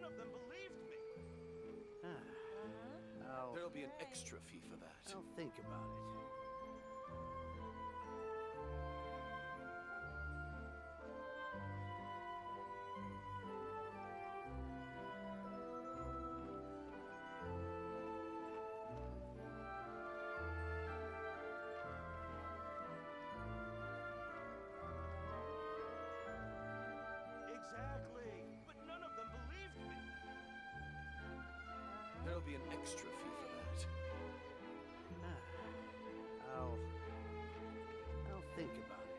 none of them believed me. There'll be an extra fee for that. I'll think about it. Exactly, but none of them believed me. There'll be an extra fee for that. I'll think about it.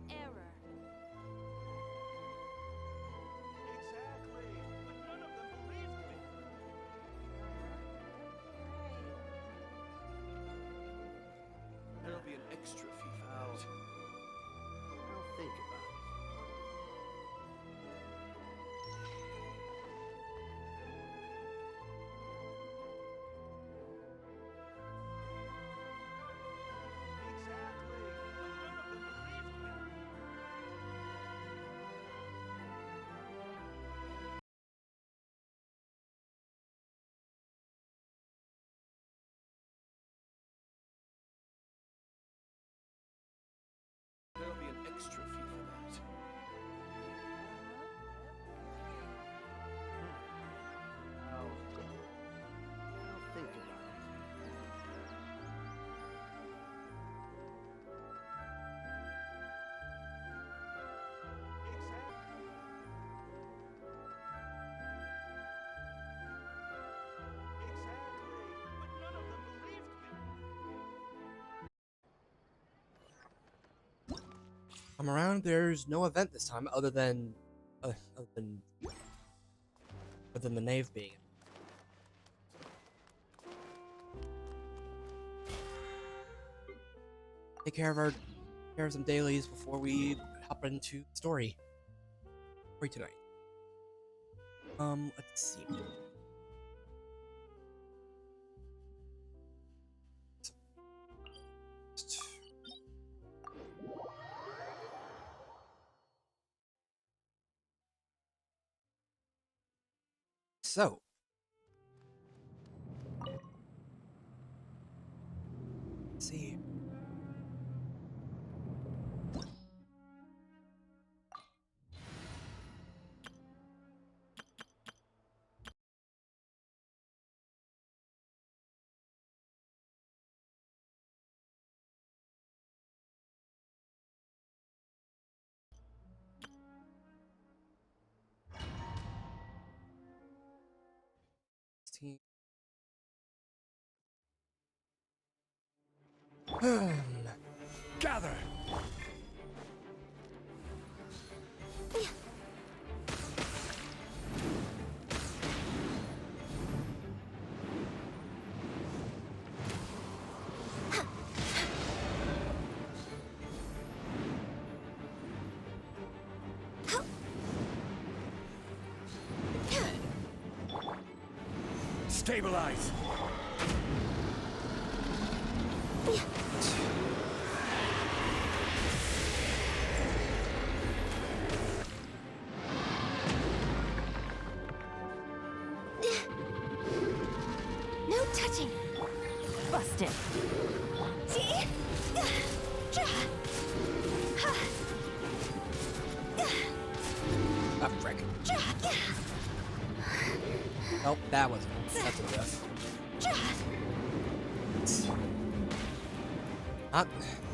Error. Exactly, but none of them believed me. There'll be an extra fee for I'll that. think about it. Exactly, but none of them believed me. There'll be an extra fee for that. I'll think about it. Exactly, but none of them believed me. I'm around. There's no event this time other than the Knave being. Take care of some dailies before we hop into the story for tonight. Let's see. So, let's see. Gather! Stabilize! No touching. Busted. Ah, frick. Nope, that wasn't. That's a whiff.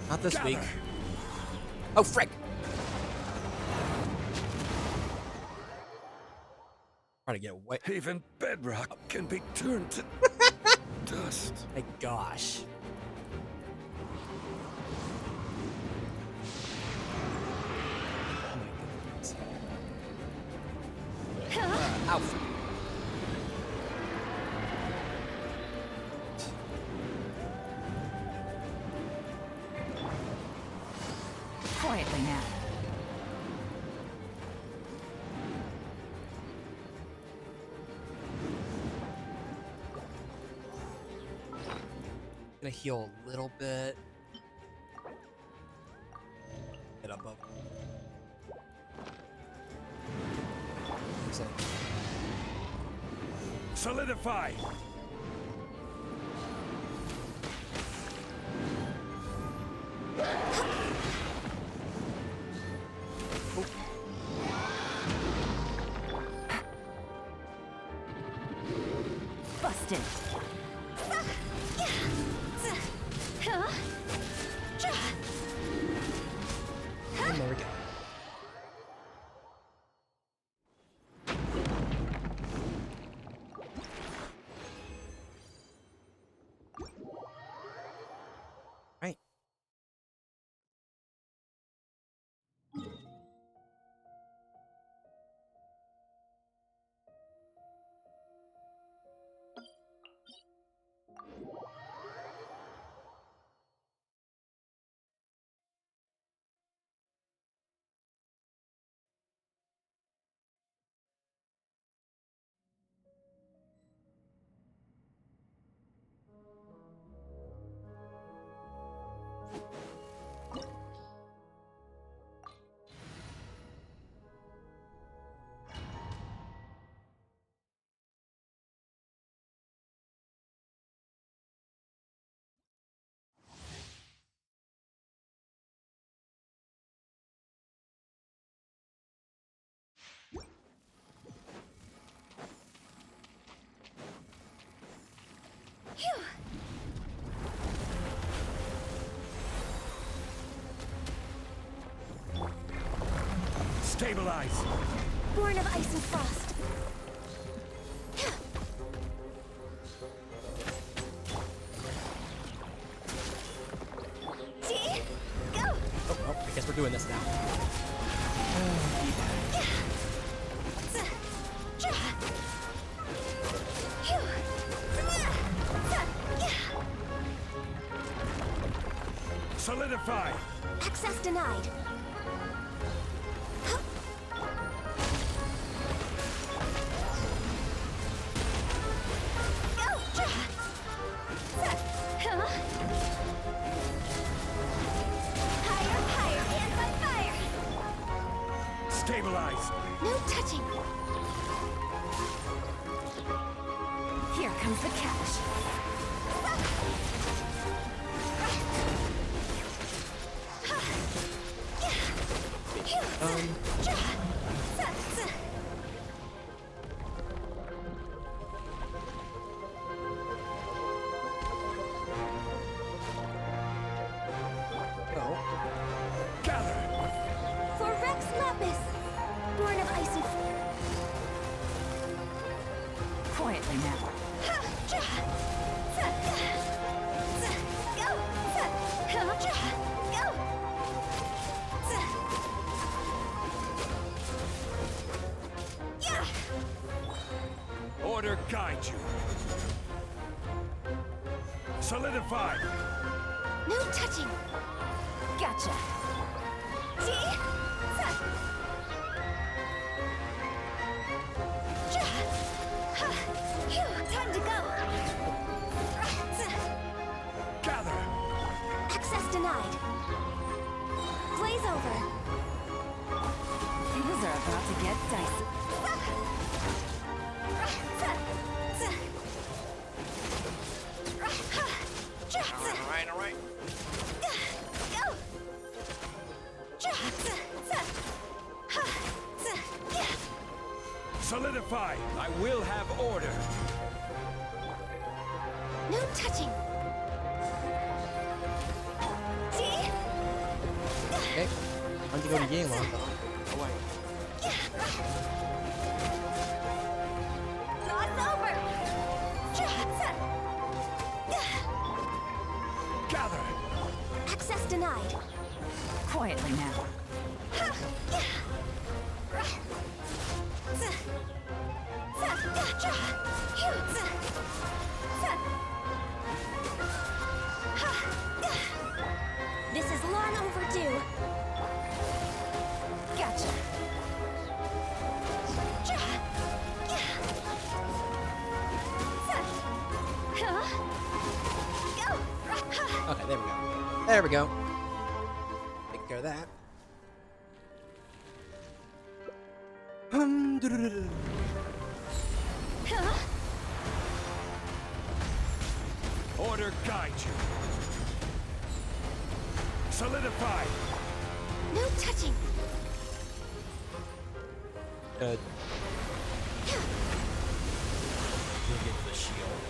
Not this week. Oh, frick! Trying to get away. Even bedrock can be turned to dust. My gosh. Oh my goodness. Ow. Quietly now. Gonna heal a little bit. Get above. So, Solidify! Busted. and there we go. Right. Stabilize! Born of ice and frost. See? Go! Oh, I guess we're doing this now. Solidify! Access denied. Stabilize! No touching. Here comes the catch. Go. Gather! For Rex Lapis, born of ice and quietly now. Order guide you! Solidify! No touching. Gotcha. See? Time to go. Gather! Access denied. Blaze over. Things are about to get dicey. All right. Go! Solidify! I will have order! No touching. See? Okay. Time to go to Yalon. Away. Cross over. Gather! Access denied. Quietly now. This is long overdue. Gotcha. Huh? Go! Okay, there we go. There we go. Take care of that. Order guide you. Solidify. No touching. Good. We'll get the shield.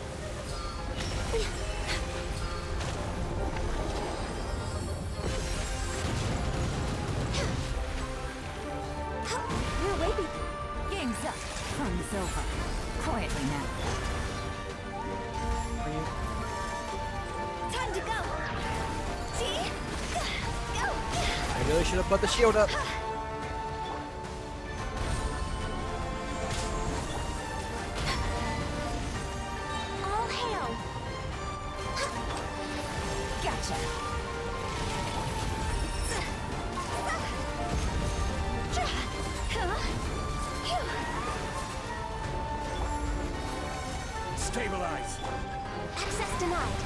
We're waiting. Game's up. Fun's over. Quietly now. Time to go. See? Go. I really should have put the shield up. All hail. Gotcha. Stabilize. Access denied.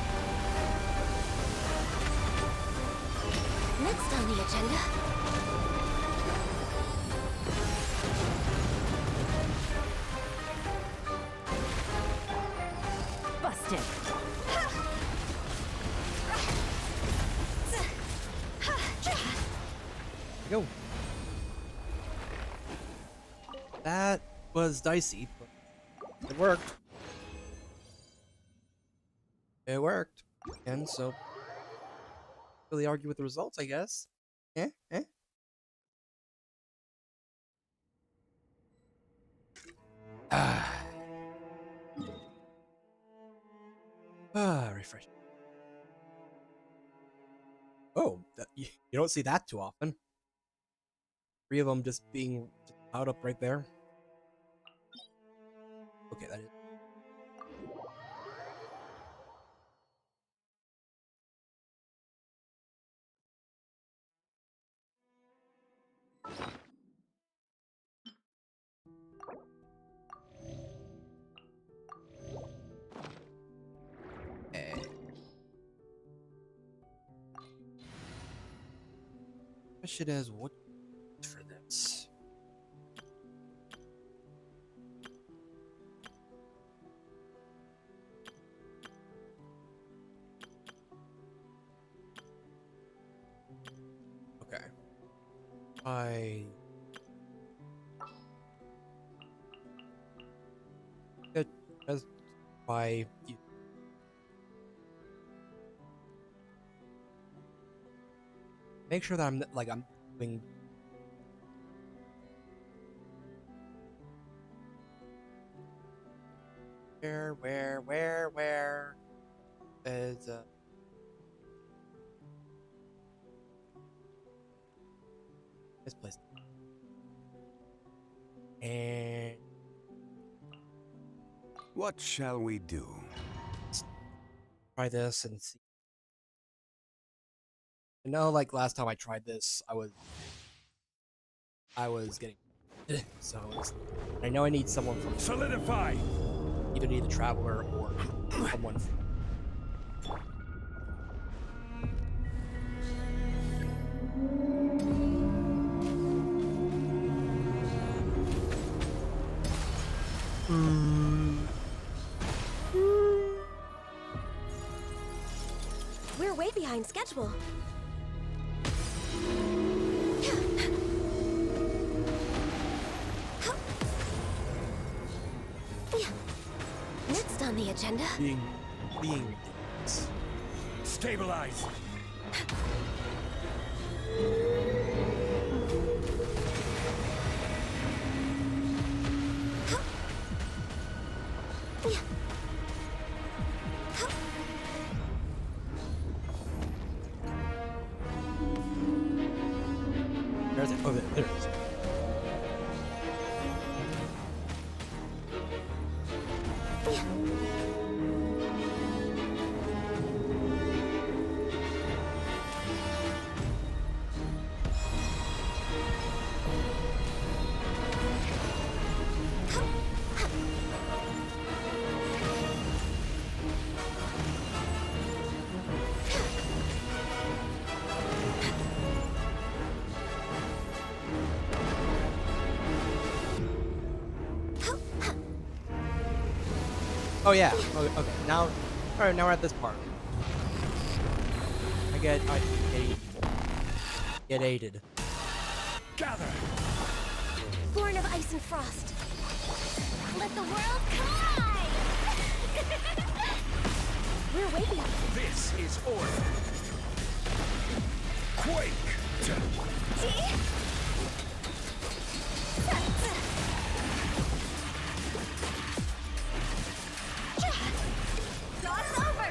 Next on the agenda. Busted. Go. That was dicey, but it worked. It worked. And so, really argue with the results, I guess. Eh? Ah. Refresh. Oh, you don't see that too often. 3 of them just being out up right there. Okay, that is. Question is, what for this? Okay. Let's try. Make sure that I'm doing. Where is this place? And What shall we do? try this and see. I know, like last time I tried this, I was getting so I know I need someone from Solidify. either need a traveler or someone from We're way behind schedule. Next on the agenda. being ridiculous. Stabilize. There's it. Oh, there it is. Oh yeah. Oh, okay. Now, all right. Now we're at this part. I get aided. Gather. Born of ice and frost. Let the world collide! We're waiting. This is order. Quake. God's over!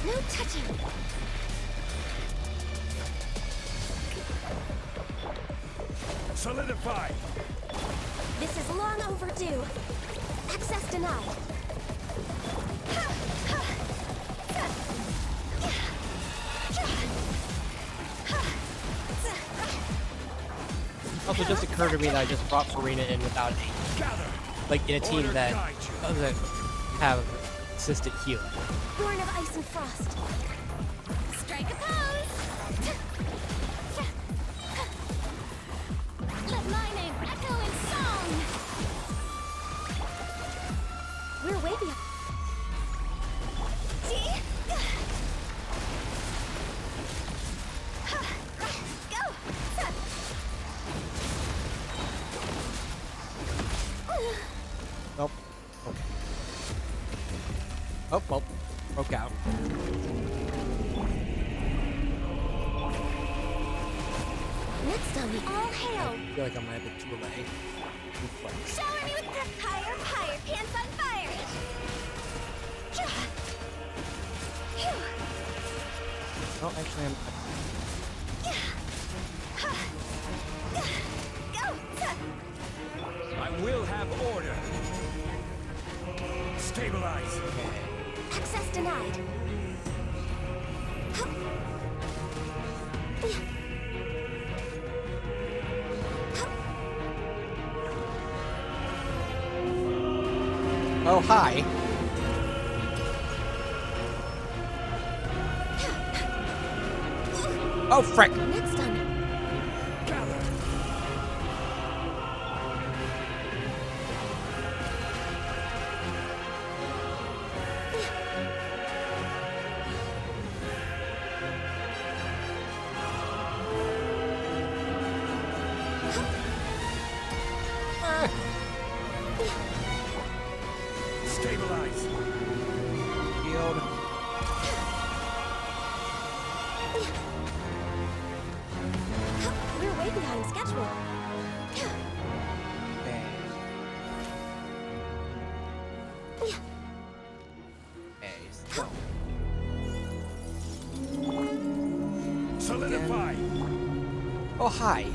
No touching. Solidify. This is long overdue. Access denied. Also, just occurred to me that I just brought Farina in without a, Gather. like, in a team Order that guide you. doesn't have assisted healing. Born of ice and frost. Strike a pose! Let my name echo in song! We're wavy. Go! Nope. Okay. Oh, well, broke out. Next on the all hail! I feel like I'm a bit too late. Reflex. Shower me with the higher, higher, pants on fire! Phew. Oh, actually, I'm. Go! I will have order. Stabilize. Access denied. Oh, hi. Oh, frick. Next on. Gather. Stabilize. Healed. We're way behind schedule. Okay. Okay, so. Solidify. Oh, hi.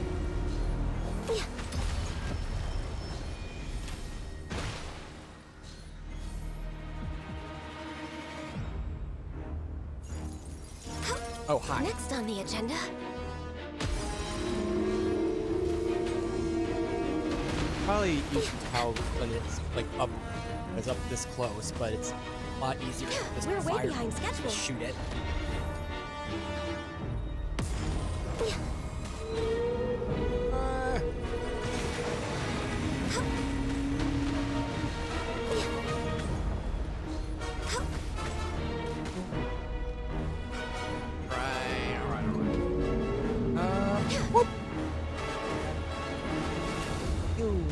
Oh, hi. Next on the agenda. Probably you can tell when it's like up, when it's up this close, but it's a lot easier to just We're way fire, behind schedule. just shoot it. Whoop. Ew.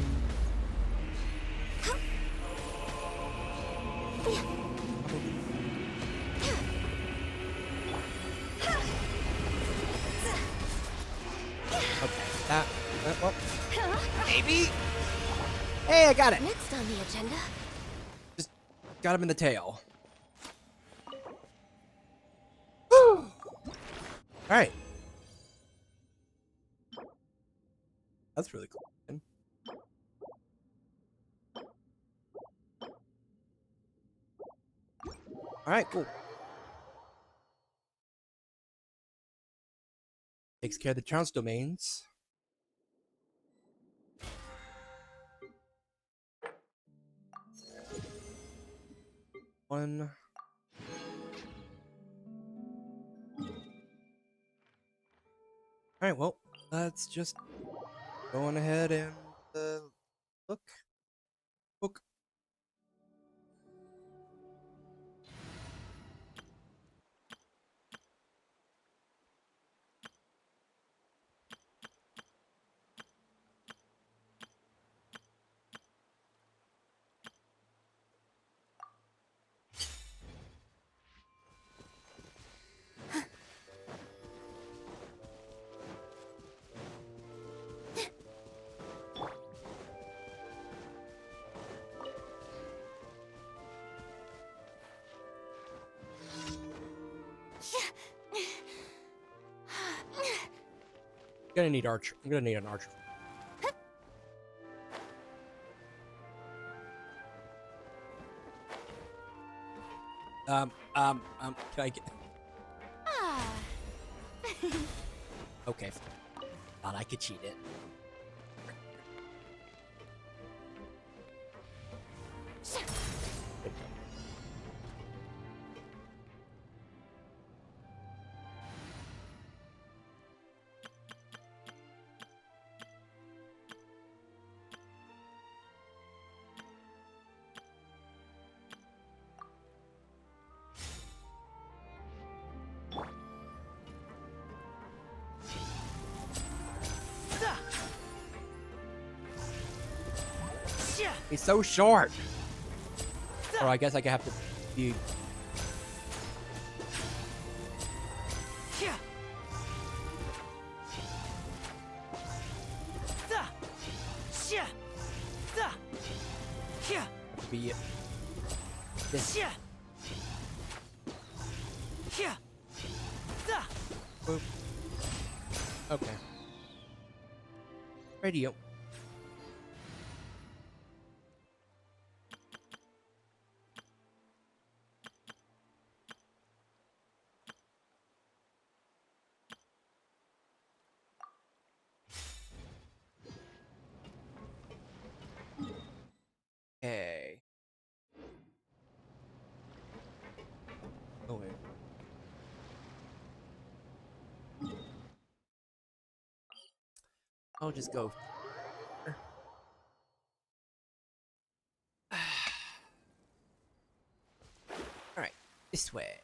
Okay, that well, maybe. Hey, I got it. Next on the agenda. Just got him in the tail. All right. That's really cool. All right, cool. Takes care of the trounce domains. One. All right, well, let's just go on ahead and look. Gonna need archer. I'm gonna need an archer. Can I get? Ah. Okay. Thought I could cheat it. He's so short. Or I guess I could have to be. Be this. Boop. Okay. Radio. Okay. Oh wait. I'll just go. All right, this way.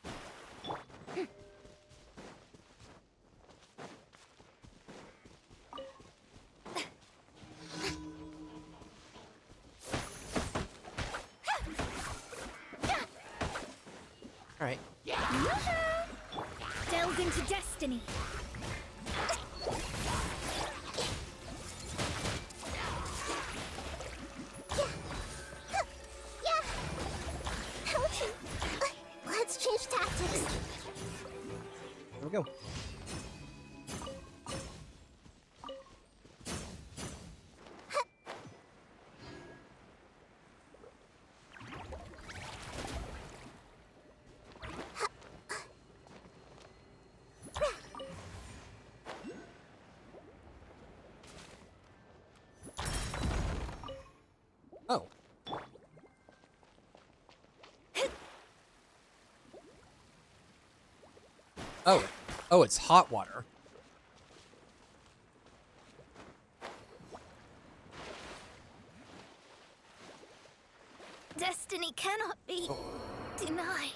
All right. Delve into destiny. Let's change tactics. Here we go. Oh. Oh. Oh, it's hot water. Destiny cannot be denied.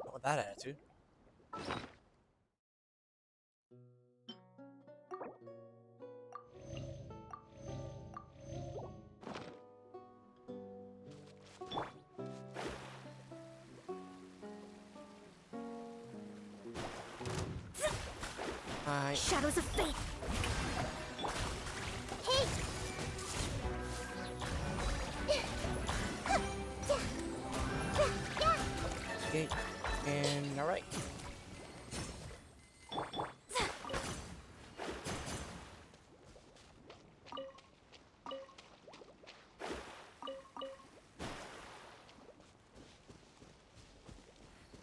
Not with that attitude. Hi. Shadows of fate. Hey. Okay. And all right.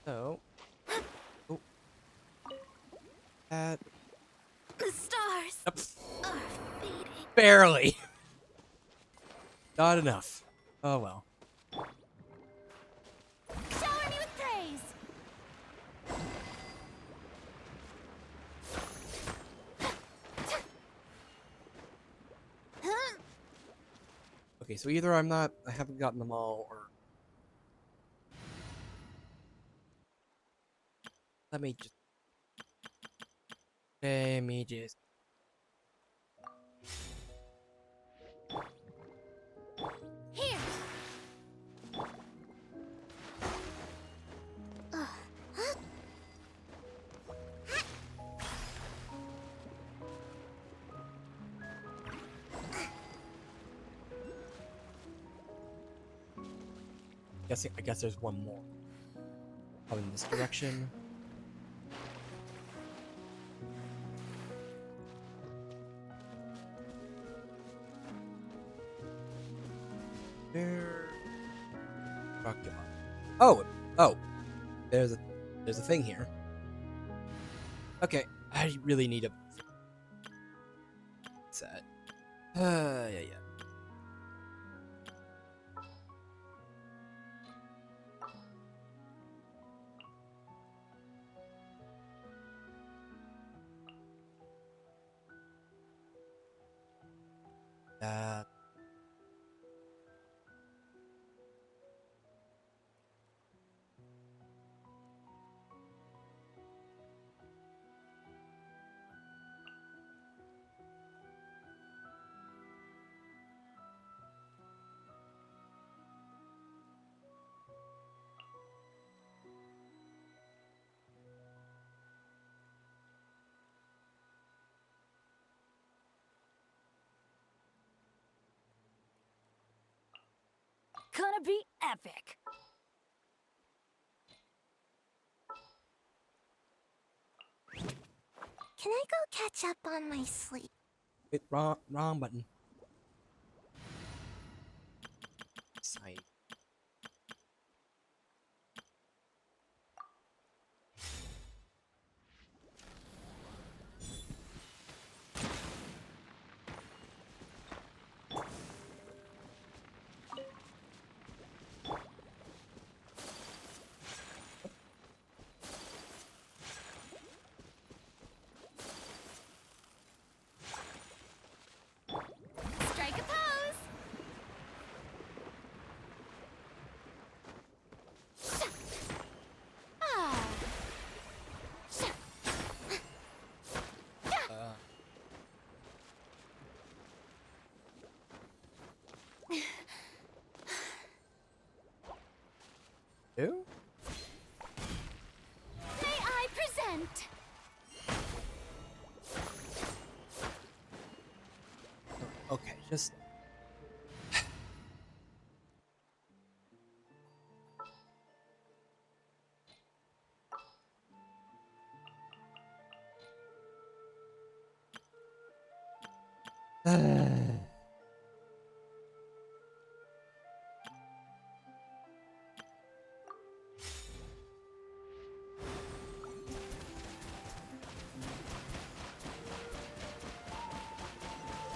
So. Oh. The stars Up. are fading. Barely. Not enough. Oh well. Shower me with praise. Okay, so either I haven't gotten them all, or let me just Here. I guess there's one more. Probably in this direction. Oh, oh, there's a thing here. Okay, I really need a set. Yeah. Uh, Gonna be epic. Can I go catch up on my sleep? wait, wrong button. Side. Strike a pose! Ah. Who? May I present? Okay, just.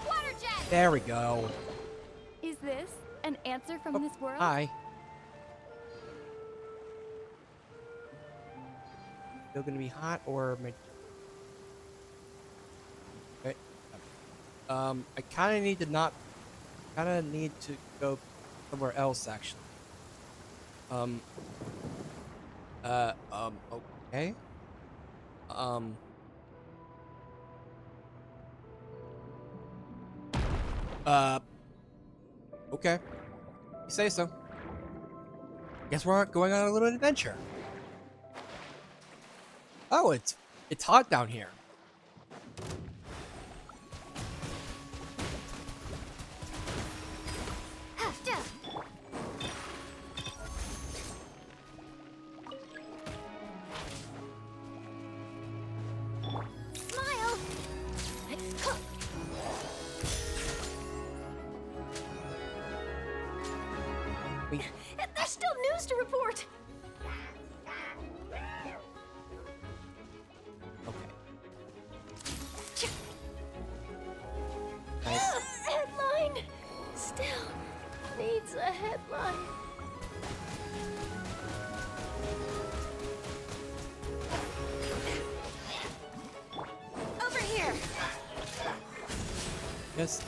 Water jet! There we go. Is this an answer from Oh, this world? Hi. Still gonna be hot or am I... Okay. I kind of need to not. Kind of need to go somewhere else actually. Okay. Um. Okay. You say so. Guess we're going on a little adventure. Oh, it's hot down here. Smile! Wait. There's still news to report! Okay. Nice. Headline! Still needs a headline. Over here! Just.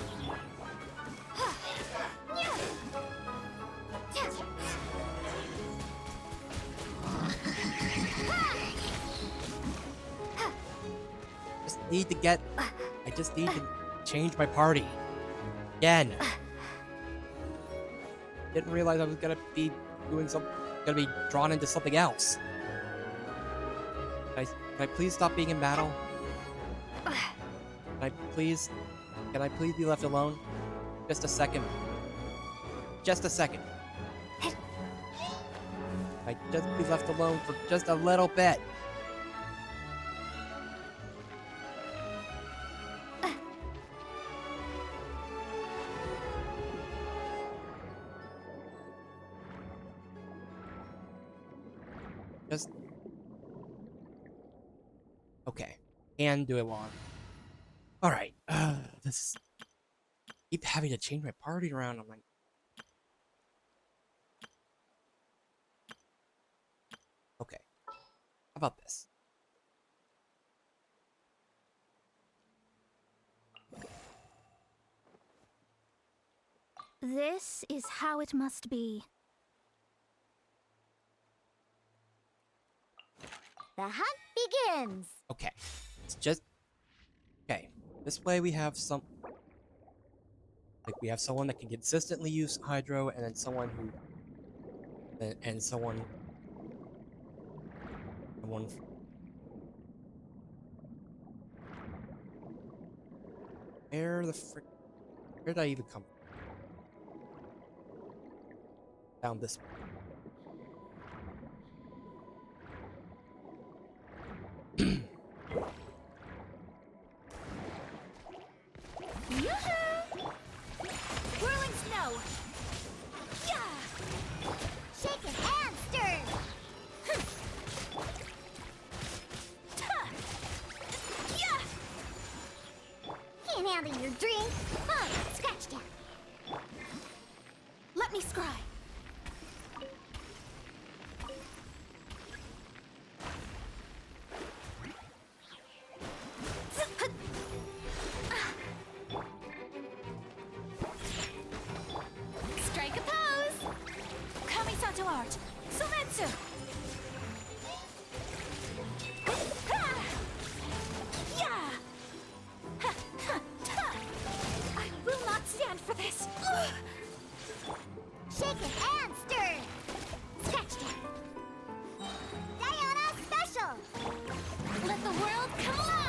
Just need to get. I just need to change my party. Again. Didn't realize I was gonna be doing some. Gonna be drawn into something else. Can I please stop being in battle? Can I please be left alone? Just a second. Just a second. Can I just be left alone for just a little bit? Okay. And do it long. Alright. This keep having to change my party around. I'm like, okay. How about this? This is how it must be. The hunt begins. Okay. It's just okay. This way we have some like we have someone that can consistently use hydro and then someone who and someone where the frick where did I even come from? Down this way. Yoo-hoo! Whirling snow. Yeah! Shake it and stir. Tuh. Yeah! Can't handle your drink. Oh, scratch down. Let me scry. Strike a pose! Kamisato art! Sumetsu! Ha! Yeah! Ha, ha, ha. I will not stand for this! Ugh. Shake it and stir! Scratch down! Diana special! Let the world come alive!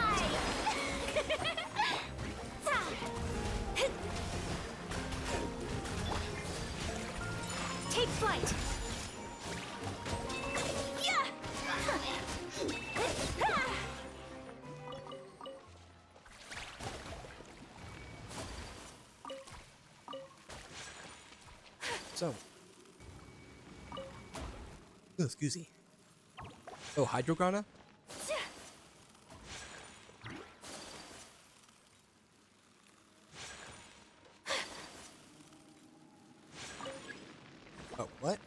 Take flight! Yeah! So. Oh, excuse me. Oh, Hydrograna? Oh, what?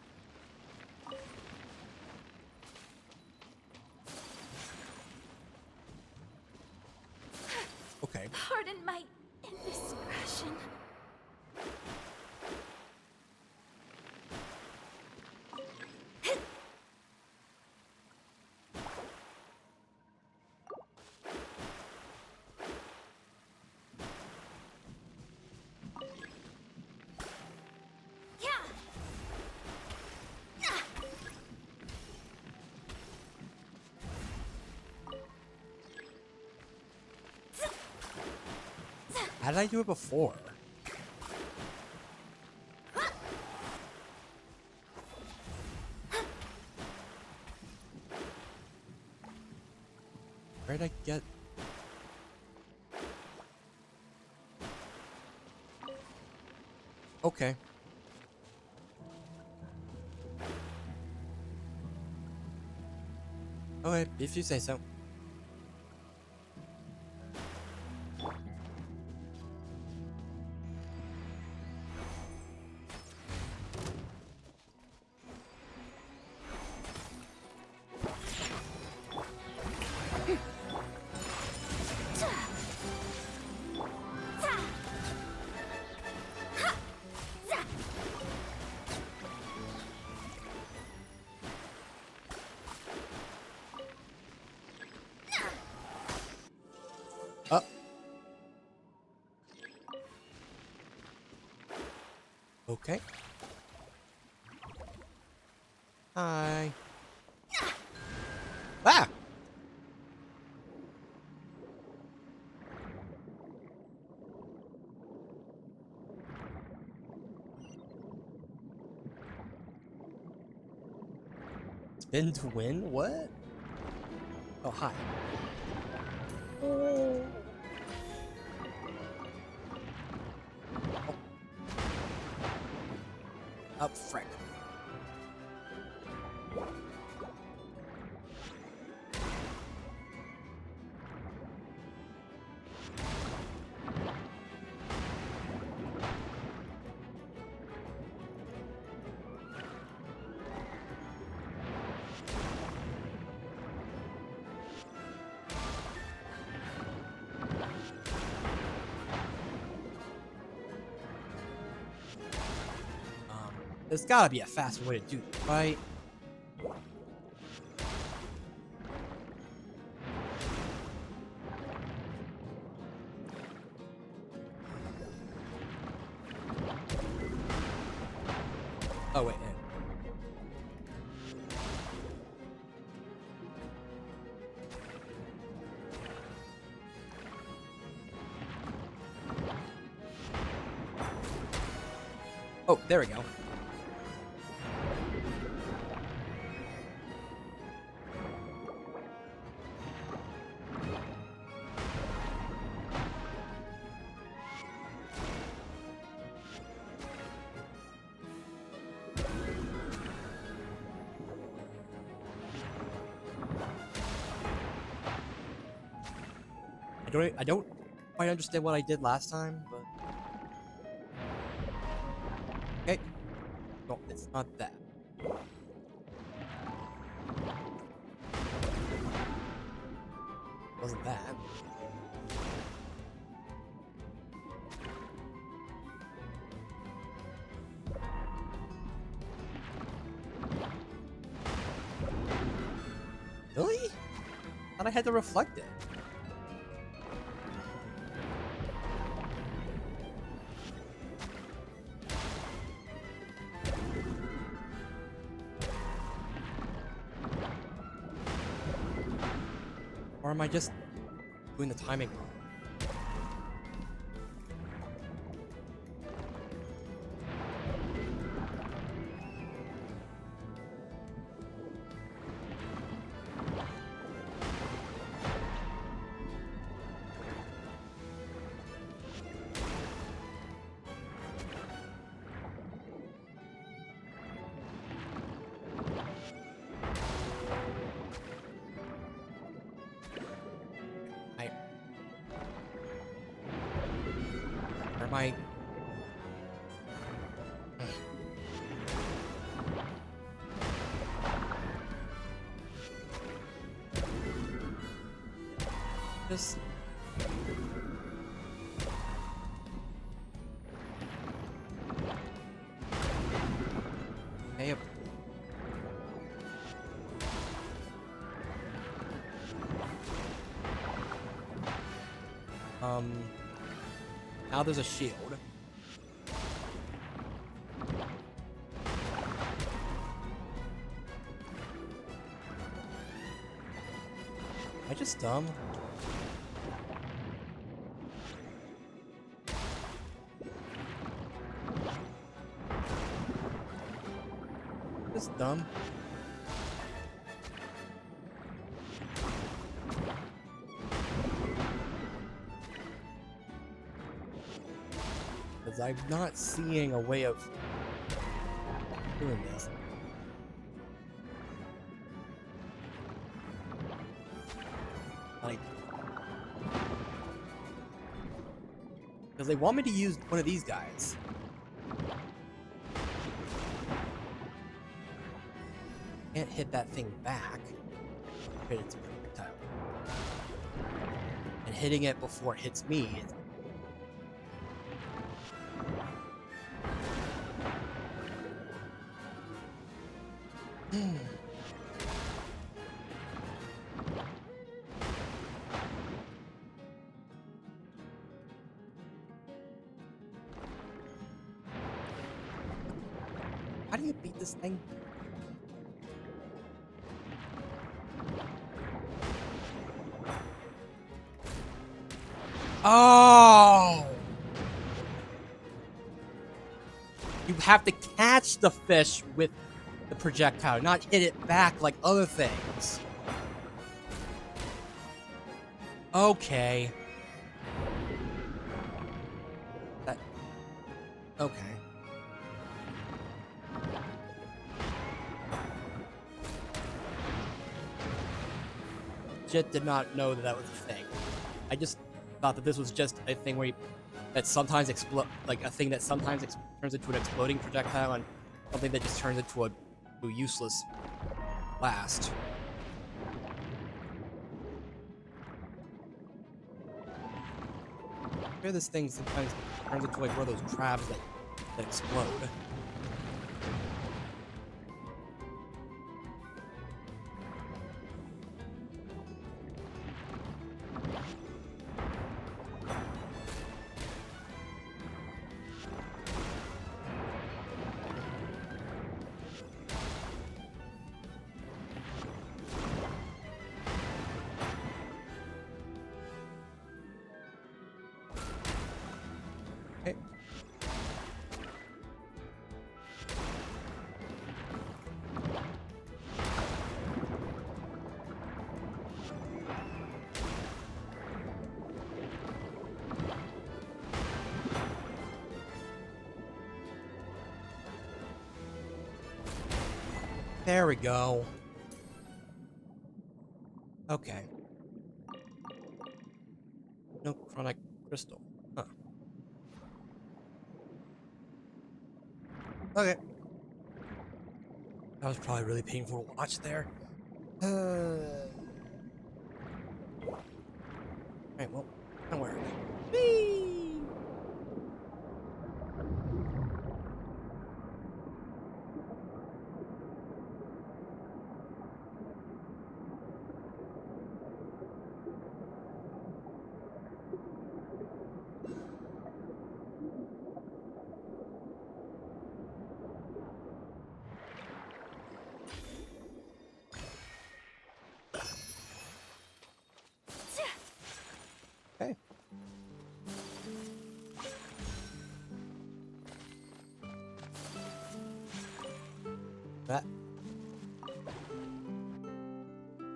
Okay. Pardon my indiscretion. Yeah. Ah. How did I do it before? Where'd I get? Okay. Okay, if you say so. Up. Okay. Hi. Ah! Spin to win? What? Oh, hi. Oh. Up, frick. There's gotta be a faster way to do it, right? Oh, wait. Oh, there we go. I don't quite understand what I did last time, but okay. No, it's not that. Wasn't that? Really? Thought I had to reflect it. Or am I just doing the timing wrong? Am I? Just hey. Now there's a shield. Am I just dumb? Just dumb. Because I'm not seeing a way of doing this. Like, because they want me to use one of these guys. Can't hit that thing back. Hit its projectile. And hitting it before it hits me is how do you beat this thing? Oh! You have to catch the fish with the projectile, not hit it back like other things. Okay. Okay. Legit did not know that that was a thing. I just thought that this was just a thing where that sometimes explode, like a thing that sometimes turns into an exploding projectile, and something that just turns into a useless blast. I hear this thing sometimes turns into like one of those crabs that explode. Okay. There we go. Okay. No chronic crystal. Huh. Okay. That was probably really painful to watch there. Alright, well, now where are we? Whee! Okay. That.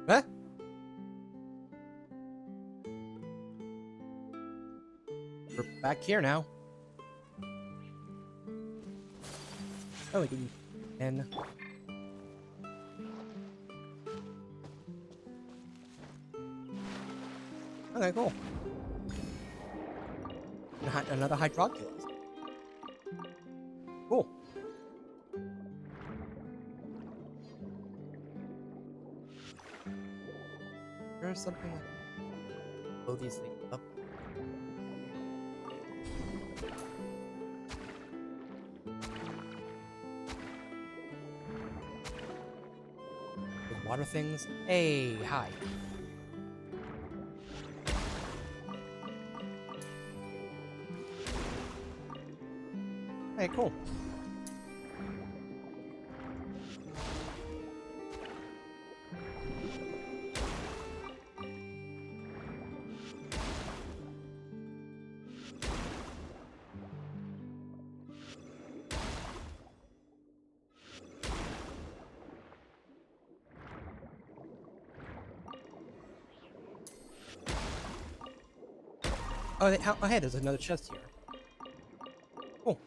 What? We're back here now. Oh, we can end. Okay, cool. Another hydroculus. Cool. There's something like blow these things up. Those water things. Hey, hi. Hey, cool. Oh, hey, there's another chest here. Cool.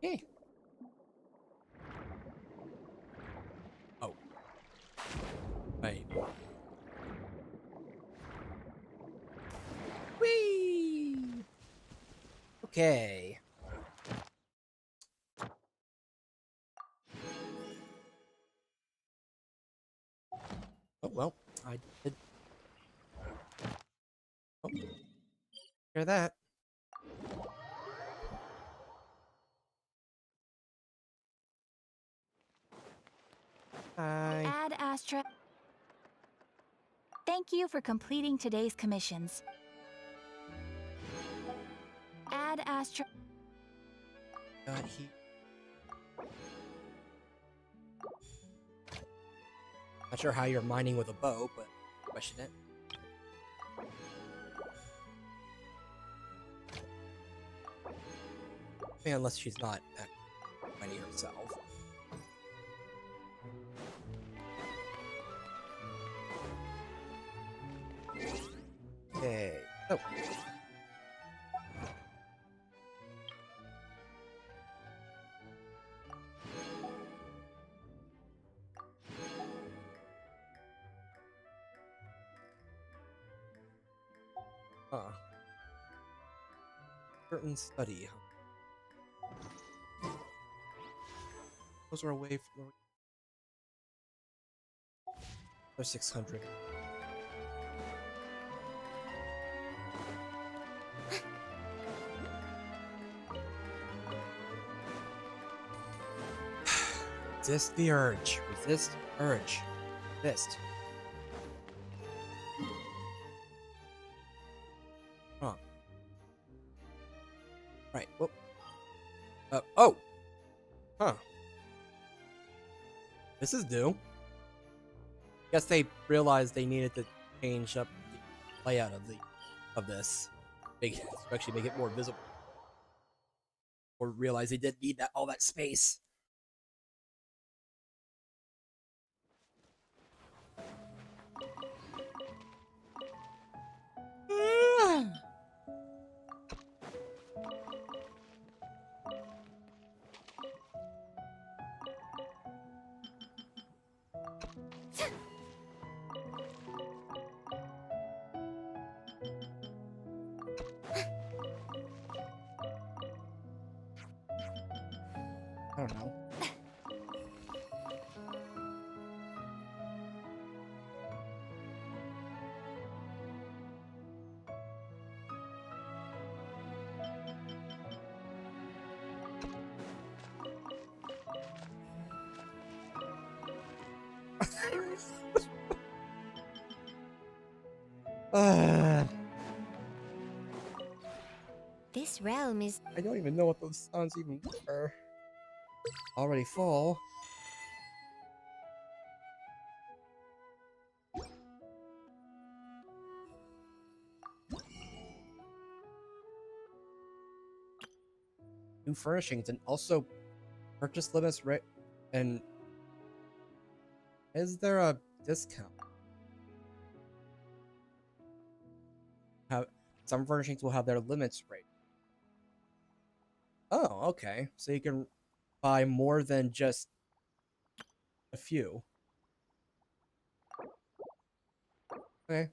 Hey. Oh. Wait. Whee! Okay. Oh, well, I did. Oh, hear that. Hi. Ad Astra. Thank you for completing today's commissions. Ad Astra. He. Not sure how you're mining with a bow, but question it. I mean, unless she's not mining herself. Okay. Oh. Huh. Certain study. Those are away from. They're 600. Resist the urge. Resist urge. Resist. Huh. Right. Whoop. Oh. Huh. This is new. Guess they realized they needed to change up the layout of this. To actually make it more visible. Or realize they didn't need all that space. I don't know. This realm is I don't even know what those sounds even were. Already full. New furnishings and also purchase limits and is there a discount? Have some furnishings will have their limits rate. Oh, okay. So you can buy more than just a few. Okay.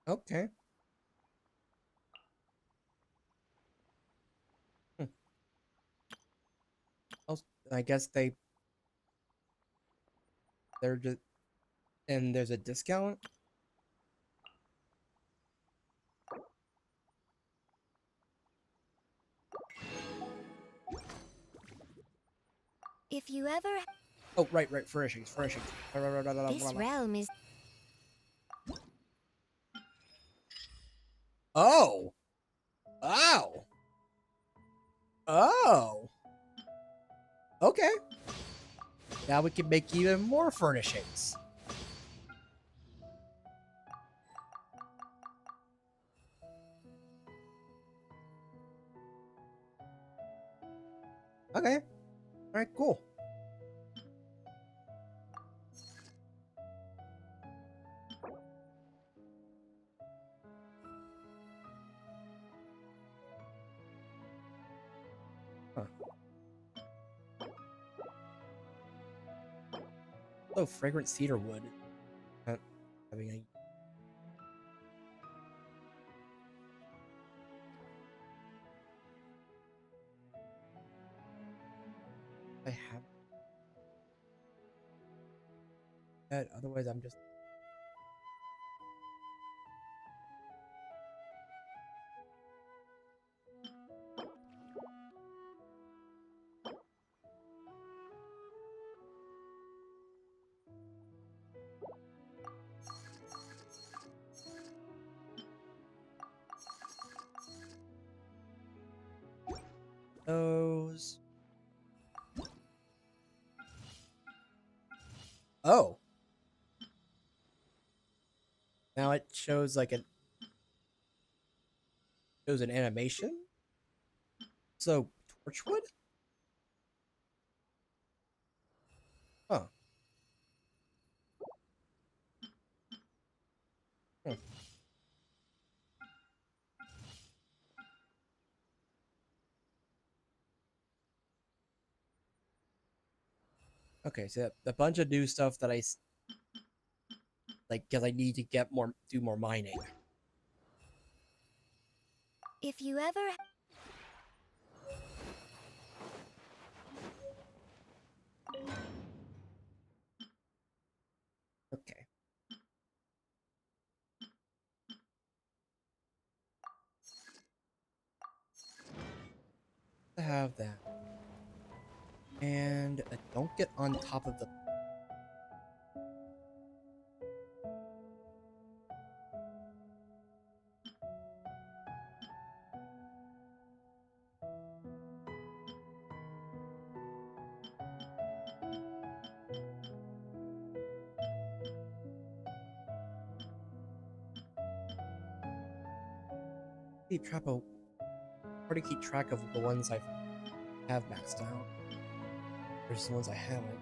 Okay. Hmm. I guess they're just and there's a discount. if you ever Oh, right, furnishings. this realm is Oh. Oh. Oh. Okay. Now we can make even more furnishings. Okay. Alright, cool. Huh. Oh, fragrant cedar wood. Having a I have that. Otherwise, I'm just. Those. Oh. Now it shows like shows an animation. So Torchwood? Huh. Hmm. Okay, so a bunch of new stuff that like, because I need to get do more mining. If you ever... Okay. To have that. And don't get on top of the... Hard to keep track of the ones I have maxed out versus the ones I haven't.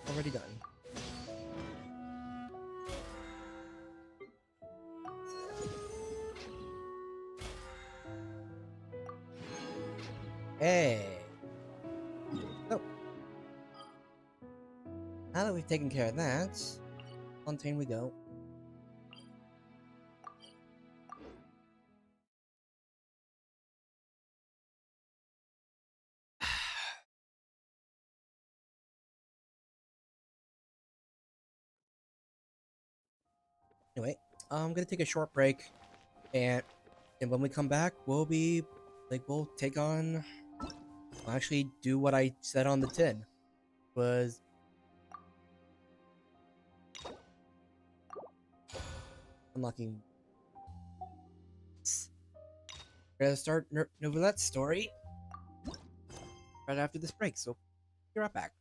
Already done. Hey. Oh. Now that we've taken care of that, Fontaine we go. Anyway, I'm gonna take a short break, and when we come back, we'll take on, we'll actually do what I said on the tin, was unlocking. We're gonna start Neuvillette's story right after this break, so be right back.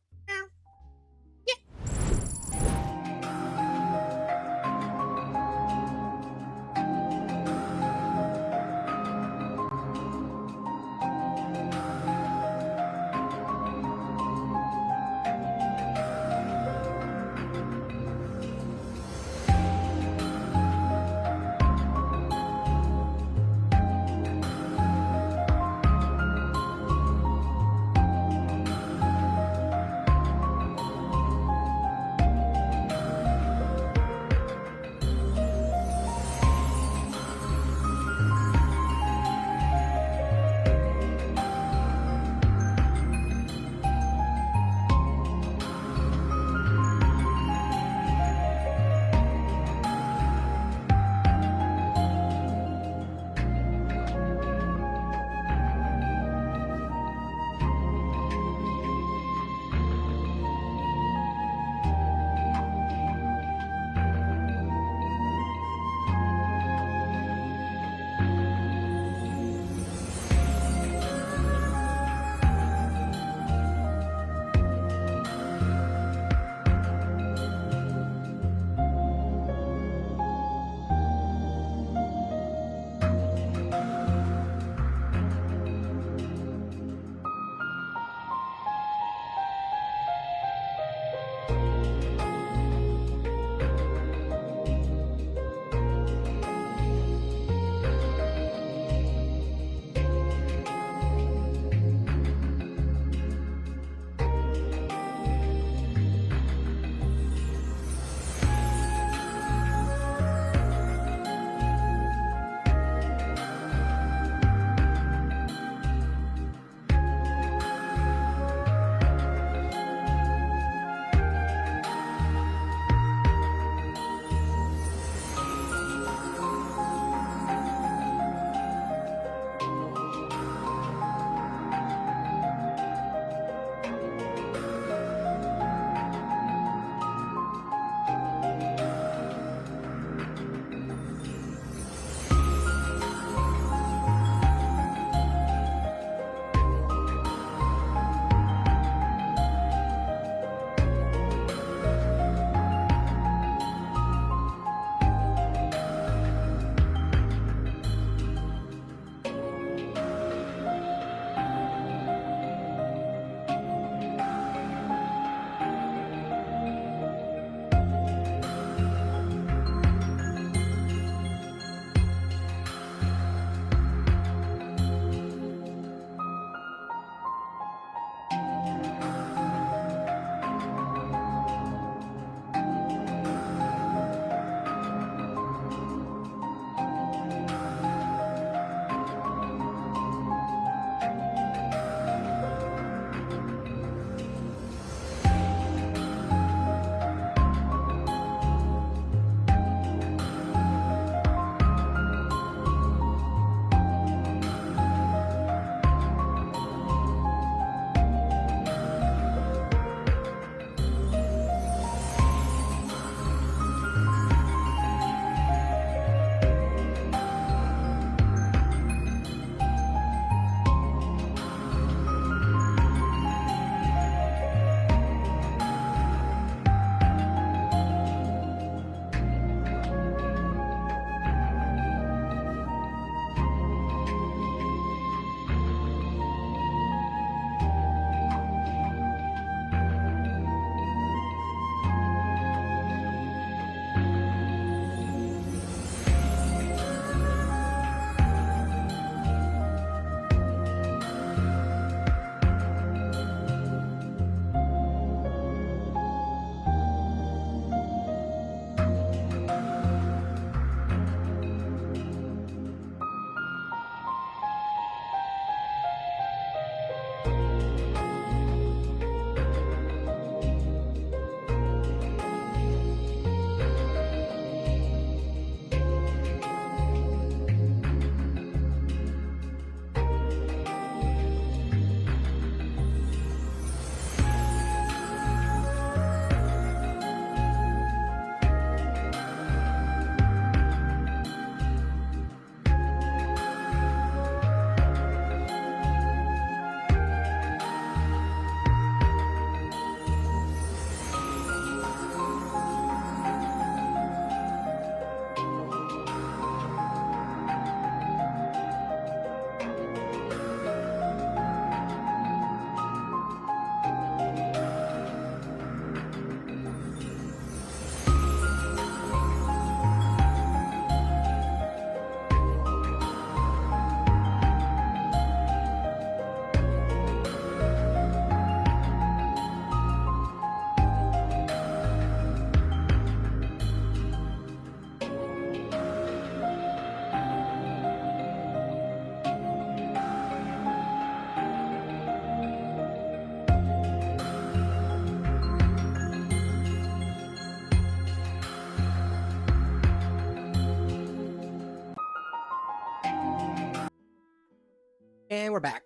And we're back.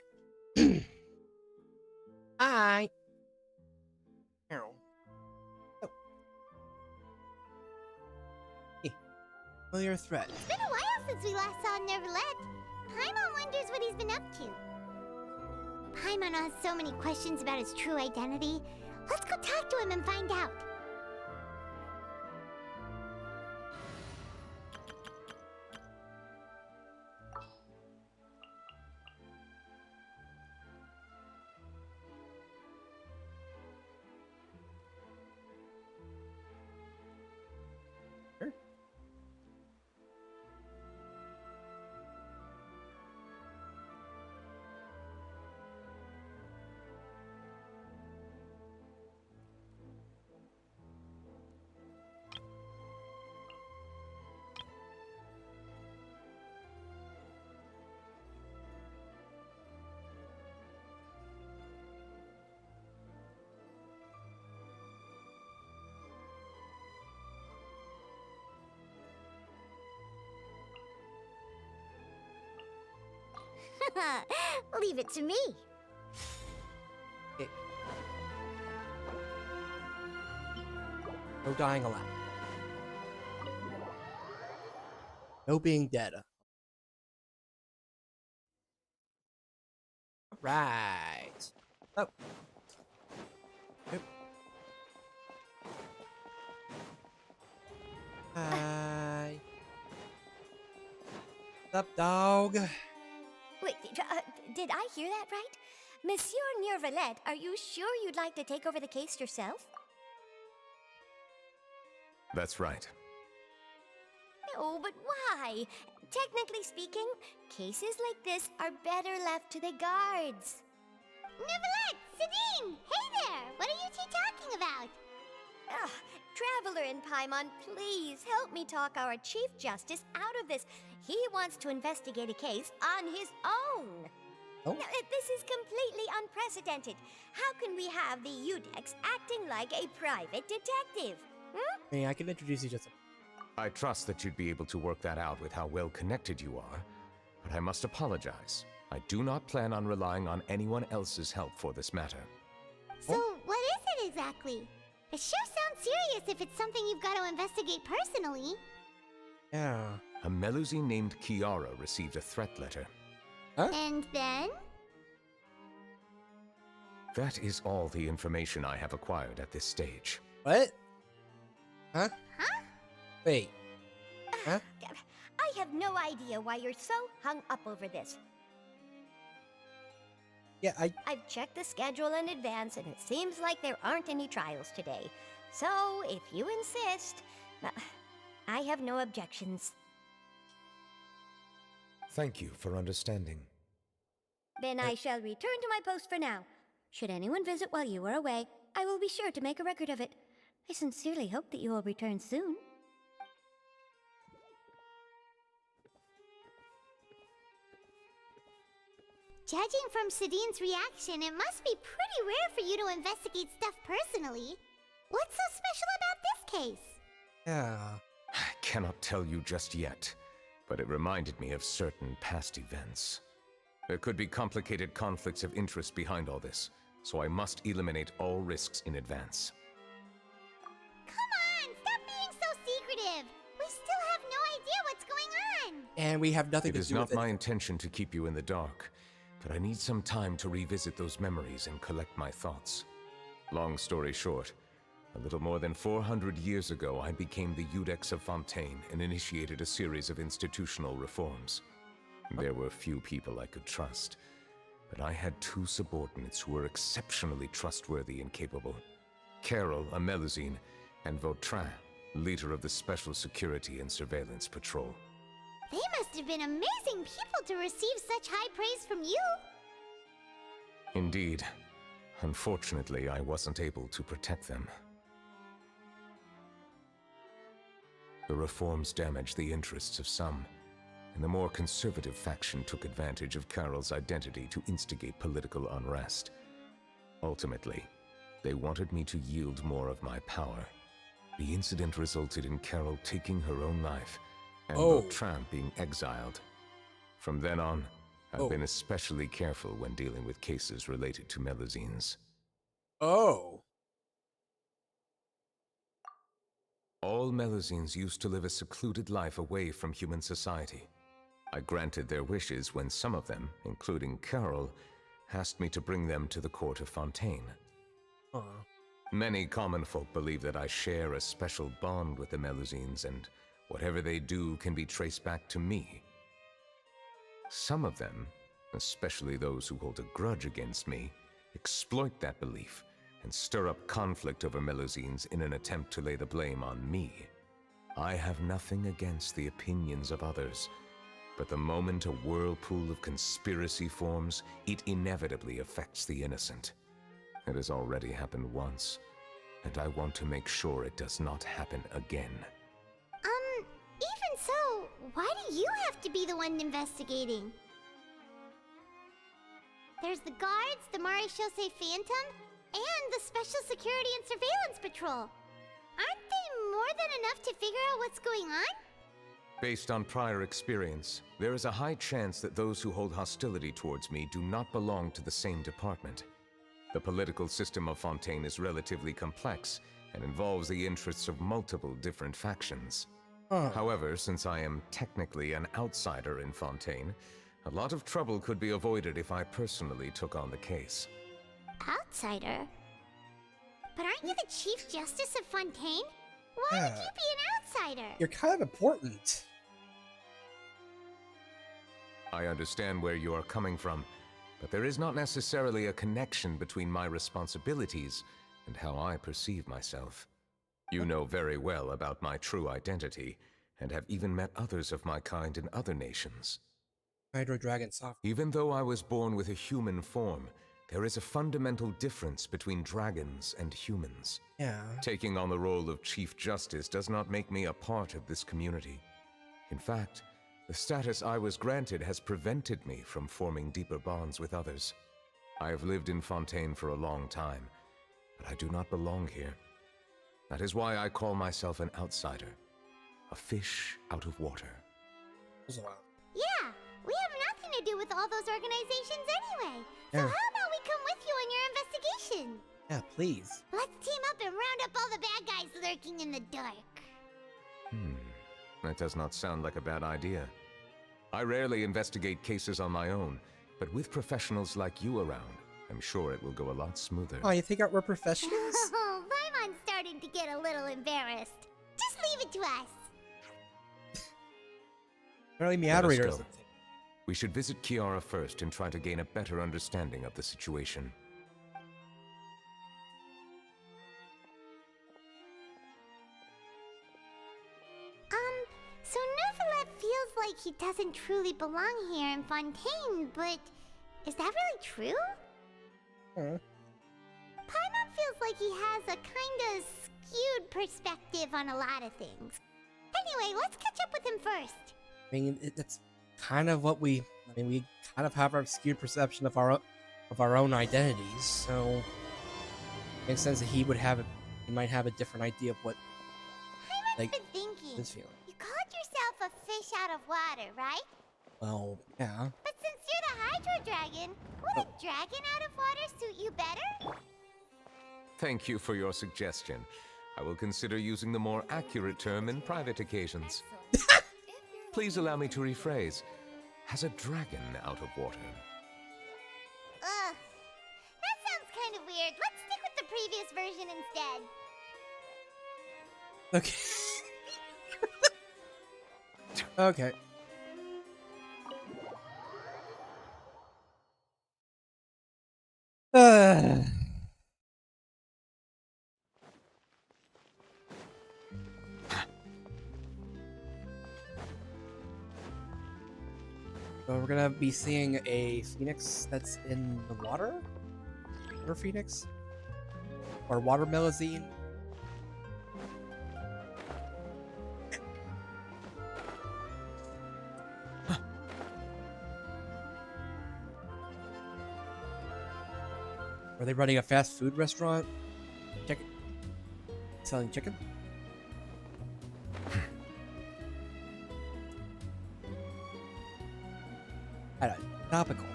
Hi. Ow. Oh. Hey. Familiar threat. It's been a while since we last saw Neuvillette. Paimon wonders what he's been up to. Paimon has so many questions about his true identity. Let's go talk to him and find out. Leave it to me. Okay. No dying allowed. No being dead. Right. Oh. Yep. Hi. What's up, dog? Wait, did I hear that right? Monsieur Neuvillette, are you sure you'd like to take over the case yourself? That's right. No, but why? Technically speaking, cases like this are better left to the guards. Neuvillette! Sidine! Hey there! What are you two talking about? Traveler and Paimon, please help me talk our Chief Justice out of this. He wants to investigate a case on his own. Oh. Now, this is completely unprecedented. How can we have the Udex acting like a private detective? Hey, I can introduce you to some. I trust that you'd be able to work that out with how well connected you are, but I must apologize. I do not plan on relying on anyone else's help for this matter. So, what is it exactly? It sure sounds serious if it's something you've got to investigate personally. Yeah. A Melusine named Kiara received a threat letter. Huh? And then? That is all the information I have acquired at this stage. What? Huh? Huh? Wait. Huh? I have no idea why you're so hung up over this. Yeah, I've checked the schedule in advance, and it seems like there aren't any trials today. So, if you insist, I have no objections. Thank you for understanding. Then I shall return to my post for now. Should anyone visit while you are away, I will be sure to make a record of it. I sincerely hope that you will return soon. Judging from Sidine's reaction, it must be pretty rare for you to investigate stuff personally. What's so special about this case? yeah. I cannot tell you just yet, but it reminded me of certain past events. There could be complicated conflicts of interest behind all this, so I must eliminate all risks in advance. Come on, stop being so secretive. We still have no idea what's going on. And we have nothing It to is do not with my it. intention to keep you in the dark, but I need some time to revisit those memories and collect my thoughts. Long story short, a little more than 400 years ago, I became the Udex of Fontaine and initiated a series of institutional reforms. There were few people I could trust, but I had two subordinates who were exceptionally trustworthy and capable. Carol, a Melusine, and Vautrin, leader of the Special Security and Surveillance Patrol. They must have been amazing people to receive such high praise from you. Indeed. Unfortunately, I wasn't able to protect them. The reforms damaged the interests of some, and the more conservative faction took advantage of Carol's identity to instigate political unrest. Ultimately, they wanted me to yield more of my power. The incident resulted in Carol taking her own life, and Oh. Vautrin being exiled. From then on, I've been especially careful when dealing with cases related to Melusines. Oh. All Melusines used to live a secluded life away from human society. I granted their wishes when some of them, including Carol, asked me to bring them to the court of Fontaine. Many common folk believe that I share a special bond with the Melusines, and whatever they do can be traced back to me. Some of them, especially those who hold a grudge against me, exploit that belief and stir up conflict over Melusines in an attempt to lay the blame on me. I have nothing against the opinions of others, but the moment a whirlpool of conspiracy forms, it inevitably affects the innocent. It has already happened once, and I want to make sure it does not happen again. Even so, why do you have to be the one investigating? There's the guards, the Marechaussee Phantom, and the Special Security and Surveillance Patrol. Aren't they more than enough to figure out what's going on? Based on prior experience, there is a high chance that those who hold hostility towards me do not belong to the same department. The political system of Fontaine is relatively complex and involves the interests of multiple different factions. However, since I am technically an outsider in Fontaine, a lot of trouble could be avoided if I personally took on the case. Outsider? But aren't you the Chief Justice of Fontaine? Why would you be an outsider? You're kind of important. I understand where you are coming from, but there is not necessarily a connection between my responsibilities and how I perceive myself. You know very well about my true identity, and have even met others of my kind in other nations. Hydro Dragon Soft. Even though I was born with a human form, there is a fundamental difference between dragons and humans. Yeah. Taking on the role of Chief Justice does not make me a part of this community. In fact, the status I was granted has prevented me from forming deeper bonds with others. I have lived in Fontaine for a long time, but I do not belong here. That is why I call myself an outsider, a fish out of water. Yeah, we have nothing to do with all those organizations anyway. So Yeah. how about we come with you on your investigation? Yeah, please. Let's team up and round up all the bad guys lurking in the dark. That does not sound like a bad idea. I rarely investigate cases on my own, but with professionals like you around, I'm sure it will go a lot smoother. Oh, you think we're professionals? Oh, Paimon's starting to get a little embarrassed. Just leave it to us. Apparently, Let us Meowderator go. doesn't think. We should visit Kiara first and try to gain a better understanding of the situation. So Neuvillette feels like he doesn't truly belong here in Fontaine, but is that really true? Paimon feels like he has a kinda skewed perspective on a lot of things. Anyway, let's catch up with him first. I mean, it's kind of what we. I mean, we kind of have our skewed perception of our own identities, so it makes sense that he might have a different idea of what Paimon's like been thinking. his feeling. You called yourself a fish out of water, right? Well, yeah. But since you're the Hydro Dragon, would a dragon out of water suit you better? Thank you for your suggestion. I will consider using the more accurate term in private occasions. Please allow me to rephrase. Has a dragon out of water? Ugh. That sounds kind of weird. Let's stick with the previous version instead. Okay. Okay. So we're gonna be seeing a phoenix that's in the water? Water phoenix? Or water melusine? Are they running a fast food restaurant? Chicken? Selling chicken? Topical.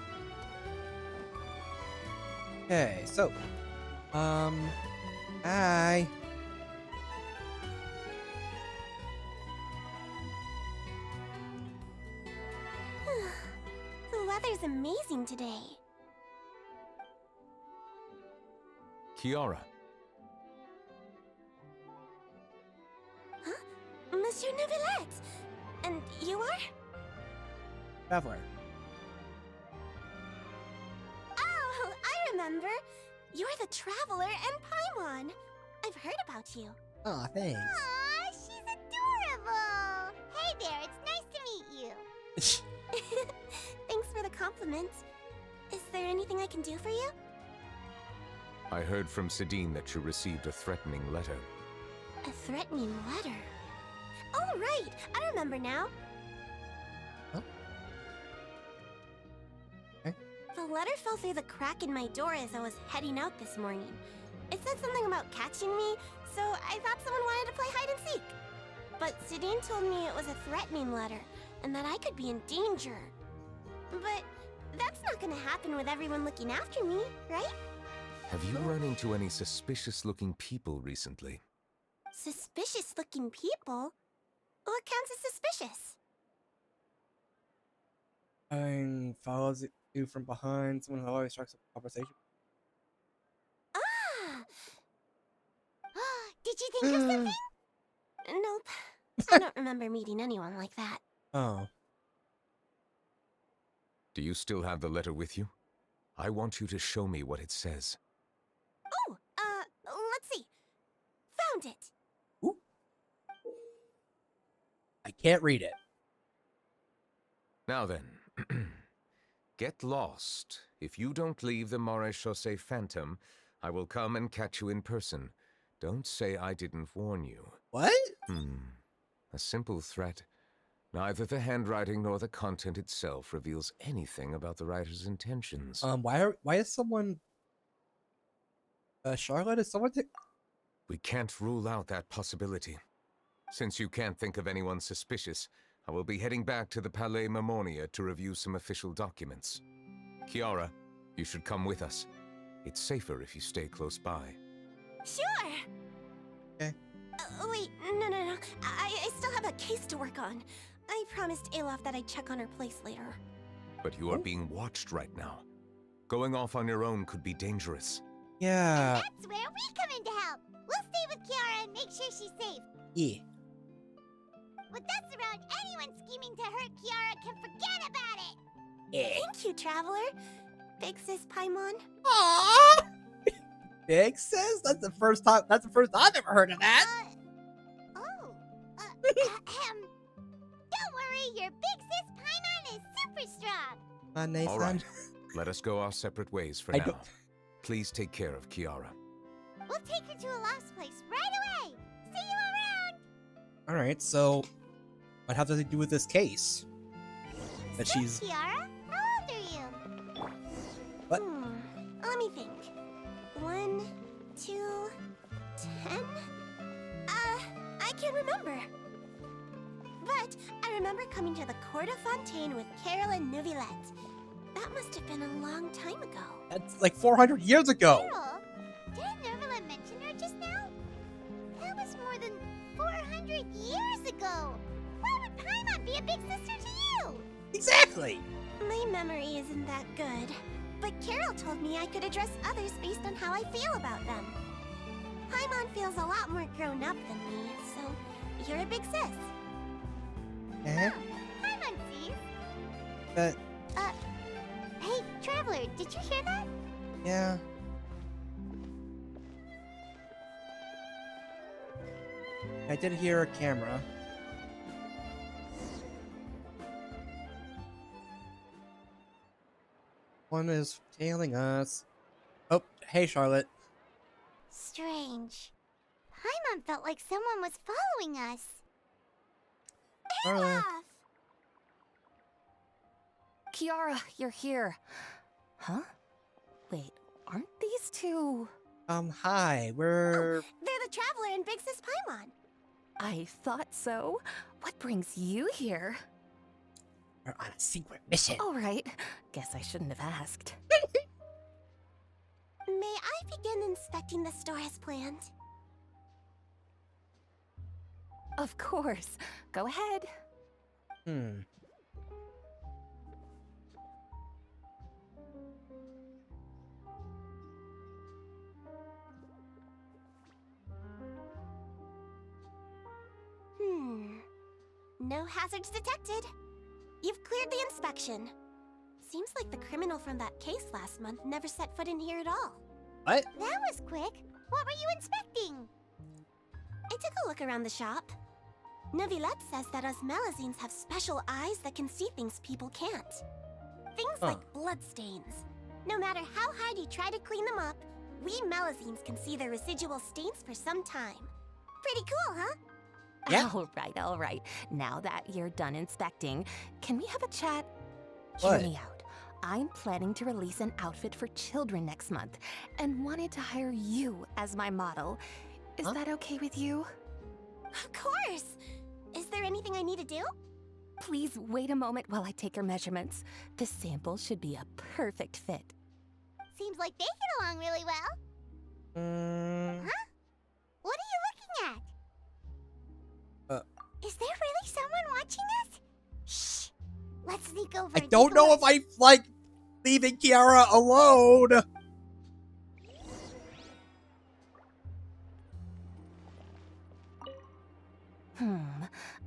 Okay, so, hi. The weather's amazing today. Kiara, Monsieur Neuvillette! And you are? Traveler. Oh, I remember. You're the Traveler and Paimon. I've heard about you. Aw, thanks. Aw, she's adorable. Hey there, it's nice to meet you. Thanks for the compliment. Is there anything I can do for you? I heard from Sidine that you received a threatening letter. A threatening letter? Oh, right. I remember now. Huh? Okay. The letter fell through the crack in my door as I was heading out this morning. It said something about catching me, so I thought someone wanted to play hide and seek. But Sidine told me it was a threatening letter, and that I could be in danger. But that's not gonna happen with everyone looking after me, right? Have you run into any suspicious-looking people recently? Suspicious-looking people? What counts as suspicious? Follows you from behind. Someone who always strikes up a conversation. Ah! Did you think of something? Nope. I don't remember meeting anyone like that. Oh. Do you still have the letter with you? I want you to show me what it says. Oh, let's see. Found it. Ooh. I can't read it. Now then, get lost. If you don't leave the Maréchaussée Phantom, I will come and catch you in person. Don't say I didn't warn you. What? A simple threat. Neither the handwriting nor the content itself reveals anything about the writer's intentions. Why is someone... Charlotte, is someone... We can't rule out that possibility. Since you can't think of anyone suspicious, I will be heading back to the Palais Mermonia to review some official documents. Kiara, you should come with us. It's safer if you stay close by. Sure. Okay. Wait, no. I still have a case to work on. I promised Alof that I'd check on her place later. But you are being watched right now. Going off on your own could be dangerous. Yeah. That's where we come in to help. We'll stay with Kiara and make sure she's safe. Yeah. With us around, anyone scheming to hurt Kiara can forget about it. Yeah. Thank you, Traveler. Big sis Paimon. Aww. Big sis? That's the first time I've ever heard of that. Don't worry, your big sis Paimon is super strong. Nathan. All right, let us go our separate ways for now. Please take care of Kiara. We'll take her to a lost place right away. See you around. Alright, so what has to do with this case? That So, she's... Kiara, how old are you? What? Let me think. 1, 2, 10? I can't remember. But I remember coming to the Court of Fontaine with Carol and Neuvillette. That must have been a long time ago. That's like 400 years ago. Carol? Didn't Neuvillette mention her just now? That was more than 400 years ago. Why would Paimon be a big sister to you? Exactly. My memory isn't that good. But Carol told me I could address others based on how I feel about them. Paimon feels a lot more grown up than me, so you're a big sis. Eh? Paimon sees. But, Hey, Traveler, did you hear that? yeah. I did hear a camera. One is tailing us. Oh, hey, Charlotte. Strange. Paimon felt like someone was following us. Charlotte. Olaf! Kiara, you're here. Huh? Wait, aren't these two... Hi, we're... They're the Traveler and Big Sis Paimon. I thought so. What brings you here? We're on a secret mission. All right. Guess I shouldn't have asked. May I begin inspecting the store as planned? Of course. Go ahead. No hazards detected. You've cleared the inspection. Seems like the criminal from that case last month never set foot in here at all. What? That was quick. What were you inspecting? I took a look around the shop. Neuvillette says that us Melazines have special eyes that can see things people can't. Things like bloodstains. No matter how hard you try to clean them up, we Melazines can see their residual stains for some time. Pretty cool, huh? Yeah. All right. Now that you're done inspecting, can we have a chat? What? Hear me out. I'm planning to release an outfit for children next month and wanted to hire you as my model. Is that okay with you? Of course! Is there anything I need to do? Please wait a moment while I take your measurements. The sample should be a perfect fit. Seems like they get along really well. Huh? What are you looking at? Is there really someone watching us? Shh! Let's sneak over. I and don't take a know look. if I like leaving Kiara alone.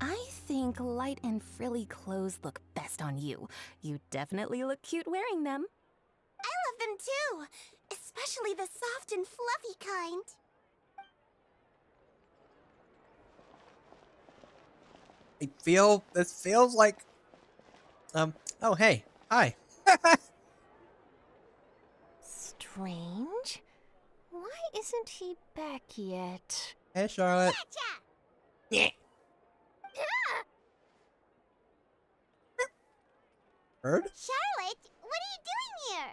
I think light and frilly clothes look best on you. You definitely look cute wearing them. I love them too, especially the soft and fluffy kind. This feels like, oh, hey, hi. Strange. Why isn't he back yet? Hey, Charlotte. Gotcha! Yeah. Bird? Charlotte, what are you doing here?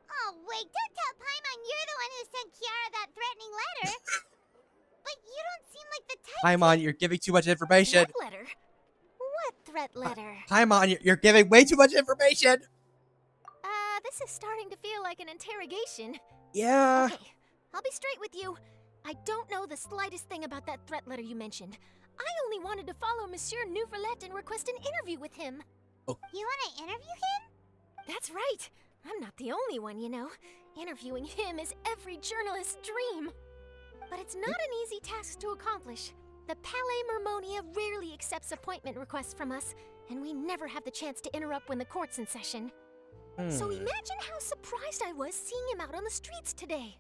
Oh, wait, don't tell Paimon you're the one who sent Kiara that threatening letter. But you don't seem like the type. Paimon, you're giving too much information. Threat letter? What threat letter? Paimon, you're giving way too much information. This is starting to feel like an interrogation. Yeah. Okay, I'll be straight with you. I don't know the slightest thing about that threat letter you mentioned. I only wanted to follow Monsieur Neuvillette and request an interview with him. You want to interview him? That's right. I'm not the only one, you know. Interviewing him is every journalist's dream. But it's not an easy task to accomplish. The Palais Mermonia rarely accepts appointment requests from us, and we never have the chance to interrupt when the court's in session. So imagine how surprised I was seeing him out on the streets today.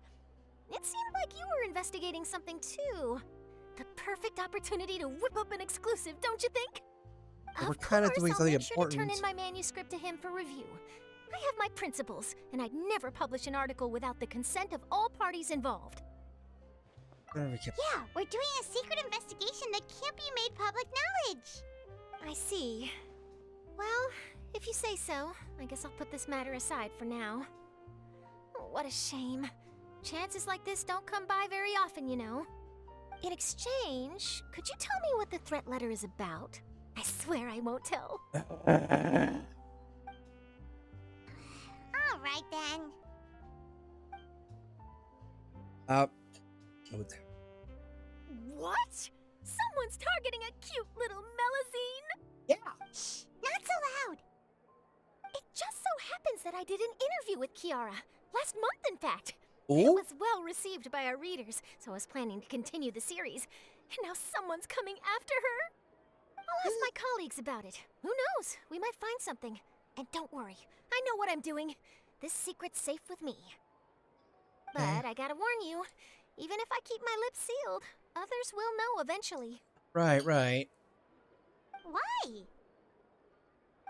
It seemed like you were investigating something too. The perfect opportunity to whip up an exclusive, don't you think? We're kind of doing I'll something make sure to turn important. in my manuscript to him for review. I have my principles, and I'd never publish an article without the consent of all parties involved. Yeah, we're doing a secret investigation that can't be made public knowledge. I see. Well, if you say so, I guess I'll put this matter aside for now. What a shame. Chances like this don't come by very often, you know. In exchange, could you tell me what the threat letter is about? I swear I won't tell. All right then. What? Someone's targeting a cute little Melazine? Yeah. Shh, not so loud. It just so happens that I did an interview with Kiara. Last month, in fact. It Ooh. was well received by our readers, so I was planning to continue the series. And now someone's coming after her? I'll ask my colleagues about it. Who knows? We might find something. And don't worry, I know what I'm doing. This secret's safe with me. But I gotta warn you, even if I keep my lips sealed, others will know eventually. Right. Why?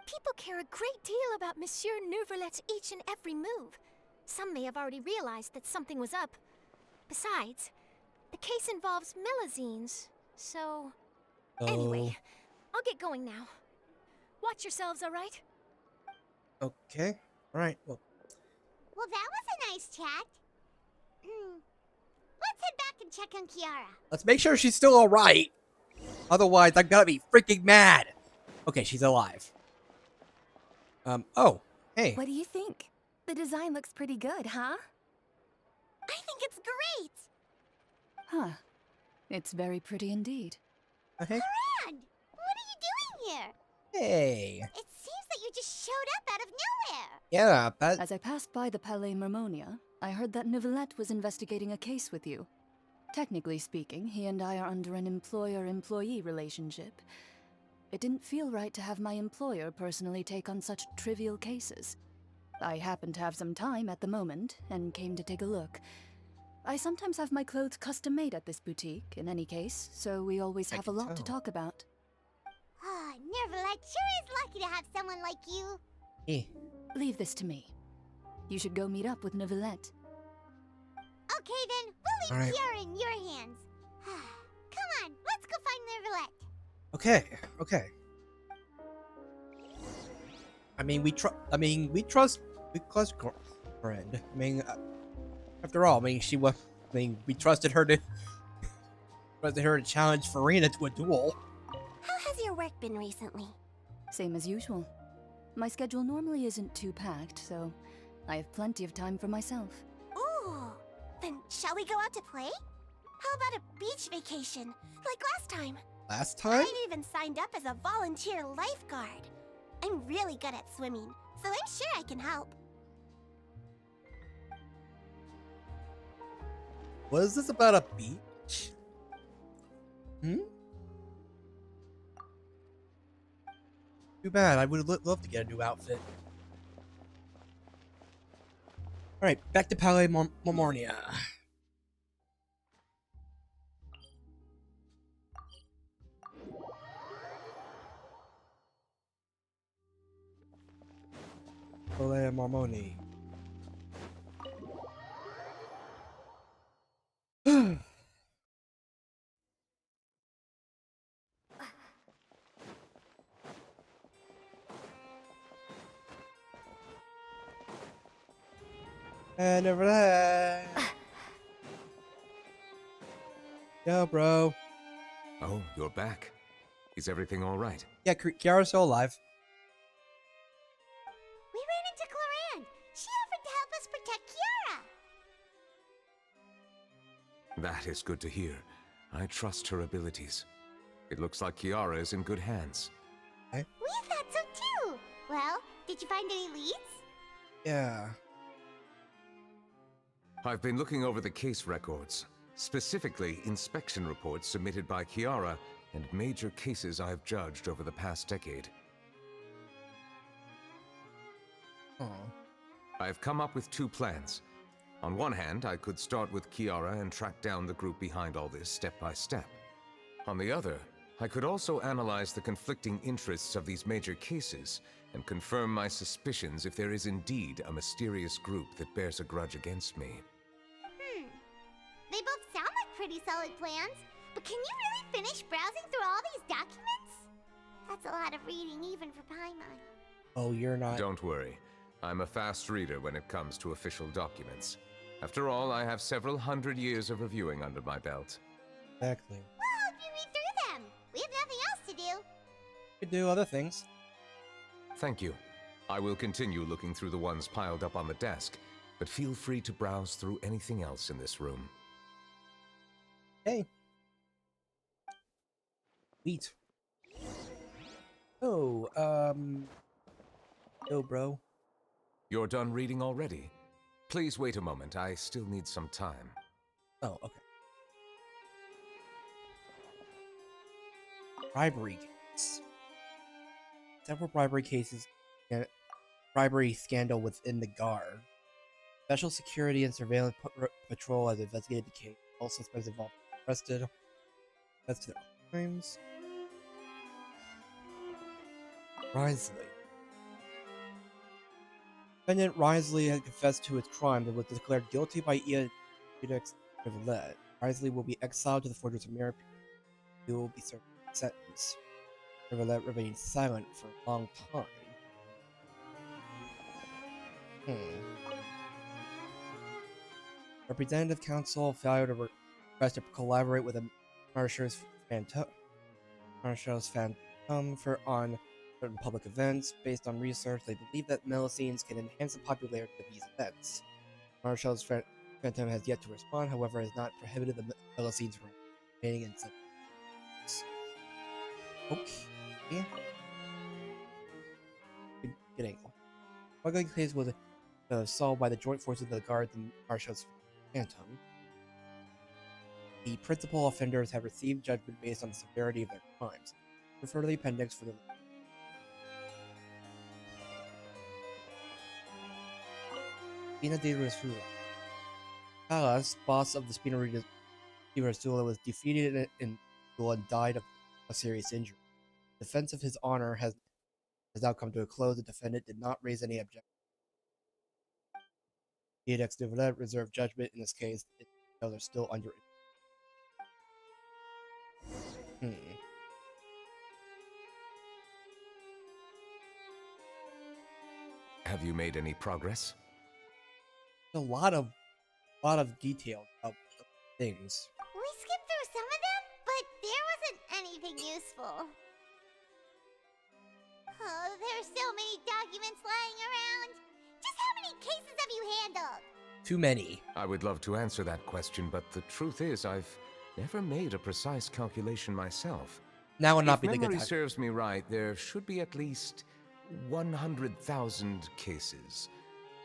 People care a great deal about Monsieur Neuvillette's each and every move. Some may have already realized that something was up. Besides, the case involves Melazines, so... Anyway, I'll get going now. Watch yourselves, all right? Okay. All right. Well, Well, that was a nice chat. Let's head back and check on Kiara. let's make sure she's still all right. Otherwise, I'm gonna be freaking mad. Okay, she's alive. Oh, hey. What do you think? The design looks pretty good, huh? I think it's great! Huh. It's very pretty indeed. Okay. Rand, what are you doing here? Hey. It seems that you just showed up out of nowhere. Yeah, that. As I passed by the Palais Mermonia, I heard that Neuvillette was investigating a case with you. Technically speaking, he and I are under an employer-employee relationship. It didn't feel right to have my employer personally take on such trivial cases. I happened to have some time at the moment, and came to take a look. I sometimes have my clothes custom-made at this boutique, in any case, so we always I have a can lot to tell. talk about. Ah, Neuvillette sure is lucky to have someone like you. Hey. Leave this to me. You should go meet up with Neuvillette. Okay then, we'll leave Alright. Kiara in your hands. Come on, let's go find Neuvillette. Okay. Okay. We trust girlfriend. After all, she was. We trusted her to challenge Farina to a duel. How has your work been recently? Same as usual. My schedule normally isn't too packed, so I have plenty of time for myself. Ooh, then shall we go out to play? How about a beach vacation, like last time? Last time? I even signed up as a volunteer lifeguard. I'm really good at swimming, so I'm sure I can help. Was this about a beach? Too bad. I would love to get a new outfit. Alright, back to Palais Mermonia. Palais Mermonia. And over there. Yo, bro. Oh, you're back. Is everything all right? Yeah, Kiara's still alive. We ran into Cloran. She offered to help us protect Kiara. That is good to hear. I trust her abilities. It looks like Kiara is in good hands. We thought so too. Well, did you find any leads? Yeah. I've been looking over the case records, specifically inspection reports submitted by Kiara and major cases I've judged over the past decade. Oh. I've come up with two plans. On one hand, I could start with Kiara and track down the group behind all this step by step. On the other, I could also analyze the conflicting interests of these major cases and confirm my suspicions if there is indeed a mysterious group that bears a grudge against me. They both sound like pretty solid plans, but can you really finish browsing through all these documents? That's a lot of reading even for Paimon. Oh, you're not. Don't worry. I'm a fast reader when it comes to official documents. After all, I have several hundred years of reviewing under my belt. Exactly. We'll help you read through them. We have nothing else to do. Could do other things. Thank you. I will continue looking through the ones piled up on the desk, but feel free to browse through anything else in this room. Hey. Sweet. Oh, yo, bro. You're done reading already? Please wait a moment. I still need some time. Oh, okay. Bribery case. Several bribery cases. Bribery scandal within the Guard. Special security and surveillance patrol has investigated the case. All suspects involved arrested. That's to their crimes. Risley. Defendant Risley had confessed to his crime and was declared guilty by Edex Neuvillette. Risley will be exiled to the Fortress of Mirror. He will be serving a sentence. Neuvillette remained silent for a long time. Representative Council failure to request to collaborate with the Marshal's Phantom for on certain public events. Based on research, they believe that melusines can enhance the popularity of these events. Marshall's Phantom has yet to respond, however, has not prohibited the melusines from remaining in such events. Okay. Good angle. Smuggling case was solved by the joint forces of the Guards and Marshall's Phantom. The principal offenders have received judgment based on the severity of their crimes. Refer to the appendix for the. Spina de Rasula. Palas, boss of the Spina de Rasula, was defeated in duel and died of a serious injury. Defense of his honor has now come to a close. The defendant did not raise any objection. Codex Neuvillette reserved judgment in this case. Its details are still under. Have you made any progress? A lot of detail about things. We skipped through some of them, but there wasn't anything useful. Oh, there's so many documents lying around. Just how many cases have you handled? Too many. I would love to answer that question, but the truth is I've never made a precise calculation myself. Now would not If be the good memory time. serves me right, there should be at least 100,000 cases.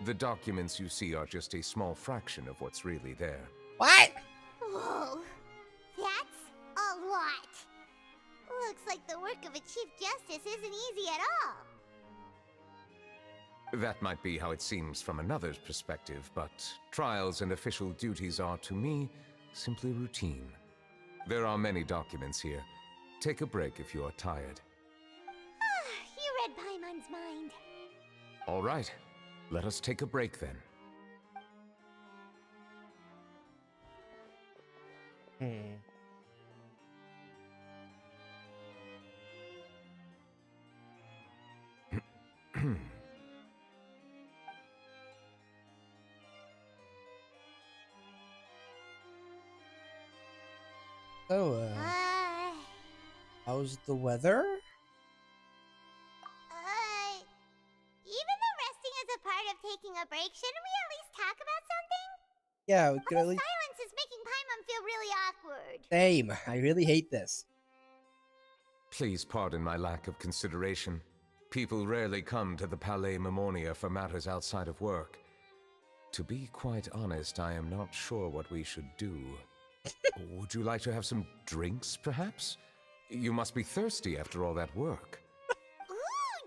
The documents you see are just a small fraction of what's really there. What? Whoa, that's a lot. Looks like the work of a Chief Justice isn't easy at all. That might be how it seems from another's perspective, but trials and official duties are, to me, simply routine. There are many documents here. Take a break if you are tired. You read Paimon's mind. All right, let us take a break then. So, how's the weather? Even though resting is a part of taking a break, shouldn't we at least talk about something? Yeah, we could at The least. silence is making Paimon feel really awkward. Same. I really hate this. Please pardon my lack of consideration. People rarely come to the Palais Mammonia for matters outside of work. To be quite honest, I am not sure what we should do. Would you like to have some drinks, perhaps? You must be thirsty after all that work. Ooh,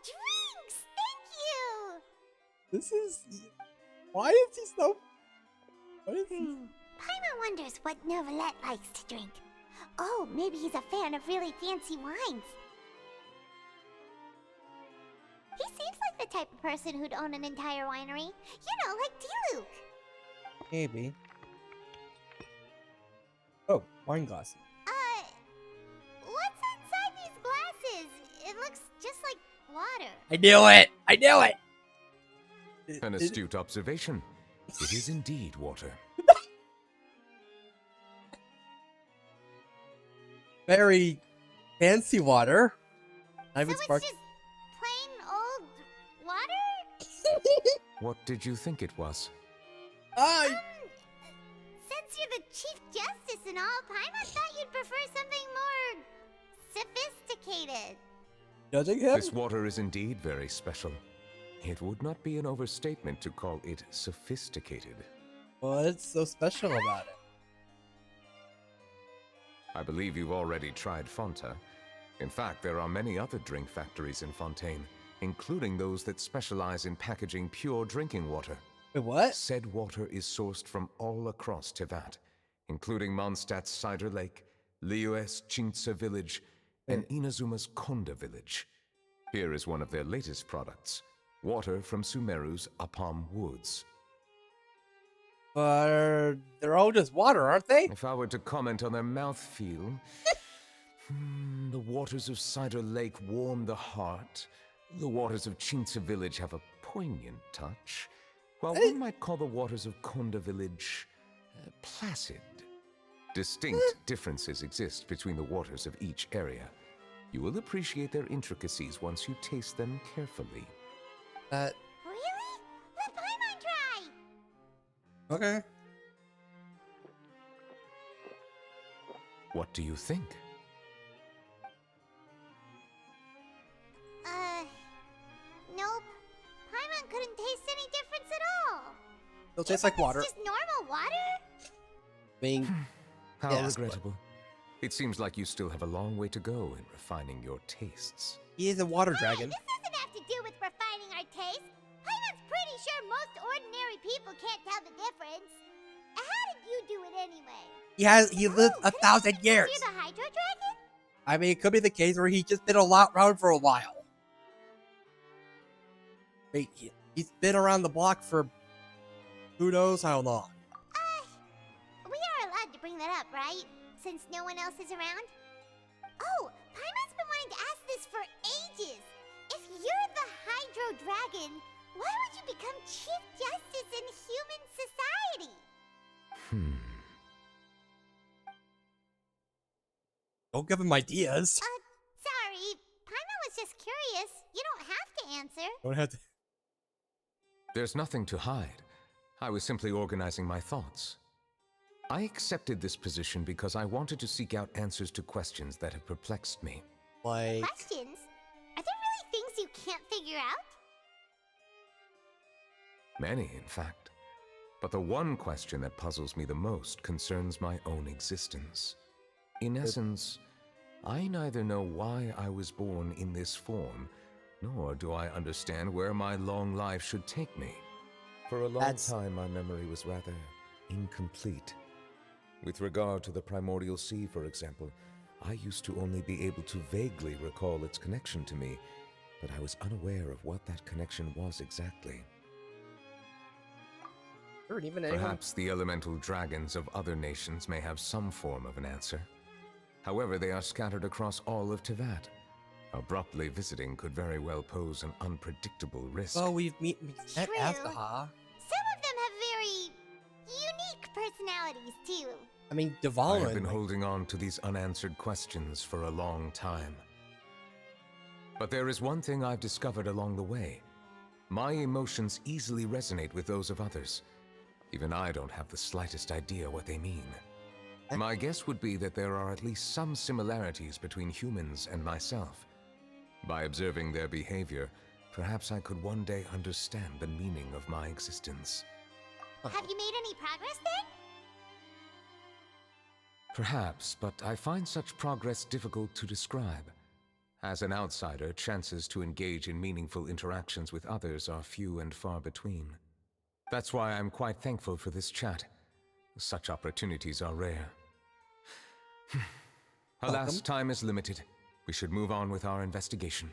drinks! Thank you! This is. Why is he so. What is he? Paimon wonders what Neuvillette likes to drink. Oh, maybe he's a fan of really fancy wines. He seems like the type of person who'd own an entire winery. You know, like D-Luke. Maybe. Oh, wine glass. What's inside these glasses? It looks just like water. I knew it! I knew it! An astute observation. It is indeed water. Very fancy water. Not So even it's spark. just plain old water? What did you think it was? Ah, Since you're the Chief Justice and all, Paimon thought you'd prefer something more sophisticated. judging him? This water is indeed very special. It would not be an overstatement to call it sophisticated. What's so special about it? I believe you've already tried Fonta. In fact, there are many other drink factories in Fontaine, including those that specialize in packaging pure drinking water. Wait, what? Said water is sourced from all across Tevat, including Mondstadt's Cider Lake, Liyue's Chintsa village, and Inazuma's Konda village. Here is one of their latest products, water from Sumeru's Apam Woods. But they're all just water, aren't they? If I were to comment on their mouthfeel, the waters of Cider Lake warm the heart. The waters of Chintsa village have a poignant touch, while one might call the waters of Konda village placid. Distinct differences exist between the waters of each area. You will appreciate their intricacies once you taste them carefully. Really? Let Paimon try! Okay. What do you think? Nope. Paimon couldn't taste any difference at all. It'll taste like water. It's just normal water? Being How Yes, but- regrettable. It seems like you still have a long way to go in refining your tastes. he is a water Hey, dragon. this doesn't have to do with refining our taste. Paimon's pretty sure most ordinary people can't tell the difference. How did you do it anyway? He lived Oh, 1,000 years. You're the Hydro Dragon? I mean, it could be the case where he just been around for a while. Wait, he's been around the block for who knows how long. We are allowed to bring that up, right? Since no one else is around? Oh, Paimon's been wanting to ask this for ages. If you're the Hydro Dragon, why would you become Chief Justice in human society? Don't give him ideas. Sorry. Paimon was just curious. You don't have to answer. Don't have to. There's nothing to hide. I was simply organizing my thoughts. I accepted this position because I wanted to seek out answers to questions that have perplexed me. Like, Questions? Are there really things you can't figure out? Many, in fact. But the one question that puzzles me the most concerns my own existence. In essence, I neither know why I was born in this form, nor do I understand where my long life should take me. For a long time, my memory was rather incomplete. With regard to the primordial sea, for example, I used to only be able to vaguely recall its connection to me, but I was unaware of what that connection was exactly. even anyone. Perhaps the elemental dragons of other nations may have some form of an answer. However, they are scattered across all of Tevat. Abruptly visiting could very well pose an unpredictable risk. Well, we've met True. Aztaha. Some of them have very unique personalities, too. I mean, I have Devalin. been like, holding on to these unanswered questions for a long time. But there is one thing I've discovered along the way. My emotions easily resonate with those of others. Even I don't have the slightest idea what they mean. My guess would be that there are at least some similarities between humans and myself. By observing their behavior, perhaps I could one day understand the meaning of my existence. Have you made any progress then? Perhaps, but I find such progress difficult to describe. As an outsider, chances to engage in meaningful interactions with others are few and far between. That's why I'm quite thankful for this chat. Such opportunities are rare. Alas, Welcome. time is limited. We should move on with our investigation.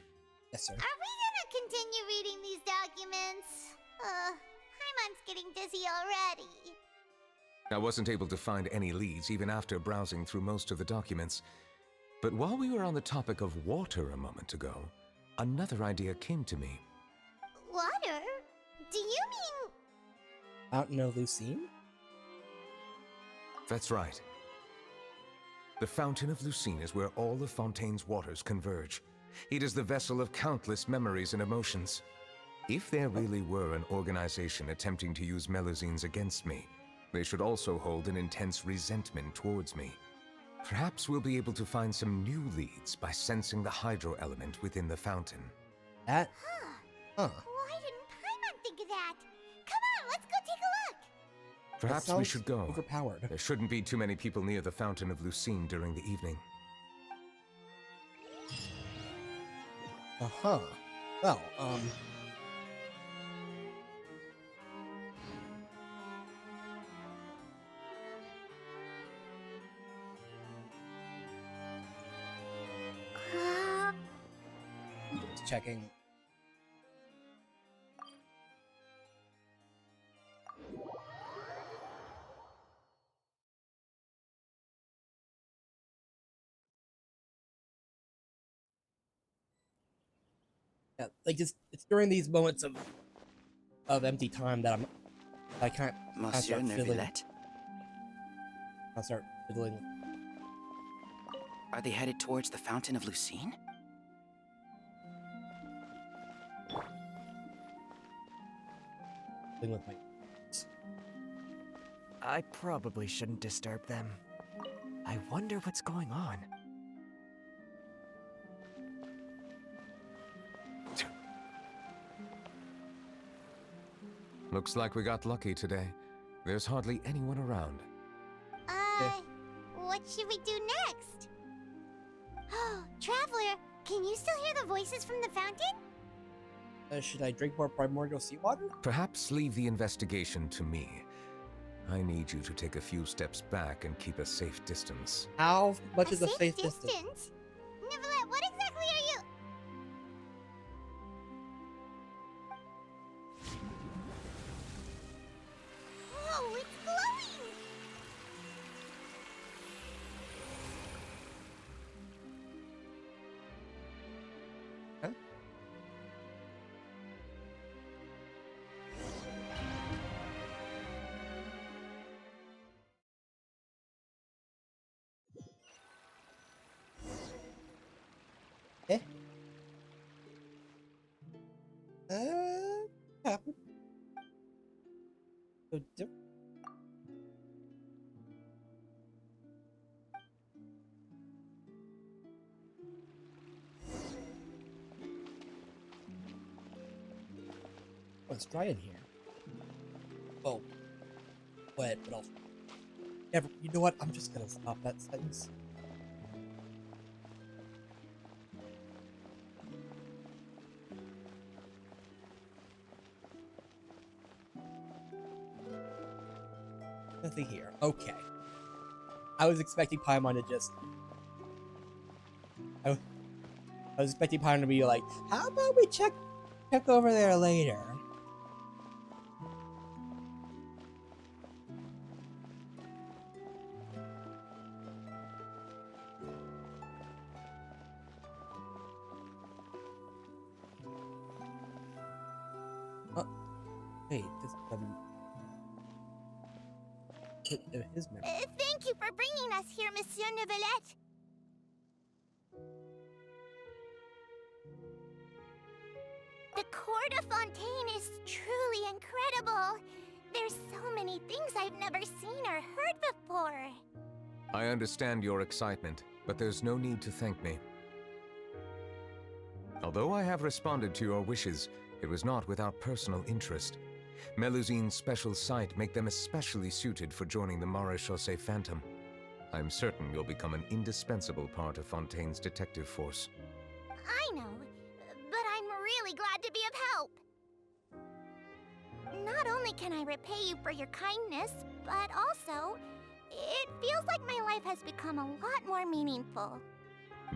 yes, sir. Are we gonna continue reading these documents? Paimon's getting dizzy already. I wasn't able to find any leads even after browsing through most of the documents. But while we were on the topic of water a moment ago, another idea came to me. Water? Do you mean... Mountain of Lucine? That's right. The Fountain of Lucine is where all of Fontaine's waters converge. It is the vessel of countless memories and emotions. If there really were an organization attempting to use Melusines against me, they should also hold an intense resentment towards me. Perhaps we'll be able to find some new leads by sensing the hydro element within the fountain. That? Huh. Why didn't Paimon think of that? Come on, let's go take a look! Perhaps That we sounds should go. Overpowered. There shouldn't be too many people near the Fountain of Lucine during the evening. Uh-huh. Well, just checking. Yeah, like just it's during these moments of empty time that I can't Monsieur Neuvillette? I start fiddling. Are they headed towards the Fountain of Lucine? Playing with my. I probably shouldn't disturb them. I wonder what's going on. Looks like we got lucky today. There's hardly anyone around. What should we do next? Oh, Traveler, can you still hear the voices from the fountain? Should I drink more primordial seawater? Perhaps leave the investigation to me. I need you to take a few steps back and keep a safe distance. How much is a safe distance? Neuvillette, what exactly are you? Whoa, it's glowing! Huh? Eh? Happened. So different. Oh, it's dry in here. Oh, wet, but also. Never. You know what? I'm just gonna stop that sentence. Nothing here. Okay. I was expecting Paimon to just. I was expecting Paimon to be like, "How about we check over there later?" Wait, this his memory. Thank you for bringing us here, Monsieur Neuvillette. The Court of Fontaine is truly incredible. There's so many things I've never seen or heard before. I understand your excitement, but there's no need to thank me. Although I have responded to your wishes, it was not without personal interest. Melusine's special sight make them especially suited for joining the Maréchaussée Phantom. I'm certain you'll become an indispensable part of Fontaine's detective force. I know, but I'm really glad to be of help. Not only can I repay you for your kindness, but also, it feels like my life has become a lot more meaningful.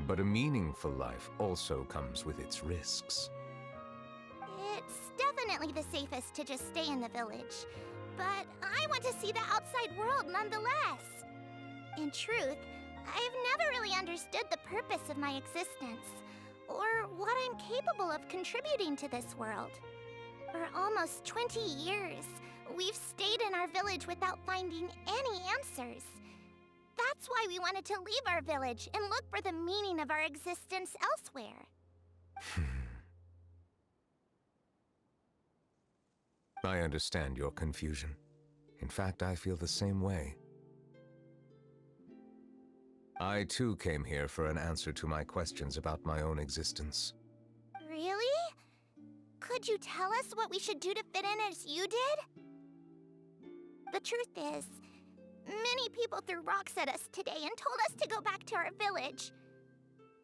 But a meaningful life also comes with its risks. It's definitely the safest to just stay in the village, but I want to see the outside world nonetheless. In truth, I've never really understood the purpose of my existence, or what I'm capable of contributing to this world. For almost 20 years, we've stayed in our village without finding any answers. That's why we wanted to leave our village and look for the meaning of our existence elsewhere. I understand your confusion. In fact, I feel the same way. I too came here for an answer to my questions about my own existence. Really? Could you tell us what we should do to fit in as you did? The truth is, many people threw rocks at us today and told us to go back to our village.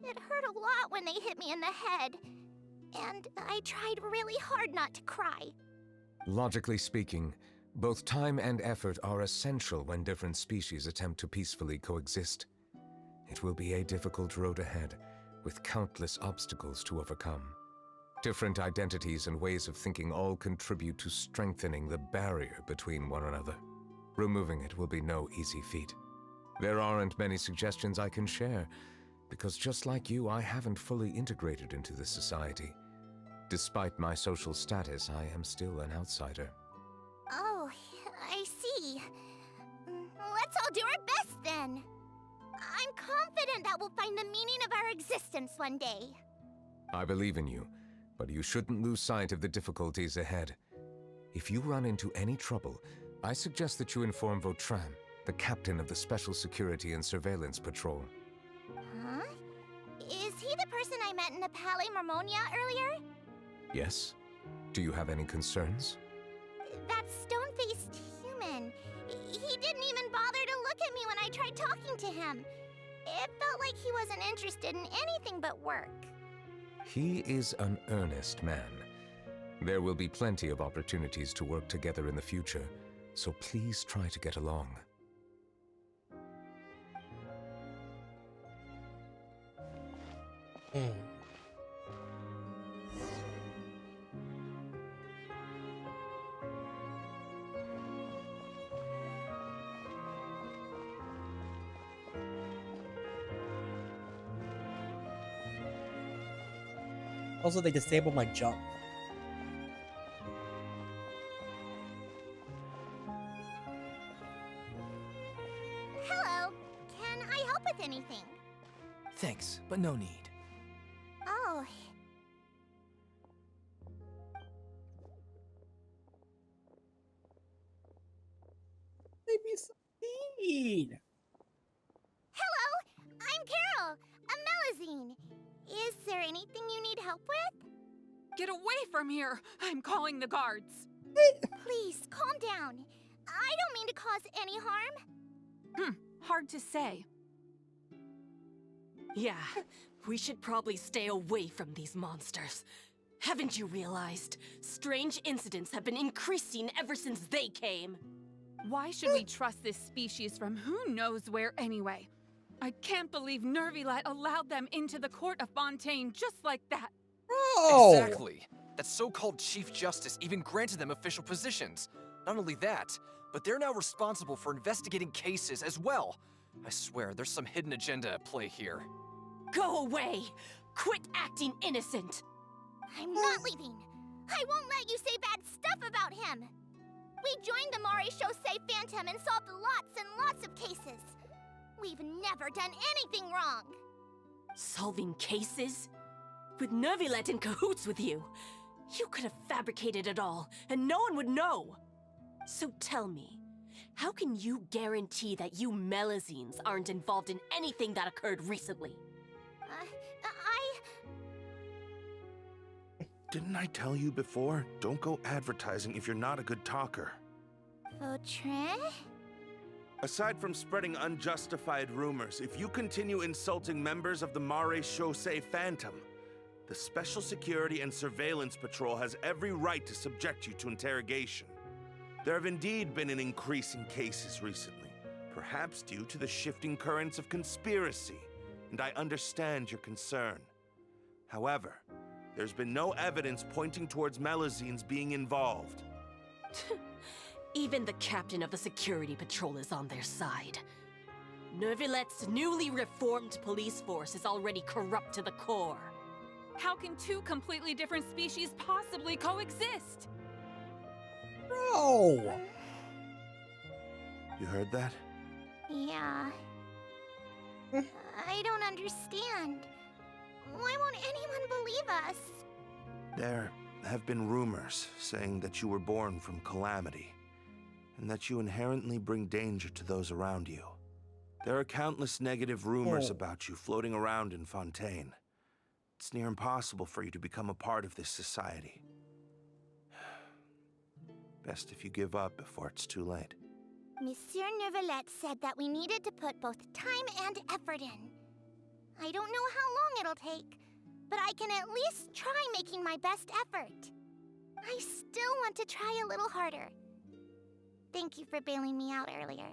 It hurt a lot when they hit me in the head, and I tried really hard not to cry. Logically speaking, both time and effort are essential when different species attempt to peacefully coexist. It will be a difficult road ahead, with countless obstacles to overcome. Different identities and ways of thinking all contribute to strengthening the barrier between one another. Removing it will be no easy feat. There aren't many suggestions I can share, because just like you, I haven't fully integrated into this society. Despite my social status, I am still an outsider. Oh, I see. Let's all do our best then. I'm confident that we'll find the meaning of our existence one day. I believe in you, but you shouldn't lose sight of the difficulties ahead. If you run into any trouble, I suggest that you inform Vautrin, the captain of the Special Security and Surveillance Patrol. Huh? Is he the person I met in the Palais Marmonia earlier? Yes? Do you have any concerns? That stone-faced human. He didn't even bother to look at me when I tried talking to him. It felt like he wasn't interested in anything but work. He is an earnest man. There will be plenty of opportunities to work together in the future, so please try to get along. Also, they disabled my jump. Hello. Can I help with anything? Thanks, but no need. Oh. They be so mean. Hello. I'm Carol. A Melazine. Is there anything you need help with? Get away from here! I'm calling the guards. Please, calm down. I don't mean to cause any harm. Hard to say. Yeah, we should probably stay away from these monsters. Haven't you realized? Strange incidents have been increasing ever since they came. Why should we trust this species from who knows where anyway? I can't believe Neuvillette allowed them into the court of Fontaine just like that. Oh! Exactly. That so-called Chief Justice even granted them official positions. Not only that, but they're now responsible for investigating cases as well. I swear, there's some hidden agenda at play here. Go away! Quit acting innocent! I'm not leaving. I won't let you say bad stuff about him. We joined the Mare Chaussee Phantom and solved lots and lots of cases. We've never done anything wrong. Solving cases? With Neuvillette in cahoots with you. You could have fabricated it all, and no one would know. So tell me, how can you guarantee that you Melazines aren't involved in anything that occurred recently? Didn't I tell you before? Don't go advertising if you're not a good talker. Vautrin? Aside from spreading unjustified rumors, if you continue insulting members of the Mare Chaussee Phantom, the Special Security and Surveillance Patrol has every right to subject you to interrogation. There have indeed been an increase in cases recently, perhaps due to the shifting currents of conspiracy, and I understand your concern. However, there's been no evidence pointing towards Melazines being involved. Even the captain of the security patrol is on their side. Neuvillette's newly reformed police force is already corrupt to the core. How can two completely different species possibly coexist? No! You heard that? Yeah. I don't understand. Why won't anyone believe us? There have been rumors saying that you were born from calamity, and that you inherently bring danger to those around you. There are countless negative rumors about you floating around in Fontaine. It's near impossible for you to become a part of this society. Best if you give up before it's too late. Monsieur Neuvillette said that we needed to put both time and effort in. I don't know how long it'll take, but I can at least try making my best effort. I still want to try a little harder. Thank you for bailing me out earlier.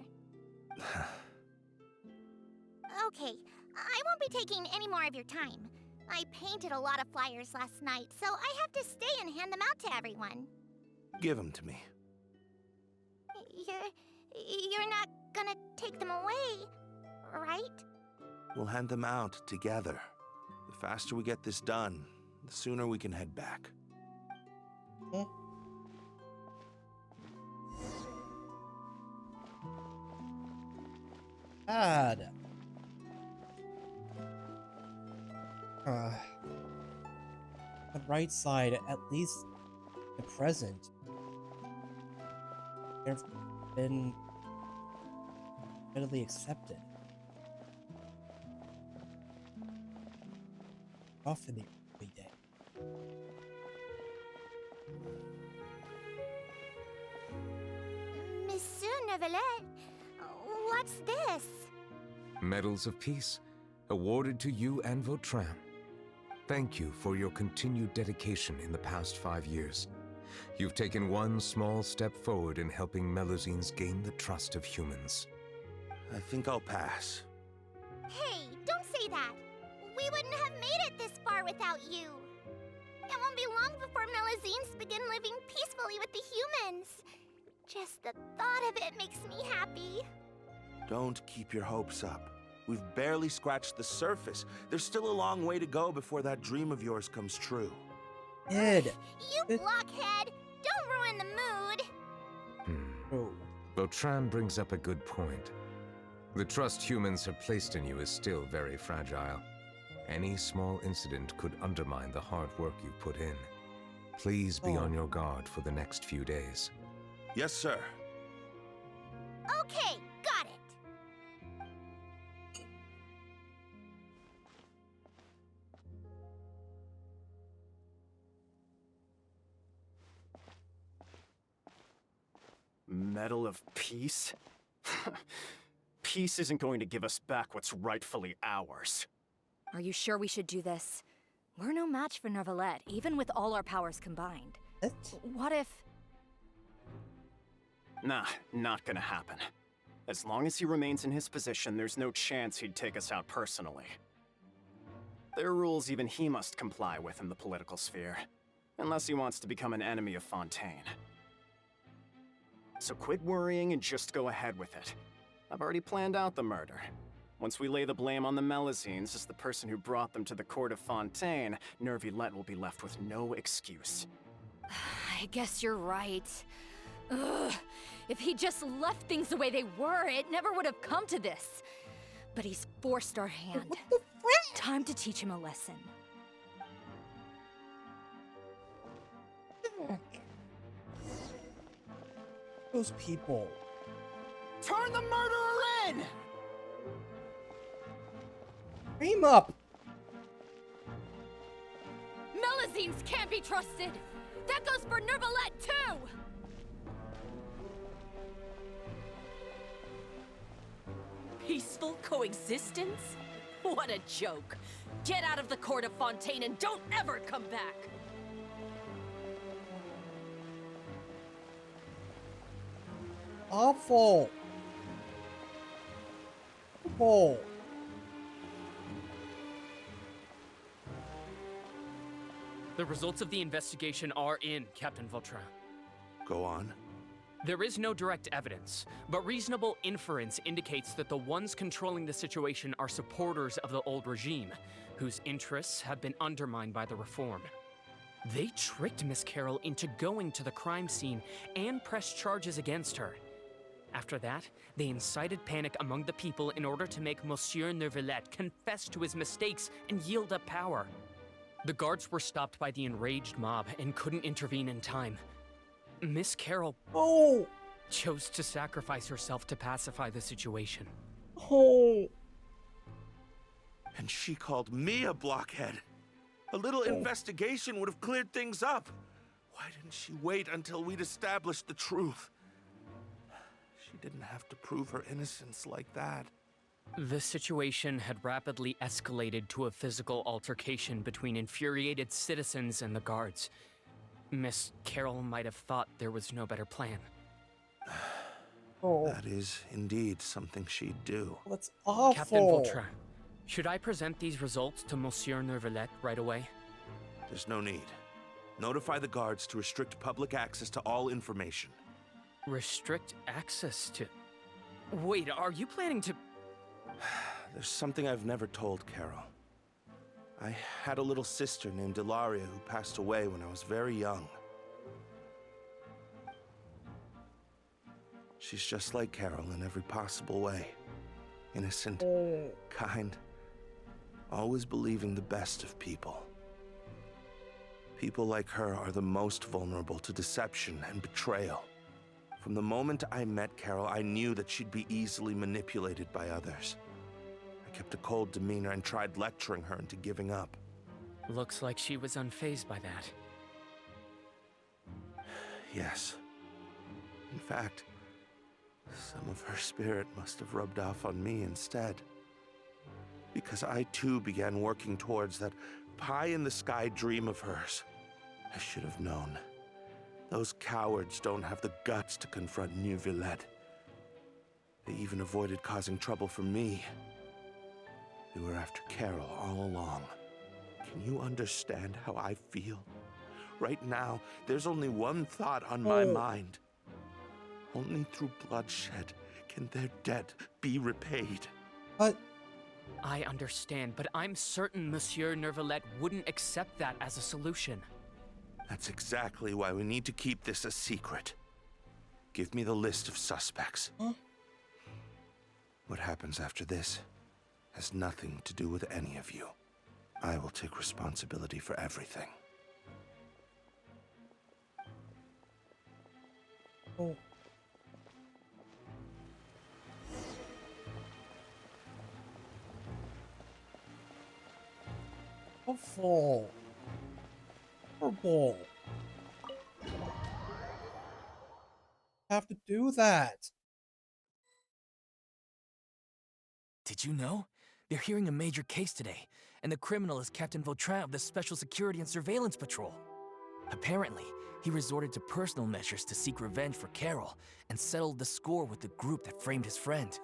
Okay, I won't be taking any more of your time. I painted a lot of flyers last night, so I have to stay and hand them out to everyone. Give them to me. You're not gonna take them away, right? We'll hand them out together. The faster we get this done, the sooner we can head back. Bad. The right side, at least the present. It's been readily accepted. Off in the early day. Monsieur Neuvillette, what's this? Medals of Peace, awarded to you and Vautrin. Thank you for your continued dedication in the past 5 years. You've taken one small step forward in helping Melusines gain the trust of humans. I think I'll pass. Hey, don't say that. We wouldn't have made it this far without you. It won't be long before Melusines begin living peacefully with the humans. Just the thought of it makes me happy. Don't keep your hopes up. We've barely scratched the surface. There's still a long way to go before that dream of yours comes true. Ed! You blockhead! Don't ruin the mood! Oh. Vautrin brings up a good point. The trust humans have placed in you is still very fragile. Any small incident could undermine the hard work you've put in. Please be on your guard for the next few days. Yes, sir. Okay, got it. Medal of Peace? Peace isn't going to give us back what's rightfully ours. Are you sure we should do this? We're no match for Neuvillette, even with all our powers combined. What if... Nah, not gonna happen. As long as he remains in his position, there's no chance he'd take us out personally. There are rules even he must comply with in the political sphere, unless he wants to become an enemy of Fontaine. So quit worrying and just go ahead with it. I've already planned out the murder. Once we lay the blame on the Melusines as the person who brought them to the court of Fontaine, Neuvillette will be left with no excuse. I guess you're right. Ugh. If he just left things the way they were, it never would have come to this. But he's forced our hand. What the frick? Time to teach him a lesson. Those people. Turn the murderer in! Beam up! Melusines can't be trusted! That goes for Neuvillette, too! Peaceful coexistence? What a joke. Get out of the court of Fontaine and don't ever come back! Awful! Awful! The results of the investigation are in, Captain Vautrin. Go on. There is no direct evidence, but reasonable inference indicates that the ones controlling the situation are supporters of the old regime, whose interests have been undermined by the reform. They tricked Miss Carroll into going to the crime scene and pressed charges against her. After that, they incited panic among the people in order to make Monsieur Neuvillette confess to his mistakes and yield up power. The guards were stopped by the enraged mob and couldn't intervene in time. Miss Carroll chose to sacrifice herself to pacify the situation. And she called me a blockhead. A little investigation would have cleared things up. Why didn't she wait until we'd established the truth? She didn't have to prove her innocence like that. The situation had rapidly escalated to a physical altercation between infuriated citizens and the guards. Miss Carroll might have thought there was no better plan. That is indeed something she'd do. That's awful. Captain Vautrin, should I present these results to Monsieur Neuvillette right away? There's no need. Notify the guards to restrict public access to all information. Restrict access to... Wait, are you planning to... There's something I've never told Carol. I had a little sister named Ilaria who passed away when I was very young. She's just like Carol in every possible way. Innocent, kind, always believing the best of people. People like her are the most vulnerable to deception and betrayal. From the moment I met Carol, I knew that she'd be easily manipulated by others. I kept a cold demeanor and tried lecturing her into giving up. Looks like she was unfazed by that. Yes. In fact, some of her spirit must have rubbed off on me instead. Because I too began working towards that pie-in-the-sky dream of hers. I should have known. Those cowards don't have the guts to confront Neuvillette. They even avoided causing trouble for me. They were after Carol all along. Can you understand how I feel? Right now, there's only one thought on my mind. Only through bloodshed can their debt be repaid. But I understand, but I'm certain Monsieur Neuvillette wouldn't accept that as a solution. That's exactly why we need to keep this a secret. Give me the list of suspects. What happens after this has nothing to do with any of you. I will take responsibility for everything. oh. Awful. Horrible. Have to do that. Did you know? They're hearing a major case today, and the criminal is Captain Vautrin of the Special Security and Surveillance Patrol. Apparently, he resorted to personal measures to seek revenge for Carol and settled the score with the group that framed his friend.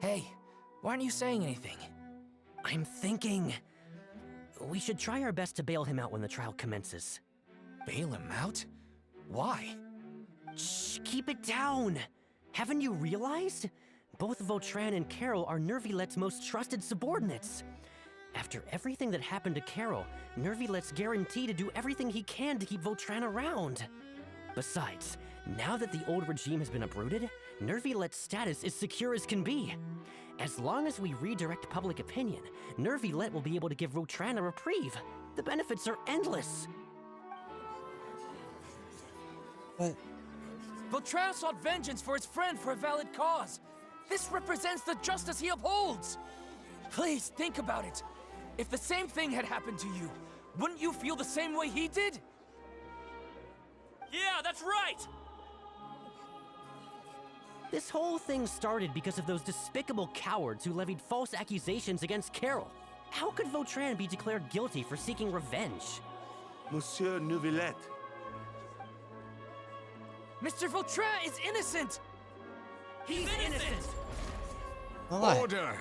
Hey, why aren't you saying anything? I'm thinking... we should try our best to bail him out when the trial commences. Bail him out? Why? Shh, keep it down! Haven't you realized? Both Vautrin and Carol are Neuvillette's most trusted subordinates. After everything that happened to Carol, Neuvillette's guaranteed to do everything he can to keep Vautrin around. Besides, now that the old regime has been uprooted, Neuvillette's status is secure as can be. As long as we redirect public opinion, Neuvillette will be able to give Vautrin a reprieve. The benefits are endless. But Vautrin sought vengeance for his friend for a valid cause. This represents the justice he upholds. Please think about it. If the same thing had happened to you, wouldn't you feel the same way he did? Yeah, that's right! This whole thing started because of those despicable cowards who levied false accusations against Carol. How could Vautrin be declared guilty for seeking revenge? Monsieur Neuvillette. Mr. Vautrin is innocent! He's innocent! Order!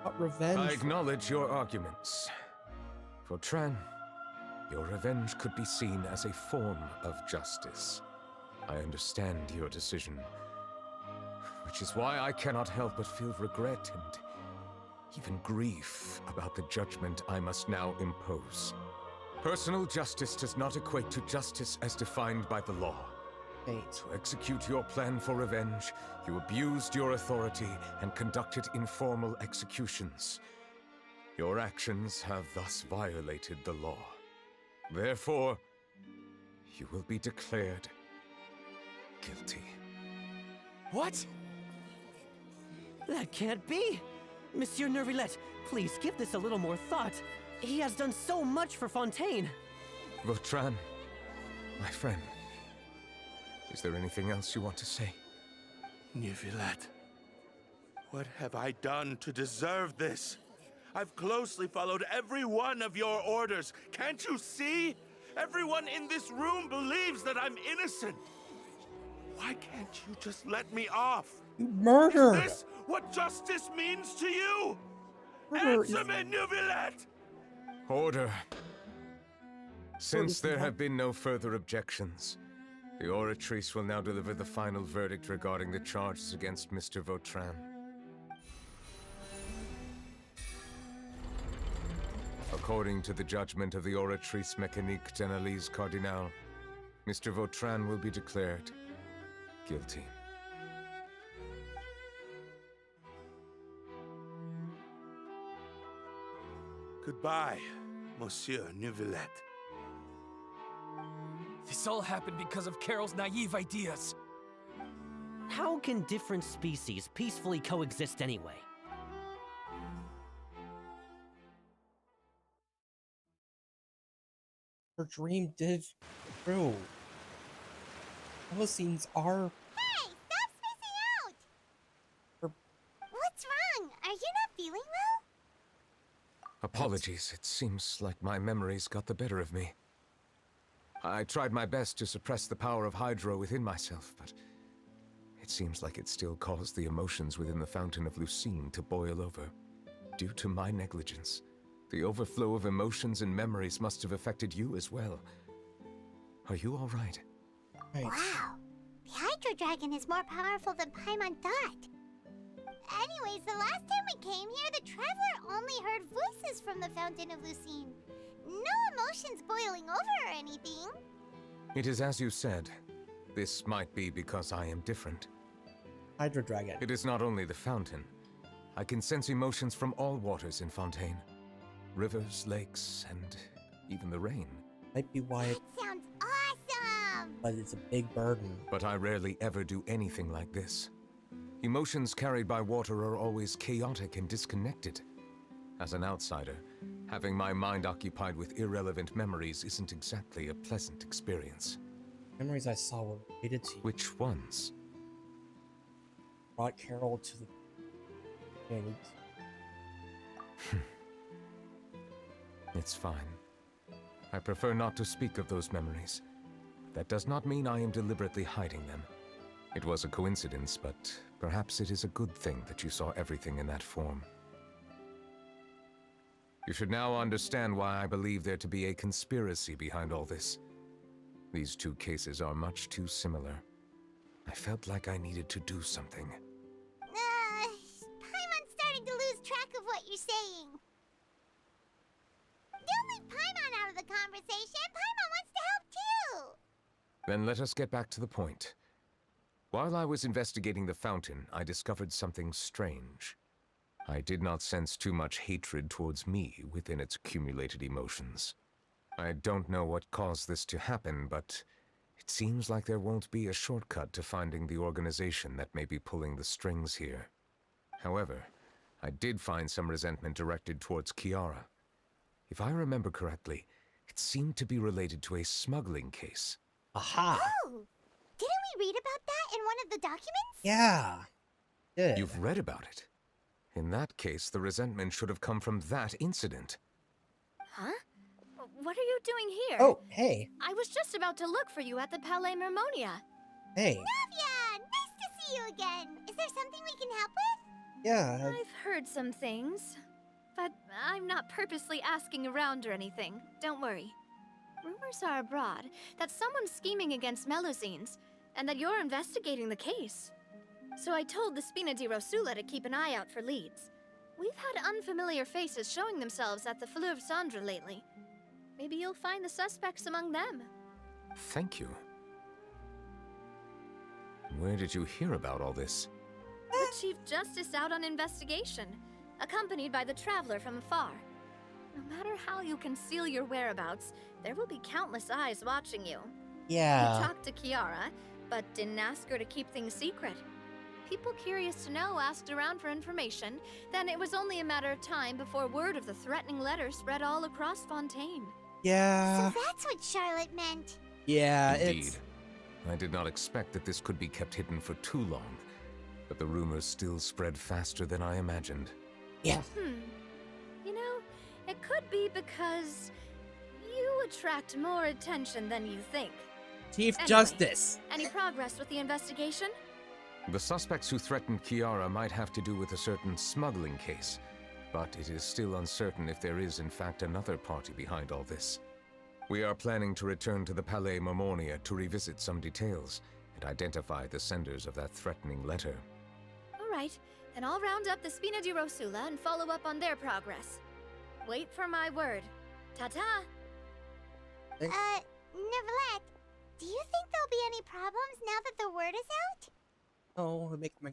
what revenge? I acknowledge your arguments. Vautrin, your revenge could be seen as a form of justice. I understand your decision, which is why I cannot help but feel regret and even grief about the judgment I must now impose. Personal justice does not equate to justice as defined by the law. To execute your plan for revenge, you abused your authority and conducted informal executions. Your actions have thus violated the law. Therefore, you will be declared guilty. What? That can't be! Monsieur Neuvillette, please give this a little more thought. He has done so much for Fontaine. Vautrin, my friend, is there anything else you want to say? Neuvillette, what have I done to deserve this? I've closely followed every one of your orders. Can't you see? Everyone in this room believes that I'm innocent. Why can't you just let me off? You murdered! Is this what justice means to you? Murder Answer me, Neuvillette! Order. Since there have been no further objections, the Oratrice will now deliver the final verdict regarding the charges against Mr. Vautrin. According to the judgment of the Oratrice Mécanique d'Analyse Cardinal, Mr. Vautrin will be declared guilty. Goodbye, Monsieur Neuvillette. This all happened because of Carol's naive ideas. How can different species peacefully coexist anyway? Her dream did true. Those scenes are. Hey, stop spacing out! Her... What's wrong? Are you not feeling well? Apologies, it seems like my memories got the better of me. I tried my best to suppress the power of Hydro within myself, but it seems like it still caused the emotions within the Fountain of Lucine to boil over. Due to my negligence, the overflow of emotions and memories must have affected you as well. Are you all right? Right. Wow, the Hydro Dragon is more powerful than Paimon thought. Anyways, the last time we came here, the Traveler only heard voices from the Fountain of Lucine. No emotions boiling over or anything. It is as you said. This might be because I am different. Hydro Dragon. It is not only the fountain. I can sense emotions from all waters in Fontaine. Rivers, lakes, and even the rain. Might be why it sounds awesome! But it's a big burden. But I rarely ever do anything like this. Emotions carried by water are always chaotic and disconnected. As an outsider, having my mind occupied with irrelevant memories isn't exactly a pleasant experience. Memories I saw were related to you. Which ones? Brought Carol to the end. It's fine. I prefer not to speak of those memories. That does not mean I am deliberately hiding them. It was a coincidence, but perhaps it is a good thing that you saw everything in that form. You should now understand why I believe there to be a conspiracy behind all this. These two cases are much too similar. I felt like I needed to do something. Paimon's starting to lose track of what you're saying. Don't leave Paimon out of the conversation. Paimon wants to help too. Then let us get back to the point. While I was investigating the fountain, I discovered something strange. I did not sense too much hatred towards me within its accumulated emotions. I don't know what caused this to happen, but it seems like there won't be a shortcut to finding the organization that may be pulling the strings here. However, I did find some resentment directed towards Kiara. If I remember correctly, it seemed to be related to a smuggling case. Aha! Oh! Didn't we read about that in one of the documents? Yeah. Good. You've read about it. In that case, the resentment should have come from that incident. Huh? What are you doing here? Oh, hey. I was just about to look for you at the Palais Mermonia. Hey. Navia! Nice to see you again. Is there something we can help with? Yeah. I've heard some things, but I'm not purposely asking around or anything. Don't worry. Rumors are abroad that someone's scheming against Melusines, and that you're investigating the case. So I told the Spina di Rosula to keep an eye out for leads. We've had unfamiliar faces showing themselves at the Fleuve Cendre lately. Maybe you'll find the suspects among them. Thank you. Where did you hear about all this? The Chief Justice out on investigation, accompanied by the Traveler from afar. No matter how you conceal your whereabouts, there will be countless eyes watching you. Yeah. He talked to Kiara, but didn't ask her to keep things secret. People curious to know asked around for information, then it was only a matter of time before word of the threatening letter spread all across Fontaine. Yeah. So that's what Charlotte meant. Yeah, Indeed. it's... I did not expect that this could be kept hidden for too long, but the rumors still spread faster than I imagined. Yeah. You know, it could be because you attract more attention than you think. Chief Anyway, Justice. Any progress with the investigation? The suspects who threatened Kiara might have to do with a certain smuggling case, but it is still uncertain if there is in fact another party behind all this. We are planning to return to the Palais Mermonia to revisit some details and identify the senders of that threatening letter. All right, then I'll round up the Spina di Rosula and follow up on their progress. Wait for my word. Ta-ta! Neuvillette, do you think there'll be any problems now that the word is out? Oh, it makes my...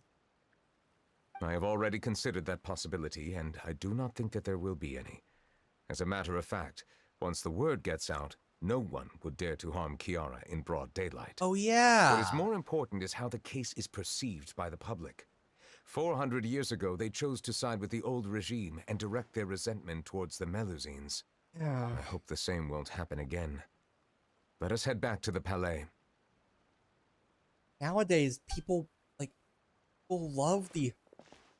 I have already considered that possibility, and I do not think that there will be any. As a matter of fact, once the word gets out, No one would dare to harm Kiara in broad daylight. Oh, yeah. What is more important is how the case is perceived by the public. 400 years ago, they chose to side with the old regime and direct their resentment towards the Melusines. Yeah. I hope the same won't happen again. Let us head back to the Palais. Nowadays, people love the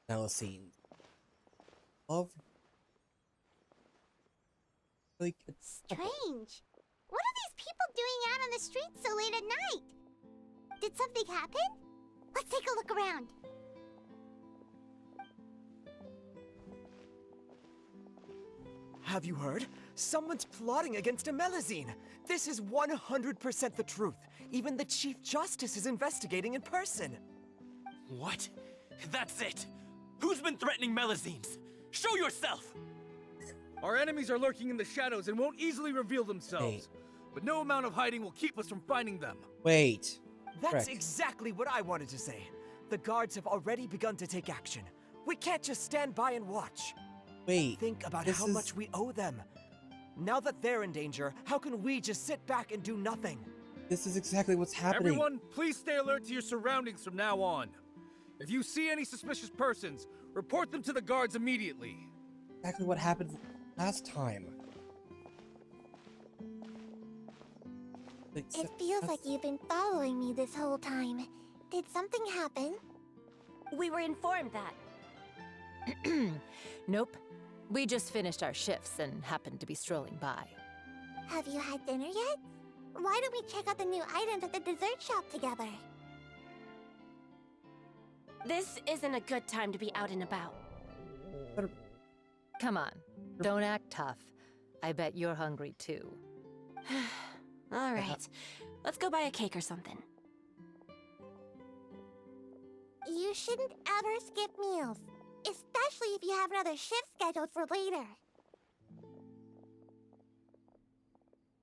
Melusines. Love, it's Strange. What are these people doing out on the streets so late at night? Did something happen? Let's take a look around. Have you heard? Someone's plotting against a Melusine. This is 100% the truth. Even the Chief Justice is investigating in person. What? That's it! Who's been threatening Melusines? Show yourself! Our enemies are lurking in the shadows and won't easily reveal themselves. Wait. But no amount of hiding will keep us from finding them. Wait. That's Correct. exactly what I wanted to say. The guards have already begun to take action. We can't just stand by and watch. Wait. Think about how much we owe them. Now that they're in danger, how can we just sit back and do nothing? This is exactly what's happening. Everyone, please stay alert to your surroundings from now on. If you see any suspicious persons, report them to the guards immediately. Exactly what happened last time. It feels like you've been following me this whole time. Did something happen? We were informed that. Nope. We just finished our shifts and happened to be strolling by. Have you had dinner yet? Why don't we check out the new items at the dessert shop together? This isn't a good time to be out and about. Come on, don't act tough. I bet you're hungry too. All right, let's go buy a cake or something. You shouldn't ever skip meals, especially if you have another shift scheduled for later.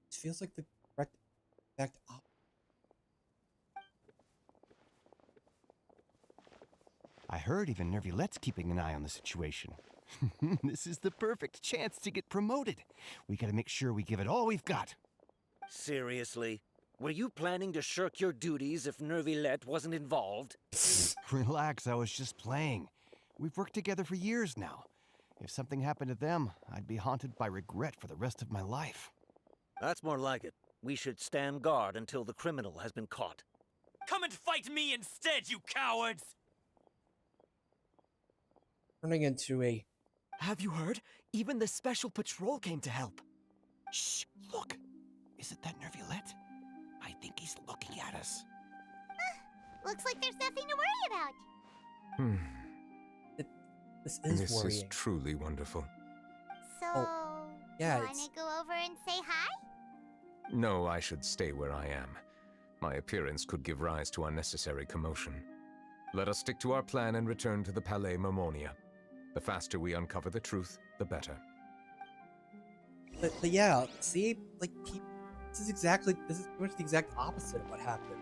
It feels like the correct exact opposite. I heard even Neuvillette's keeping an eye on the situation. This is the perfect chance to get promoted. We gotta make sure we give it all we've got. Seriously? Were you planning to shirk your duties if Neuvillette wasn't involved? Relax, I was just playing. We've worked together for years now. If something happened to them, I'd be haunted by regret for the rest of my life. That's more like it. We should stand guard until the criminal has been caught. Come and fight me instead, you cowards! Turning into a... Have you heard? Even the Special Patrol came to help. Shh! Look! Is it that Neuvillette? I think he's looking at us. Looks like there's nothing to worry about. This is This worrying. is truly wonderful. So, yeah, wanna go over and say hi? No, I should stay where I am. My appearance could give rise to unnecessary commotion. Let us stick to our plan and return to the Palais Mermonia. The faster we uncover the truth, the better. But yeah, see, like, this is pretty much the exact opposite of what happened.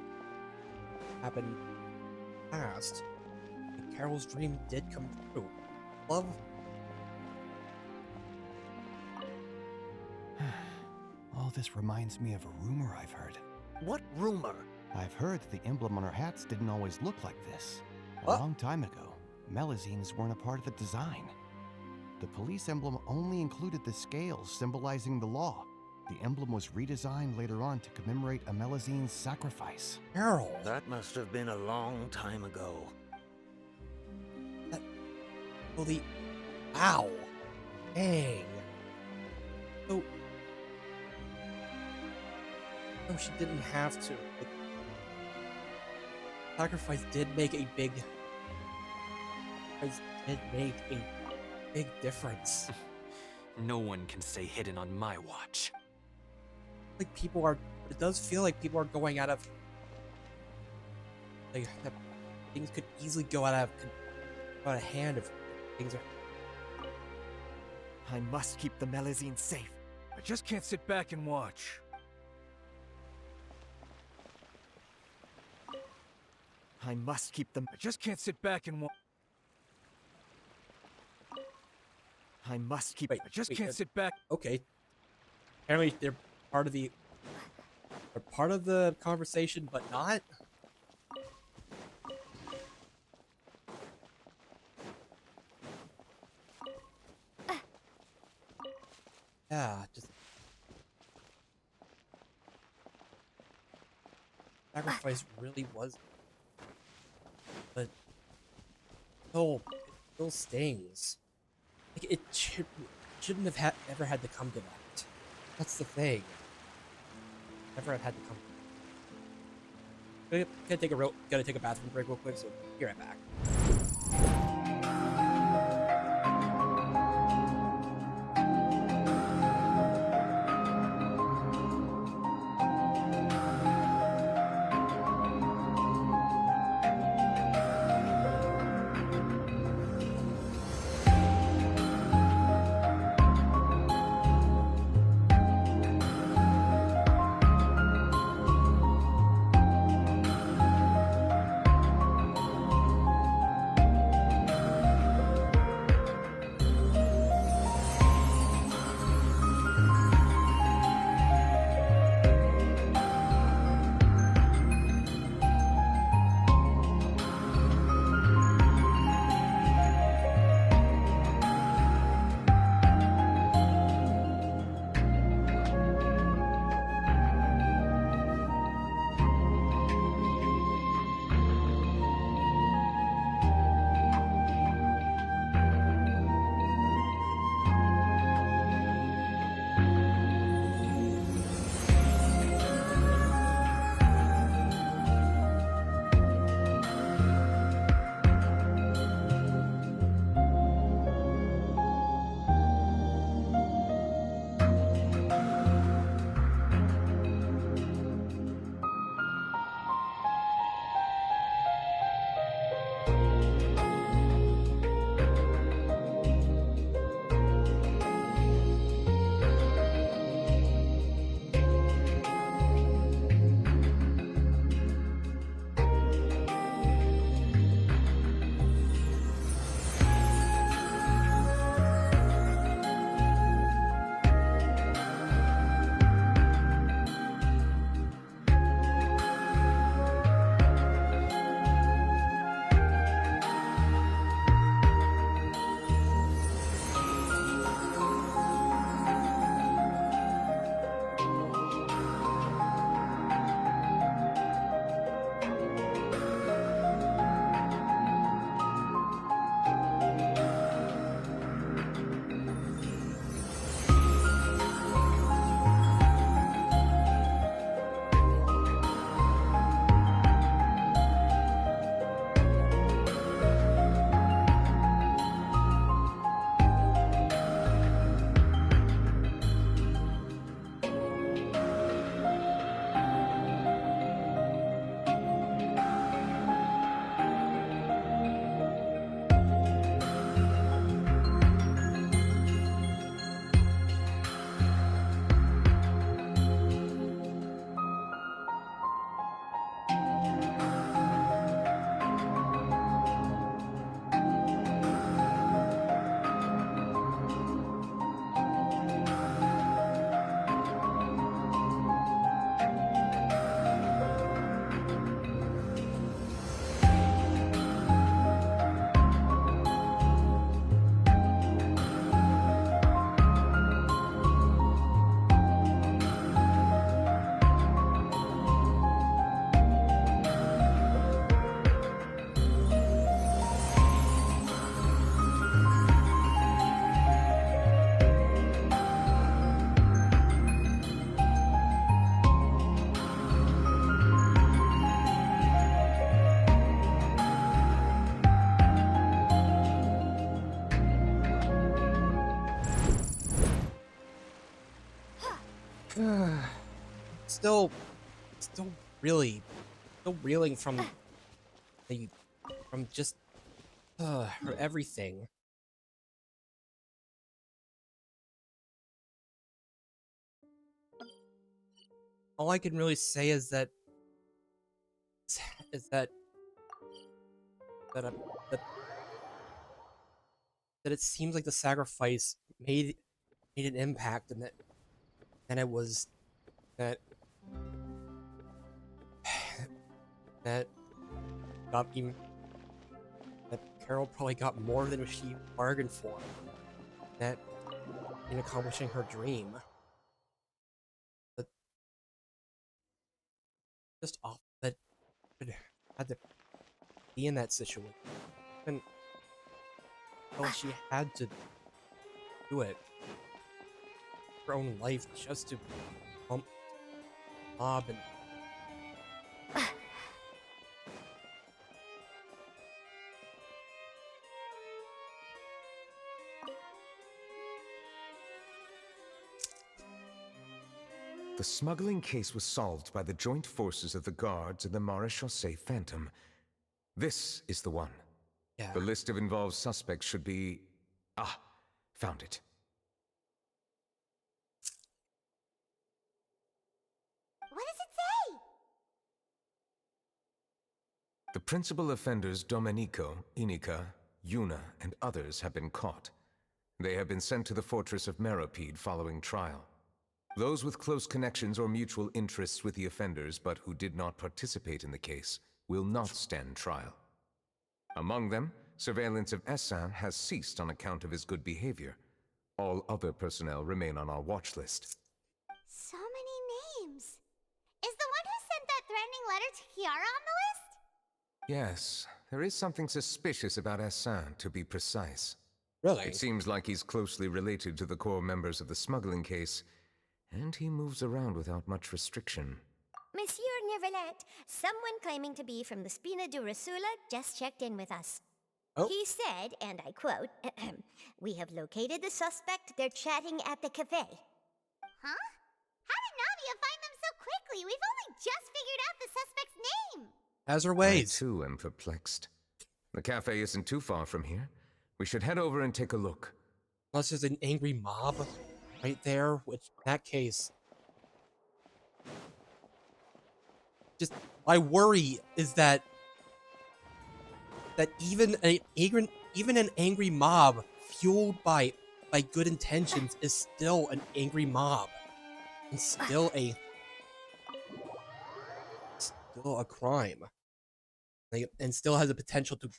Happened past. Like, Carol's dream did come true. Love. All this reminds me of a rumor I've heard. What rumor? I've heard that the emblem on our hats didn't always look like this. A What? long time ago, Melusines weren't a part of the design. The police emblem only included the scales symbolizing the law. The emblem was redesigned later on to commemorate a Melusine's sacrifice. Carol! That must have been a long time ago. Holy... Ow! Dang. So... No, she didn't have to. Like, sacrifice did make a big... difference. No one can stay hidden on my watch. Like, people are... It does feel like people are going out of... Like, things could easily go out of hand if things are... I must keep the Melusine safe. I just can't sit back and watch. I must keep them. I just can't sit back and watch. I must keep. I just can't sit back. Okay. Apparently they're part of the are part of the conversation, but not. Yeah, just sacrifice really was, but it still stings. Like shouldn't have ever had to come to that. That's the thing. Never have had to come. Gotta take a bathroom break real quick, so be right back. still reeling from just her everything. All I can really say is that that it seems like the sacrifice made an impact, and that it was that that that Carol probably got more than she bargained for. That in accomplishing her dream. That just awful that it had to be in that situation. And well, she had to do it. Her own life just to pump Bob and The smuggling case was solved by the joint forces of the guards and the Maréchaussée Phantom. This is the one. Yeah. The list of involved suspects should be... Ah, found it. What does it say? The principal offenders Domenico, Inica, Yuna, and others have been caught. They have been sent to the fortress of Meropide following trial. Those with close connections or mutual interests with the offenders but who did not participate in the case will not stand trial. Among them, surveillance of Essin has ceased on account of his good behavior. All other personnel remain on our watch list. So many names. Is the one who sent that threatening letter to Kiara on the list? Yes, there is something suspicious about Essin, to be precise. Really? It seems like he's closely related to the core members of the smuggling case, and he moves around without much restriction. Monsieur Neuvillette, someone claiming to be from the Spina di Rosula just checked in with us. Oh. He said, and I quote, "We have located the suspect. They're chatting at the cafe." Huh? How did Navia find them so quickly? We've only just figured out the suspect's name. has her I ways. too am perplexed. The cafe isn't too far from here. We should head over and take a look. Unless there's an angry mob right there, which in that case, just my worry is that even an angry mob fueled by good intentions is still an angry mob, and still a crime, and still has the potential to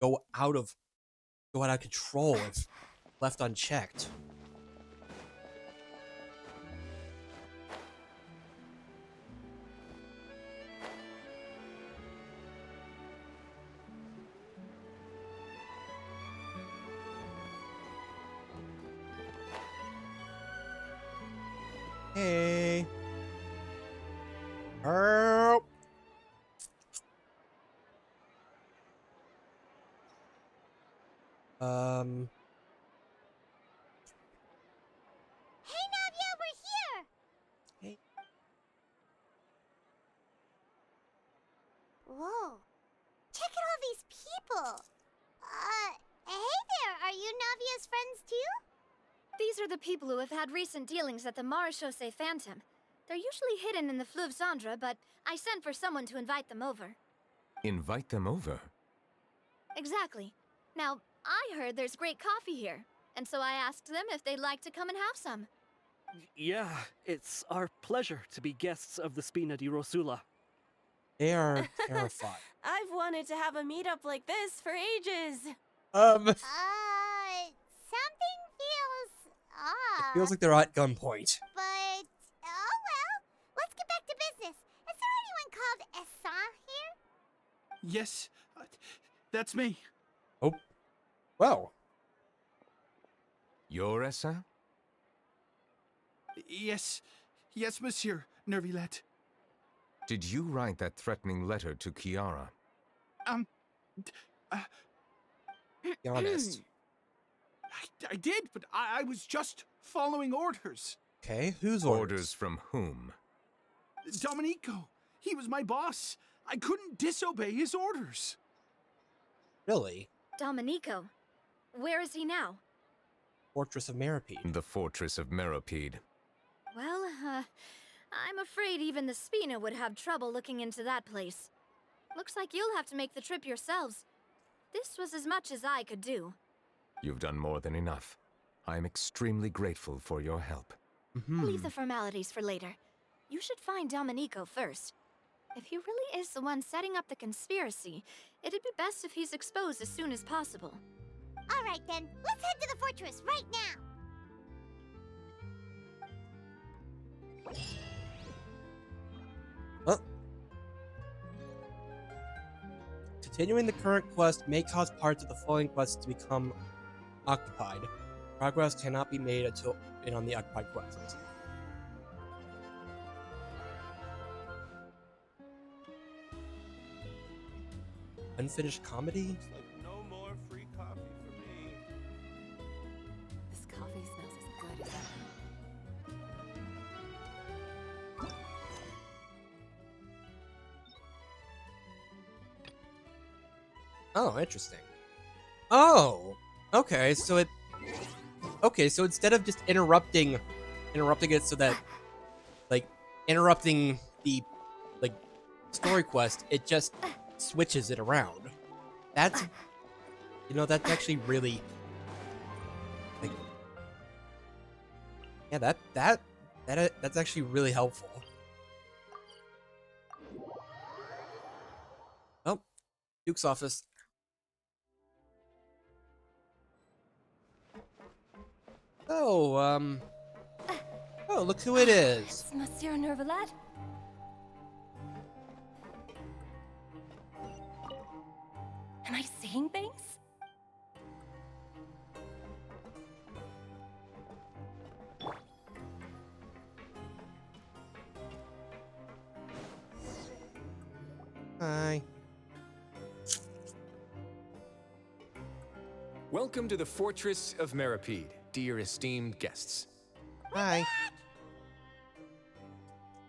go out of control if left unchecked. Hey. Help. Hey, Navia, we're here! Hey. Whoa. Check out all these people. Hey there, are you Navia's friends too? These are the people who have had recent dealings at the Maréchaussée Phantom. They're usually hidden in the Fleuve Cendre, but I sent for someone to invite them over. Invite them over? Exactly. Now, I heard there's great coffee here, and so I asked them if they'd like to come and have some. Yeah, it's our pleasure to be guests of the Spina di Rosula. They are terrified. I've wanted to have a meetup like this for ages. Something feels off. It feels like they're at gunpoint. But, oh well. Let's get back to business. Is there anyone called Essin here? Yes, that's me. Oh. Well. You're Essin? Yes, monsieur Neuvillette. Did you write that threatening letter to Kiara? Be honest. I did, but I was just following orders. Okay, whose orders from whom? Domenico. He was my boss. I couldn't disobey his orders. Really? Domenico. Where is he now? Fortress of Meropide. The Fortress of Meropide. Well, I'm afraid even the Spina would have trouble looking into that place. Looks like you'll have to make the trip yourselves. This was as much as I could do. You've done more than enough. I am extremely grateful for your help. Leave the formalities for later. You should find Domenico first. If he really is the one setting up the conspiracy, it'd be best if he's exposed as soon as possible. All right then, let's head to the fortress right now. Well, continuing the current quest may cause parts of the following quests to become occupied. Progress cannot be made until on the occupied quests. Unfinished comedy? It's like no more free coffee for me. This coffee smells as good as ever. Oh, interesting. Oh, okay. So so instead of just interrupting it so that, like, interrupting the, like, story quest, it just switches it around. That's, that's actually really, like, yeah, that's actually really helpful. Oh, Duke's office. Oh, oh, look who it is. It's Monsieur Neuvillette. Am I seeing things? Hi. Welcome to the Fortress of Meripede, dear esteemed guests. Hi.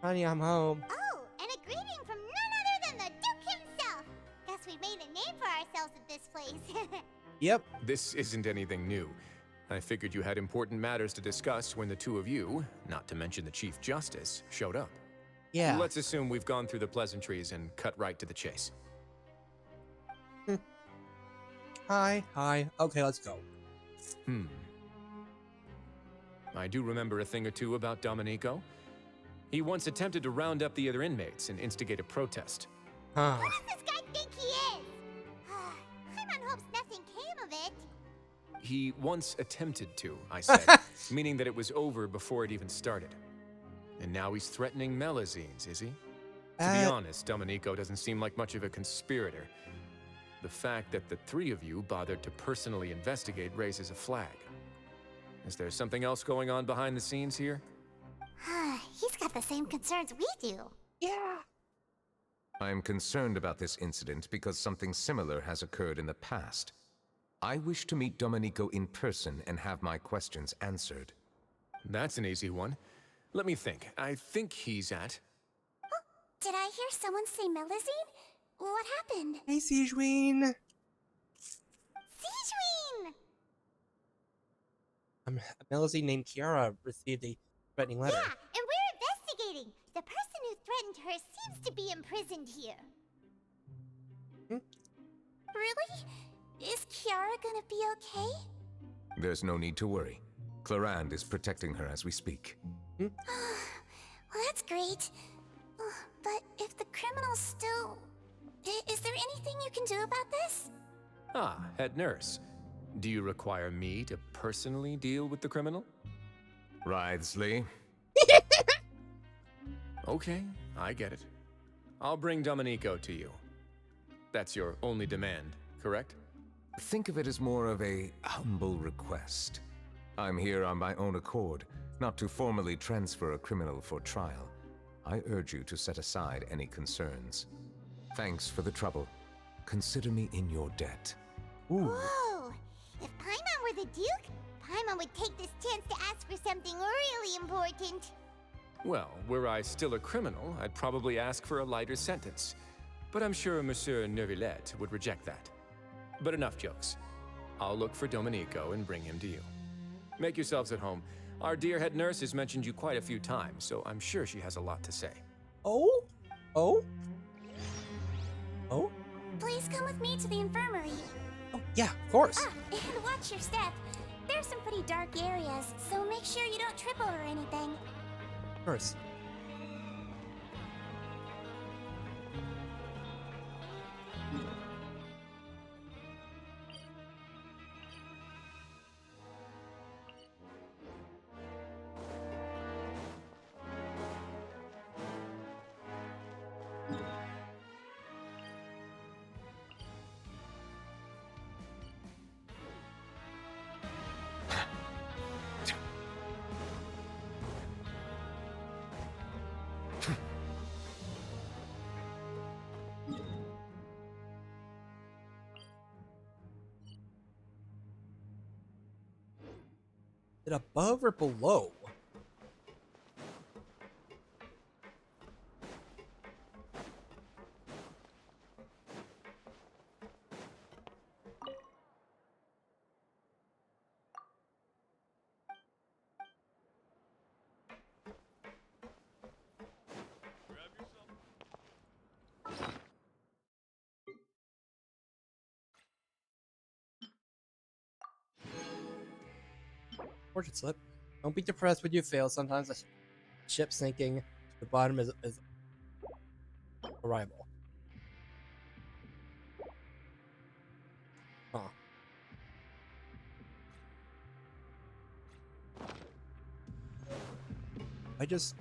Honey, I'm home. Oh, and a greeting from none other than the Duke himself. Guess we made a name for ourselves at this place. Yep. This isn't anything new. I figured you had important matters to discuss when the two of you, not to mention the Chief Justice, showed up. Yeah. Let's assume we've gone through the pleasantries and cut right to the chase. Hi. Okay, let's go. I do remember a thing or two about Domenico. He once attempted to round up the other inmates and instigate a protest. Huh. Who does this guy think he is? Paimon hopes nothing came of it. He once attempted to, I said, meaning that it was over before it even started. And now he's threatening Melazines, is he? To be honest, Domenico doesn't seem like much of a conspirator. The fact that the three of you bothered to personally investigate raises a flag. Is there something else going on behind the scenes here? He's got the same concerns we do. Yeah. I am concerned about this incident because something similar has occurred in the past. I wish to meet Domenico in person and have my questions answered. That's an easy one. Let me think. I think he's at... Oh, did I hear someone say Melazine? What happened? Hey, Sigewinne. Sigewinne! A Melazine named Kiara received a threatening letter. Yeah, and we're investigating. The person who threatened her seems to be imprisoned here. Really? Is Kiara gonna be okay? There's no need to worry. Clarande is protecting her as we speak. Well, that's great. But if the criminal's still... Is there anything you can do about this? Ah, head nurse. Do you require me to personally deal with the criminal? Writhsley. Okay, I get it. I'll bring Domenico to you. That's your only demand, correct? Think of it as more of a humble request. I'm here on my own accord, not to formally transfer a criminal for trial. I urge you to set aside any concerns. Thanks for the trouble. Consider me in your debt. Whoa! If Paimon were the Duke, Paimon would take this chance to ask for something really important. Well, were I still a criminal, I'd probably ask for a lighter sentence. But I'm sure Monsieur Neuvillette would reject that. But enough jokes. I'll look for Domenico and bring him to you. Make yourselves at home. Our dear head nurse has mentioned you quite a few times, so I'm sure she has a lot to say. Oh? Oh? Oh? Please come with me to the infirmary. Oh, yeah, of course. And watch your step. There's some pretty dark areas, so make sure you don't trip over anything. Of course. Is it above or below? Fortune slip. Don't be depressed when you fail. Sometimes a ship sinking to the bottom is arrival. Huh. I just...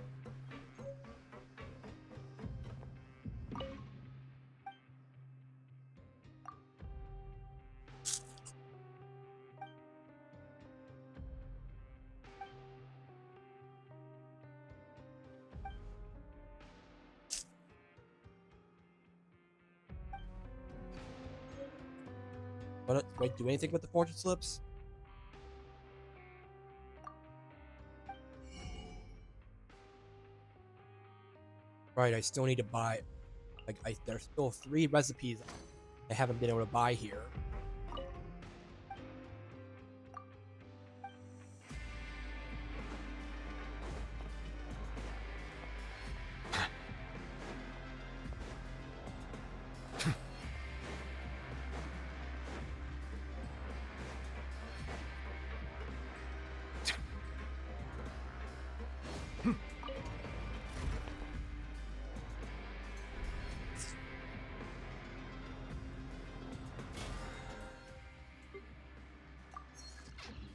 What, do I do anything with the fortune slips? Right, I still need to buy... Like, there's still 3 recipes I haven't been able to buy here.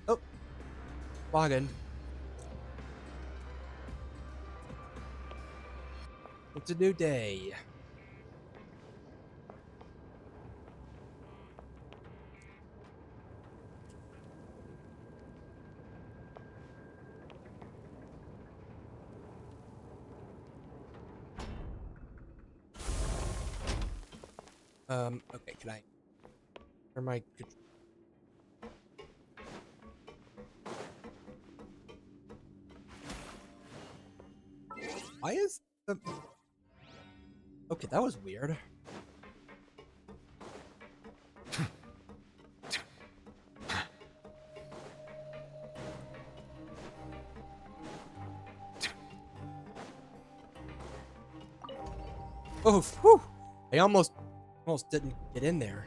Oh, login. It's a new day. Okay, can I turn my... Why is the... Okay, that was weird. Oh, whew. I almost didn't get in there.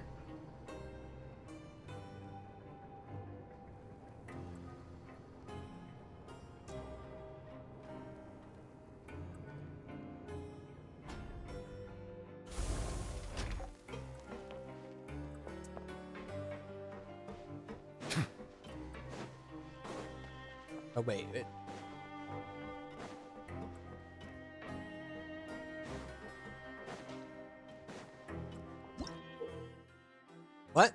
Oh wait, what?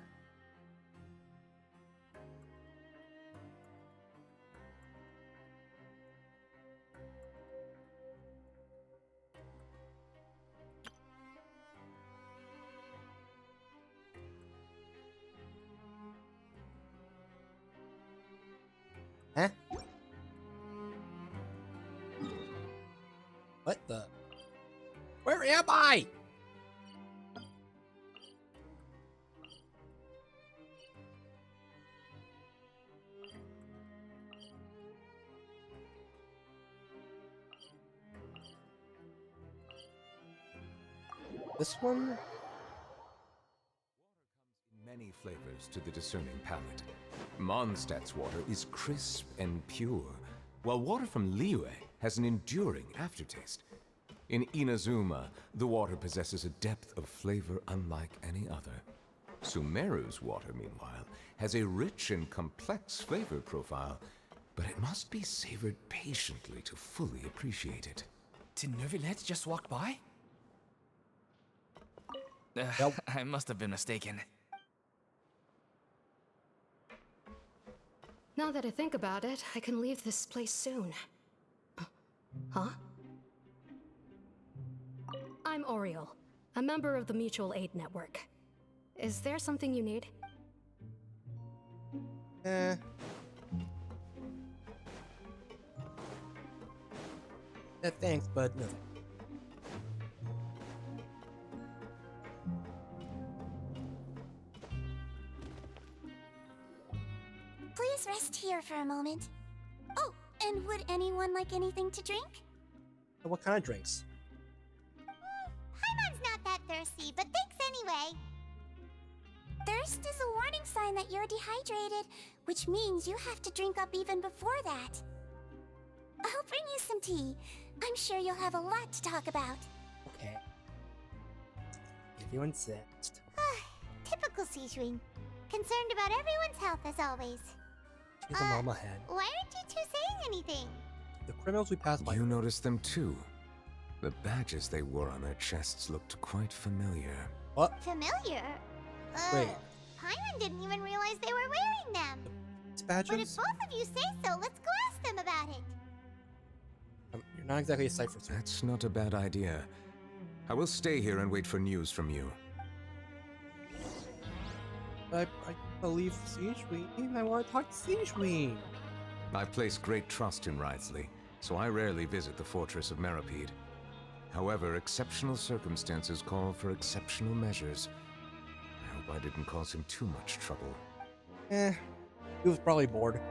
Huh? What the? Where am I? This one? Many flavors to the discerning palate. Mondstadt's water is crisp and pure, while water from Liyue has an enduring aftertaste. In Inazuma, the water possesses a depth of flavor unlike any other. Sumeru's water, meanwhile, has a rich and complex flavor profile, but it must be savored patiently to fully appreciate it. Did Neuvillette just walk by? Nope. I must have been mistaken. Now that I think about it, I can leave this place soon. Huh? Oriole, a member of the Mutual Aid Network. Is there something you need? Yeah, thanks, but no. Please rest here for a moment. Oh, and would anyone like anything to drink? What kind of drinks? Paimon's not that thirsty, but thanks anyway. Thirst is a warning sign that you're dehydrated, which means you have to drink up even before that. I'll bring you some tea. I'm sure you'll have a lot to talk about. Okay. If you insist. Typical Sijwing. Concerned about everyone's health as always. She's a mama head. Why aren't you two saying anything? The criminals we passed by. You noticed them too. The badges they wore on their chests looked quite familiar. What? Familiar? Wait. Paimon didn't even realize they were wearing them. These badges? But if both of you say so, let's go ask them about it. You're not exactly a sight for sore. That's not a bad idea. I will stay here and wait for news from you. I believe Sijwing. I want to talk to Sijwing. I place great trust in Wriothesley, so I rarely visit the fortress of Meripede. However, exceptional circumstances call for exceptional measures. I hope I didn't cause him too much trouble. He was probably bored.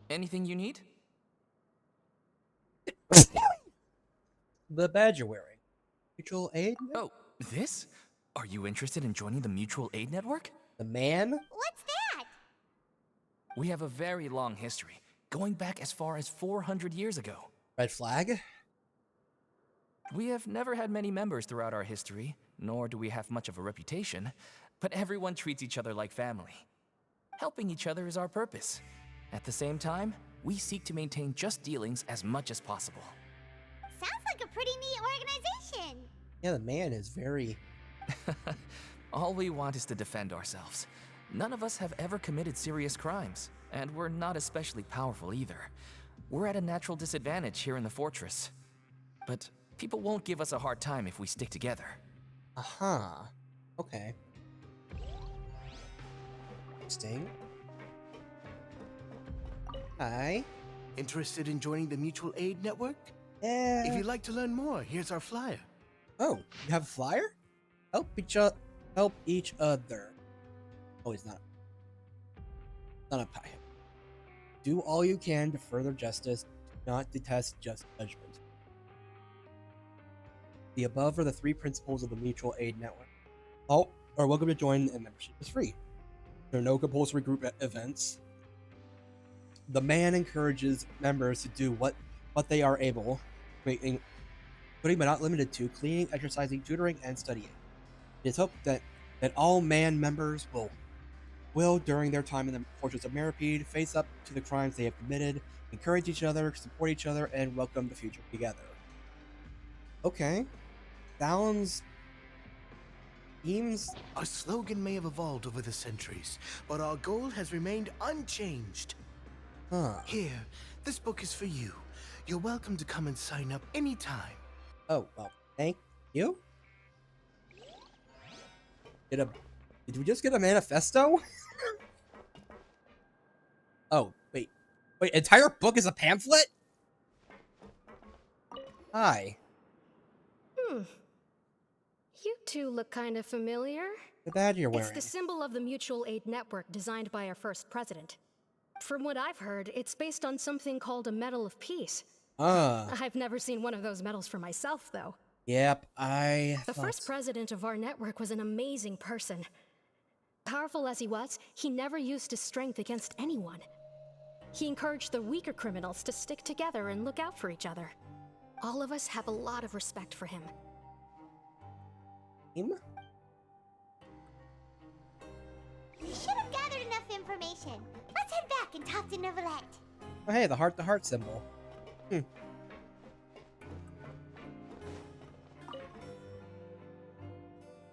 Anything you need? The badge you're wearing. Mutual Aid? Oh, this? Are you interested in joining the Mutual Aid Network? The man? What's that? We have a very long history, going back as far as 400 years ago. Red flag? We have never had many members throughout our history, nor do we have much of a reputation, but everyone treats each other like family. Helping each other is our purpose. At the same time, we seek to maintain just dealings as much as possible. Sounds like a pretty neat organization. Yeah, the man is very... All we want is to defend ourselves. None of us have ever committed serious crimes, and we're not especially powerful either. We're at a natural disadvantage here in the fortress. But people won't give us a hard time if we stick together. Aha. Okay. Interesting. Hi. Interested in joining the Mutual Aid Network? Yeah. If you'd like to learn more, here's our flyer. Oh, you have a flyer? Help each other. Oh, he's not. Not a pie. Do all you can to further justice. Do not detest just judgment. The above are the 3 principles of the Mutual Aid Network. All are welcome to join, and membership is free. There are no compulsory group events. The man encourages members to do what they are able, including but not limited to cleaning, exercising, tutoring, and studying. It is hoped that all man members will, during their time in the Fortress of Meripede, face up to the crimes they have committed, encourage each other, support each other, and welcome the future together. Okay. Seems... Our slogan may have evolved over the centuries, but our goal has remained unchanged. Huh. Here, this book is for you. You're welcome to come and sign up anytime. Oh, well, thank you. Did we just get a manifesto? Oh, wait, entire book is a pamphlet? Hi. You two look kind of familiar. The badge you're wearing. It's the symbol of the Mutual Aid Network designed by our first president. From what I've heard, it's based on something called a Medal of Peace. I've never seen one of those medals for myself, though. Yep, The first president of our network was an amazing person. Powerful as he was, he never used his strength against anyone. He encouraged the weaker criminals to stick together and look out for each other. All of us have a lot of respect for him. information. Let's head back and talk to Neuvillette. Oh, hey, the heart-to-heart symbol.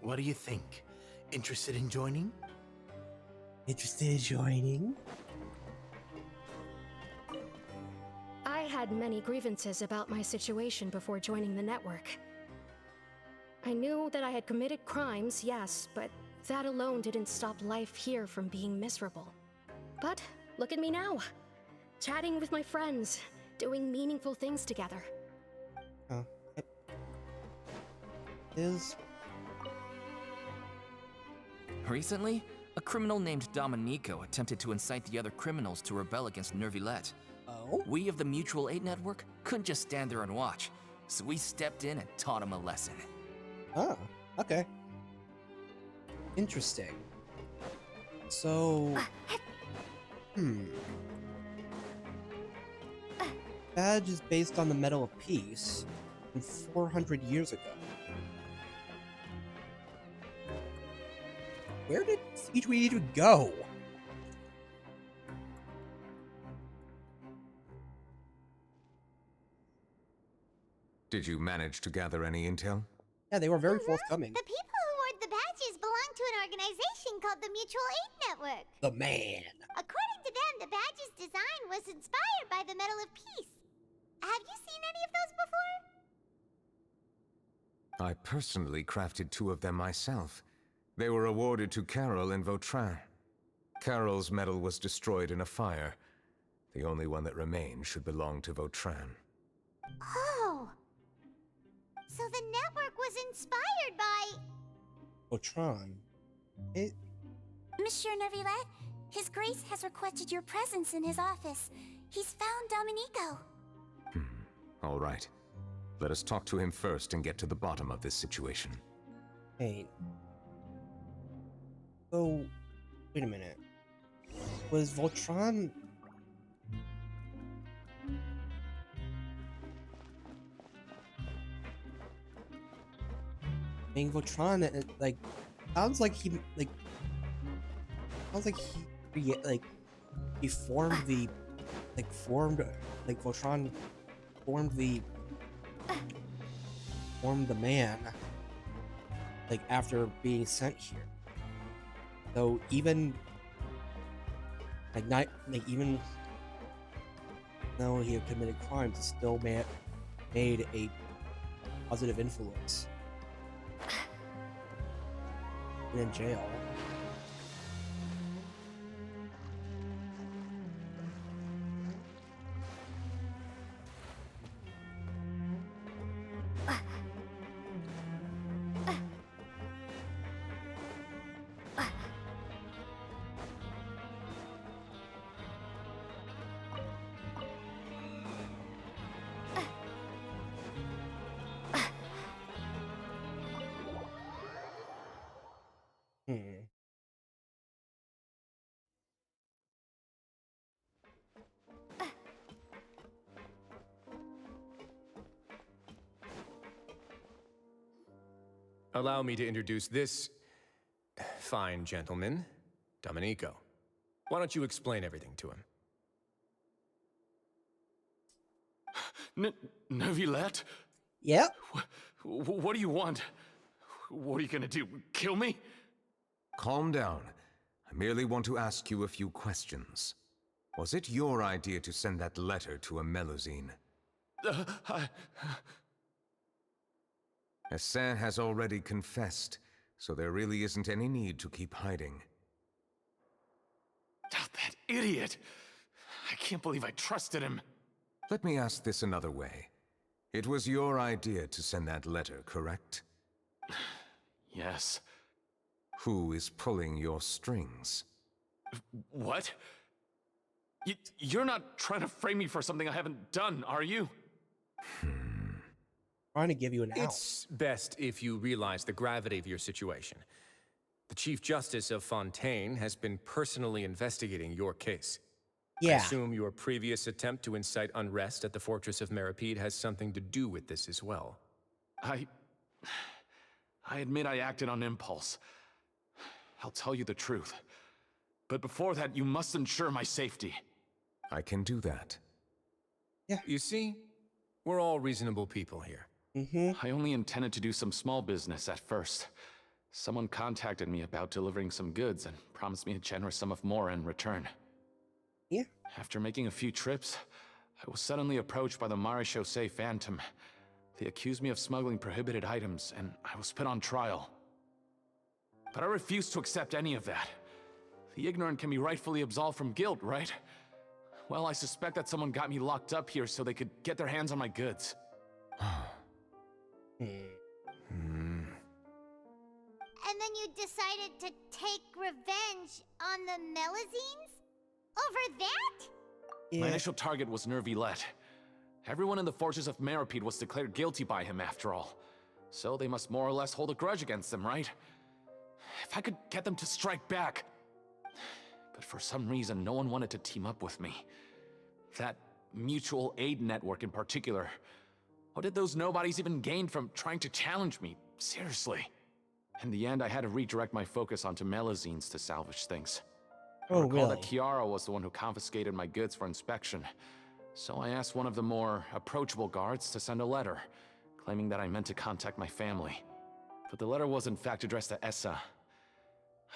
What do you think? Interested in joining? Interested in joining? I had many grievances about my situation before joining the network. I knew that I had committed crimes, yes, but that alone didn't stop life here from being miserable. But look at me now, chatting with my friends, doing meaningful things together. Recently, a criminal named Domenico attempted to incite the other criminals to rebel against Neuvillette. Oh? We of the Mutual Aid Network couldn't just stand there and watch, so we stepped in and taught him a lesson. Oh, okay. Interesting. So... Badge is based on the Medal of Peace from 400 years ago. Where did C2E2 go? Did you manage to gather any intel? Yeah, they were very forthcoming. The people who wore the badges belong to an organization called the Mutual Aid Network. The man. According to them, the badge's design was inspired by the Medal of Peace. Have you seen any of those before? I personally crafted 2 of them myself. They were awarded to Carol and Vautrin. Carol's medal was destroyed in a fire. The only one that remained should belong to Vautrin. Oh! So the network was inspired by... Vautrin? Monsieur Neuvillette, His Grace has requested your presence in his office. He's found Domenico. All right. Let us talk to him first and get to the bottom of this situation. Hey. So, wait a minute. Was Vautrin... I mean, Vautrin, like, sounds like he, like... Sounds like he formed the... Like, Vautrin formed the man, like, after being sent here. So even even though he had committed crimes, it still made a positive influence. And in jail. Allow me to introduce this fine gentleman, Domenico. Why don't you explain everything to him? Neuvillette? Yep. What do you want? What are you gonna do? Kill me? Calm down. I merely want to ask you a few questions. Was it your idea to send that letter to a Melusine? Hassan has already confessed, so there really isn't any need to keep hiding. That idiot! I can't believe I trusted him. Let me ask this another way. It was your idea to send that letter, correct? Yes. Who is pulling your strings? What? You're not trying to frame me for something I haven't done, are you? Trying to give you an out. It's best if you realize the gravity of your situation. The Chief Justice of Fontaine has been personally investigating your case. Yeah. I assume your previous attempt to incite unrest at the Fortress of Meripede has something to do with this as well. I admit I acted on impulse. I'll tell you the truth. But before that, you must ensure my safety. I can do that. You see, we're all reasonable people here. I only intended to do some small business at first. Someone contacted me about delivering some goods and promised me a generous sum of more in return. After making a few trips, I was suddenly approached by the Marechaussee Phantom. They accused me of smuggling prohibited items, and I was put on trial. But I refused to accept any of that. The ignorant can be rightfully absolved from guilt, right? Well, I suspect that someone got me locked up here so they could get their hands on my goods. And then you decided to take revenge on the Melazines? Over that? My initial target was Neuvillette. Everyone in the forces of Meropide was declared guilty by him after all. So they must more or less hold a grudge against him, right? If I could get them to strike back. But for some reason, no one wanted to team up with me. That mutual aid network in particular. What did those nobodies even gain from trying to challenge me? Seriously. In the end, I had to redirect my focus onto Melazines to salvage things. I recall that Kiara was the one who confiscated my goods for inspection. So I asked one of the more approachable guards to send a letter, claiming that I meant to contact my family. But the letter was in fact addressed to Essa.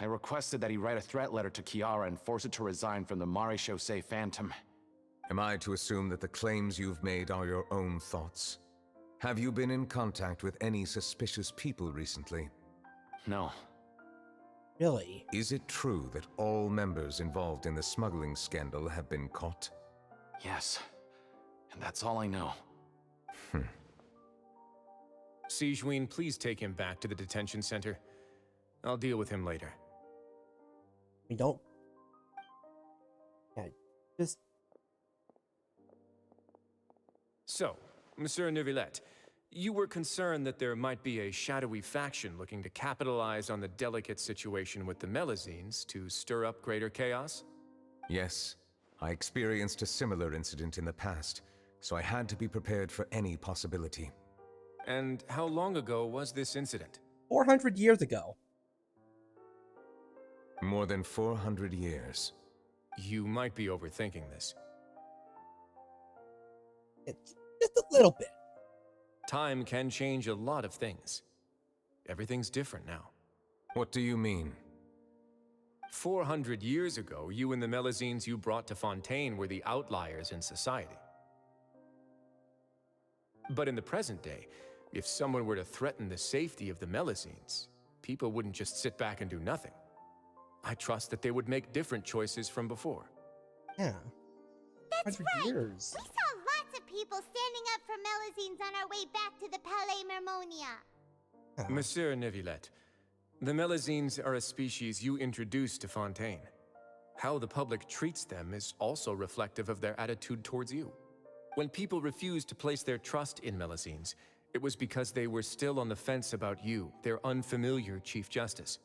I requested that he write a threat letter to Kiara and force her to resign from the Marechaussee Phantom. Am I to assume that the claims you've made are your own thoughts? Have you been in contact with any suspicious people recently? No. Really? Is it true that all members involved in the smuggling scandal have been caught? Yes. And that's all I know. Sigewinne, please take him back to the detention center. I'll deal with him later. We don't... Yeah, just... So, Monsieur Neuvillette, you were concerned that there might be a shadowy faction looking to capitalize on the delicate situation with the Melazines to stir up greater chaos? Yes. I experienced a similar incident in the past, so I had to be prepared for any possibility. And how long ago was this incident? 400 years ago. More than 400 years. You might be overthinking this. It's just a little bit. Time can change a lot of things. Everything's different now. What do you mean? 400 years ago, you and the Melazines you brought to Fontaine were the outliers in society. But in the present day, if someone were to threaten the safety of the Melazines, people wouldn't just sit back and do nothing. I trust that they would make different choices from before. Yeah. That's 100 right! years. We saw lots of people standing up for Melazines on our way back to the Palais Mermonia. Monsieur Neuvillette, the Melazines are a species you introduced to Fontaine. How the public treats them is also reflective of their attitude towards you. When people refused to place their trust in Melazines, it was because they were still on the fence about you, their unfamiliar Chief Justice.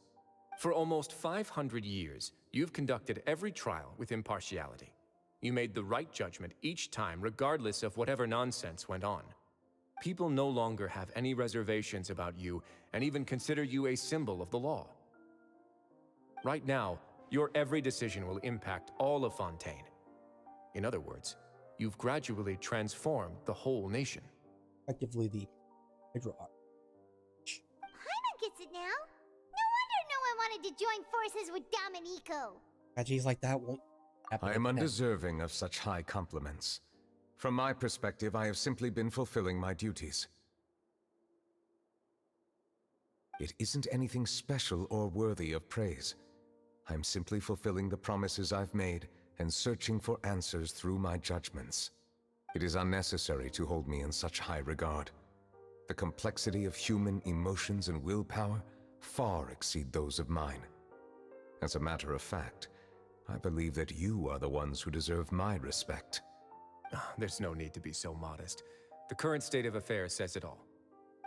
For almost 500 years, you've conducted every trial with impartiality. You made the right judgment each time, regardless of whatever nonsense went on. People no longer have any reservations about you and even consider you a symbol of the law. Right now, your every decision will impact all of Fontaine. In other words, you've gradually transformed the whole nation. Effectively the Hydra Arc. Paimon gets it now. No wonder no one wanted to join forces with Domenico. Tragedies like that won't happen. I am undeserving of such high compliments. From my perspective, I have simply been fulfilling my duties. It isn't anything special or worthy of praise. I'm simply fulfilling the promises I've made and searching for answers through my judgments. It is unnecessary to hold me in such high regard. The complexity of human emotions and willpower far exceed those of mine. As a matter of fact, I believe that you are the ones who deserve my respect. There's no need to be so modest. The current state of affairs says it all.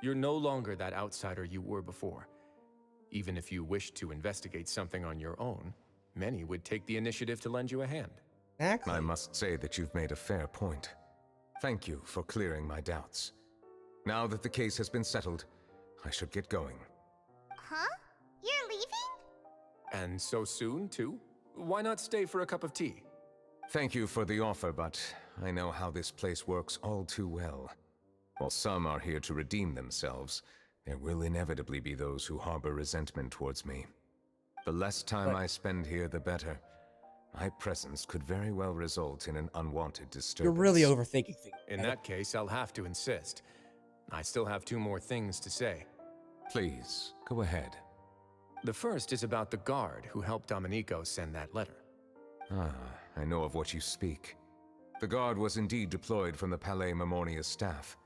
You're no longer that outsider you were before. Even if you wished to investigate something on your own, many would take the initiative to lend you a hand. Exactly. I must say that you've made a fair point. Thank you for clearing my doubts. Now that the case has been settled, I should get going. Huh? You're leaving? And so soon, too? why not stay for a cup of tea? Thank you for the offer, but I know how this place works all too well. While some are here to redeem themselves, there will inevitably be those who harbor resentment towards me. The less time I spend here, the better. My presence could very well result in an unwanted disturbance. You're really overthinking things. In that case, I'll have to insist. I still have 2 more things to say. Please, go ahead. The first is about the guard who helped Domenico send that letter. Ah, I know of what you speak. The guard was indeed deployed from the Palais Memornia's staff.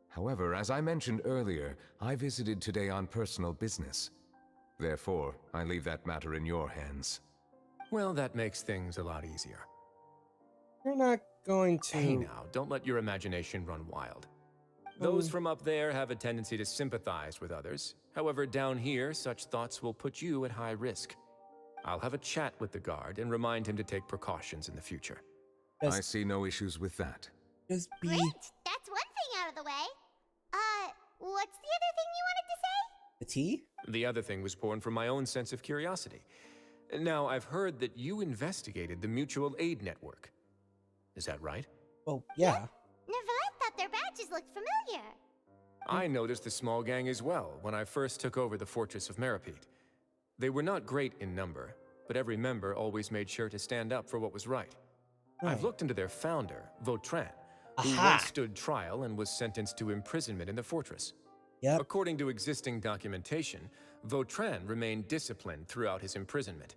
However, as I mentioned earlier, I visited today on personal business. Therefore, I leave that matter in your hands. Well, that makes things a lot easier. You're not going to... Hey now, don't let your imagination run wild. Those from up there have a tendency to sympathize with others. However, down here, such thoughts will put you at high risk. I'll have a chat with the guard and remind him to take precautions in the future. I see no issues with that. Just be... Great! That's one thing out of the way. What's the other thing you wanted to say? The tea? The other thing was born from my own sense of curiosity. Now, I've heard that you investigated the mutual aid network. Is that right? Well, yeah. Neuvillette thought their badges looked familiar. I noticed the small gang as well when I first took over the fortress of Meripede. They were not great in number, but every member always made sure to stand up for what was right. I've looked into their founder, Vautrin, who once stood trial and was sentenced to imprisonment in the fortress. Yep. According to existing documentation, Vautrin remained disciplined throughout his imprisonment.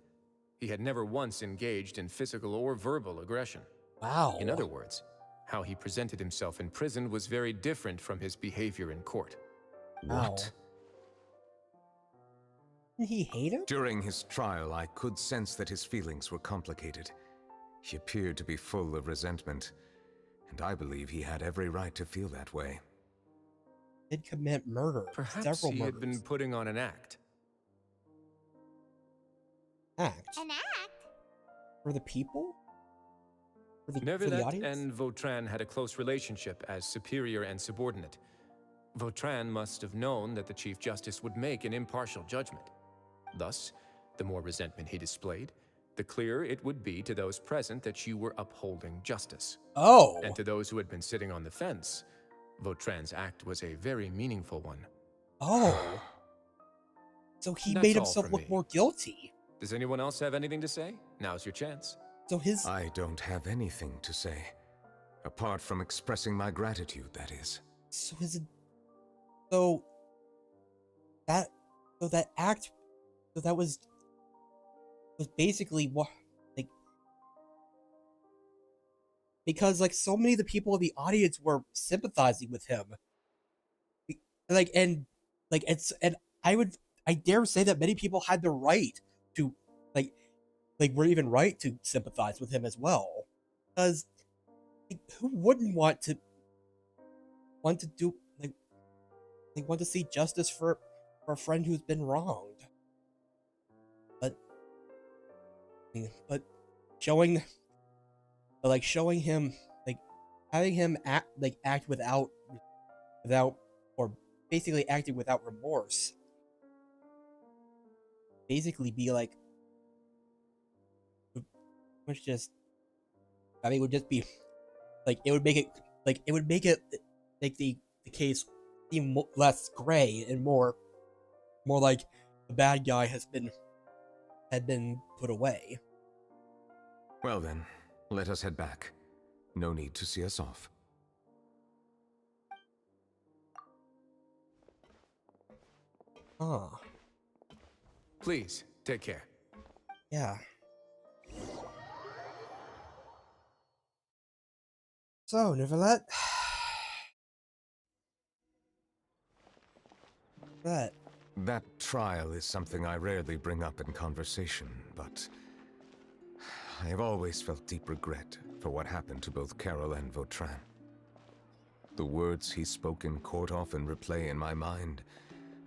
He had never once engaged in physical or verbal aggression. Wow. In other words, how he presented himself in prison was very different from his behavior in court. What? Did he hate him? During his trial, I could sense that his feelings were complicated. He appeared to be full of resentment, and I believe he had every right to feel that way. Did commit murder. Perhaps several he murders. had been putting on an act. Act? An act? For the people? For the Neuvillette audience? and Vautrin had a close relationship as superior and subordinate. Vautrin must have known that the Chief Justice would make an impartial judgment. Thus, the more resentment he displayed, the clearer it would be to those present that you were upholding justice. Oh! And to those who had been sitting on the fence, Vautrin's act was a very meaningful one. Oh! So he That's made all himself from look me. more guilty. Does anyone else have anything to say? Now's your chance. So his... I don't have anything to say. Apart from expressing my gratitude, that is. So his... So... That... So that act... So that was basically what... Like... Because, like, so many of the people in the audience were sympathizing with him. Like, and... Like, it's... And I dare say that many people had the right to... Like, were even right to sympathize with him as well. Because... Like, who wouldn't want to do... Like, want to see justice for a friend who's been wronged. But showing him, like, having him act without, or basically acting without remorse. Basically be like, which just, I mean, would just be, like, it would make it, like, the case seem less gray and more like the bad guy had been put away. Well then, let us head back. No need to see us off. Ah. Please, take care. Yeah. So, Neuvillette. That trial is something I rarely bring up in conversation, but I have always felt deep regret for what happened to both Carol and Vautrin. The words he spoke in court often replay in my mind,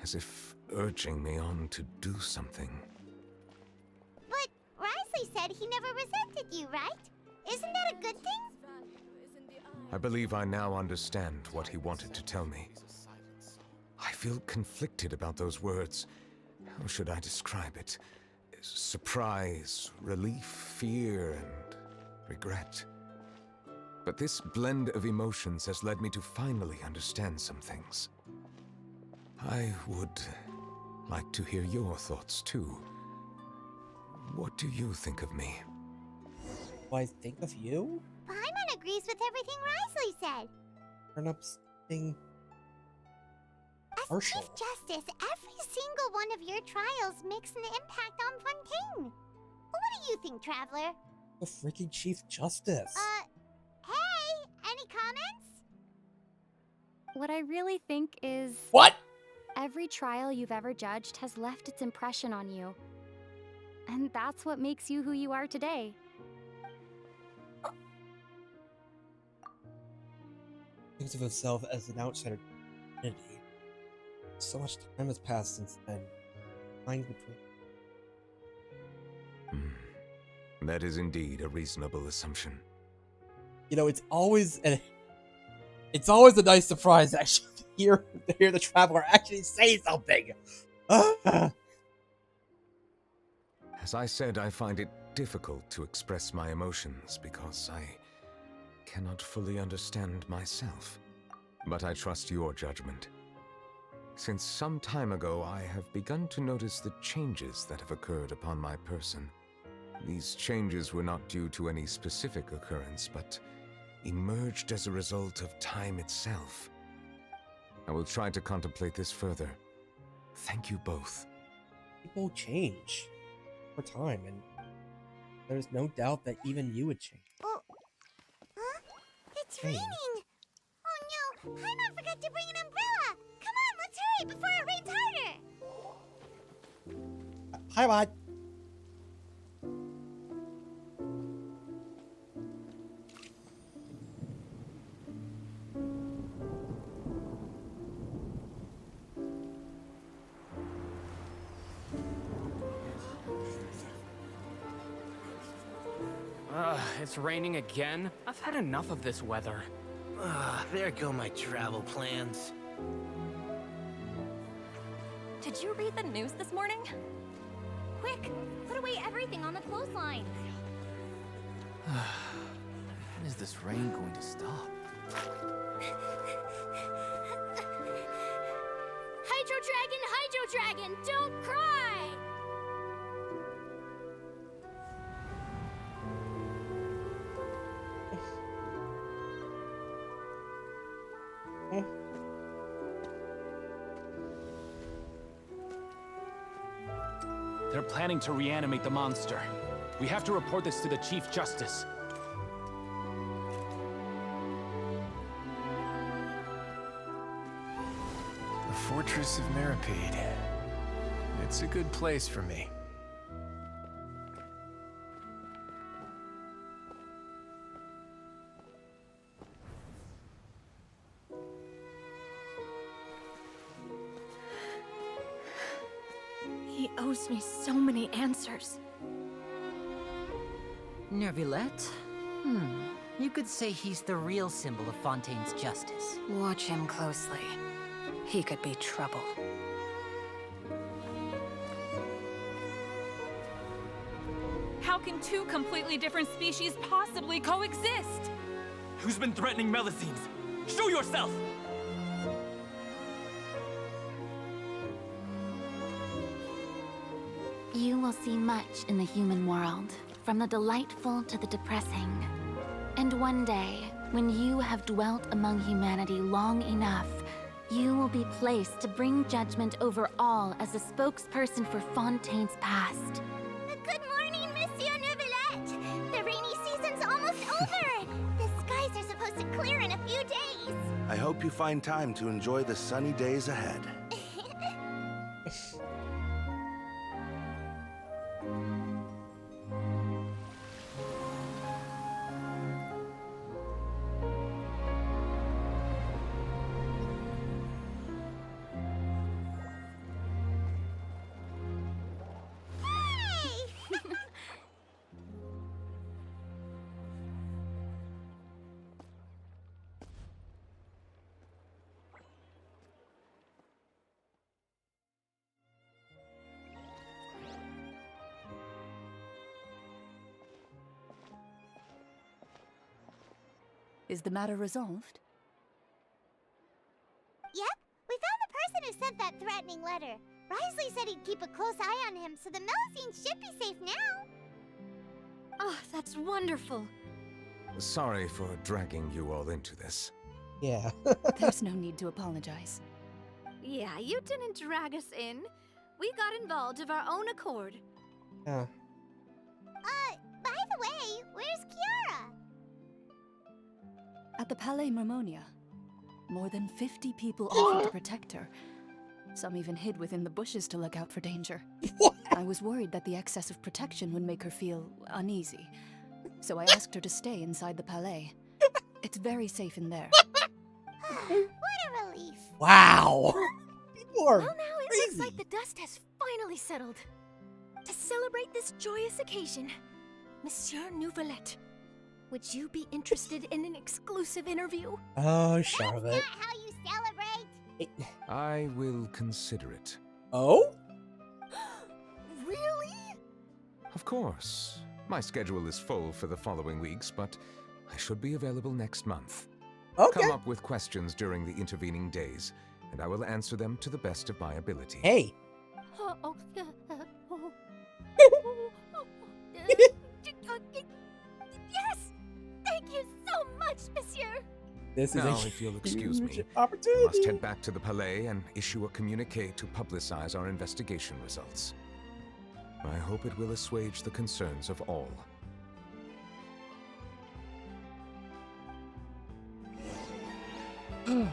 as if urging me on to do something. But Risley said he never resented you, right? Isn't that a good thing? I believe I now understand what he wanted to tell me. I feel conflicted about those words. How should I describe it? surprise, relief, fear, and regret. But this blend of emotions has led me to finally understand some things. I would like to hear your thoughts too. What do you think of me? Do I think of you? Paimon agrees with everything Risley said. Turnip's being As partial. Chief Justice, every single one of your trials makes an impact on Fontaine. What do you think, Traveler? The freaking Chief Justice. Hey, any comments? What I really think is... What? Every trial you've ever judged has left its impression on you. And that's what makes you who you are today. Thinks of himself as an outsider community. So much time has passed since then. Lines between. That is indeed a reasonable assumption. You know, it's always a nice surprise actually to hear the Traveler actually say something. As I said, I find it difficult to express my emotions because I cannot fully understand myself. But I trust your judgment. Since some time ago, I have begun to notice the changes that have occurred upon my person. These changes were not due to any specific occurrence, but emerged as a result of time itself. I will try to contemplate this further. Thank you both. People change over time, and there's no doubt that even you would change. Oh, huh? It's Change. raining. Oh no, Paimon forgot to bring an umbrella. Come on, let's hurry before it rains harder. Hi, bud. It's raining again? I've had enough of this weather. There go my travel plans. Did you read the news this morning? Quick, put away everything on the clothesline. When is this rain going to stop? Hydro Dragon, don't cry! They're planning to reanimate the monster. We have to report this to the Chief Justice. The Fortress of Meripede. It's a good place for me. He owes me so many answers. Neuvillette? You could say he's the real symbol of Fontaine's justice. Watch him closely. He could be trouble. How can two completely different species possibly coexist? Who's been threatening Melusines? Show yourself! You will see much in the human world, from the delightful to the depressing. And one day, when you have dwelt among humanity long enough, you will be placed to bring judgment over all as a spokesperson for Fontaine's past. Good morning, Monsieur Neuvillette. The rainy season's almost over. The skies are supposed to clear in a few days. I hope you find time to enjoy the sunny days ahead. Is the matter resolved? Yep, we found the person who sent that threatening letter. Risley said he'd keep a close eye on him, so the Melusine should be safe now. Oh, that's wonderful. Sorry for dragging you all into this. Yeah. There's no need to apologize. Yeah, you didn't drag us in. We got involved of our own accord. Yeah. By the way, where's Kiara? At the Palais Mermonia, more than 50 people offered to protect her. Some even hid within the bushes to look out for danger. I was worried that the excess of protection would make her feel uneasy, so I asked her to stay inside the Palais. It's very safe in there. What a relief. Wow! People are Well, now it looks like the dust has finally settled. To celebrate this joyous occasion, Monsieur Neuvillette, would you be interested in an exclusive interview? Oh, Charlotte. That's not how you celebrate. I will consider it. Oh? Really? Of course. My schedule is full for the following weeks, but I should be available next month. Okay. Come up with questions during the intervening days, and I will answer them to the best of my ability. Hey. Yes! Thank you so much, Monsieur! This is now, a if you'll excuse me, huge I opportunity. must head back to the Palais and issue a communique to publicize our investigation results. I hope it will assuage the concerns of all. Oh,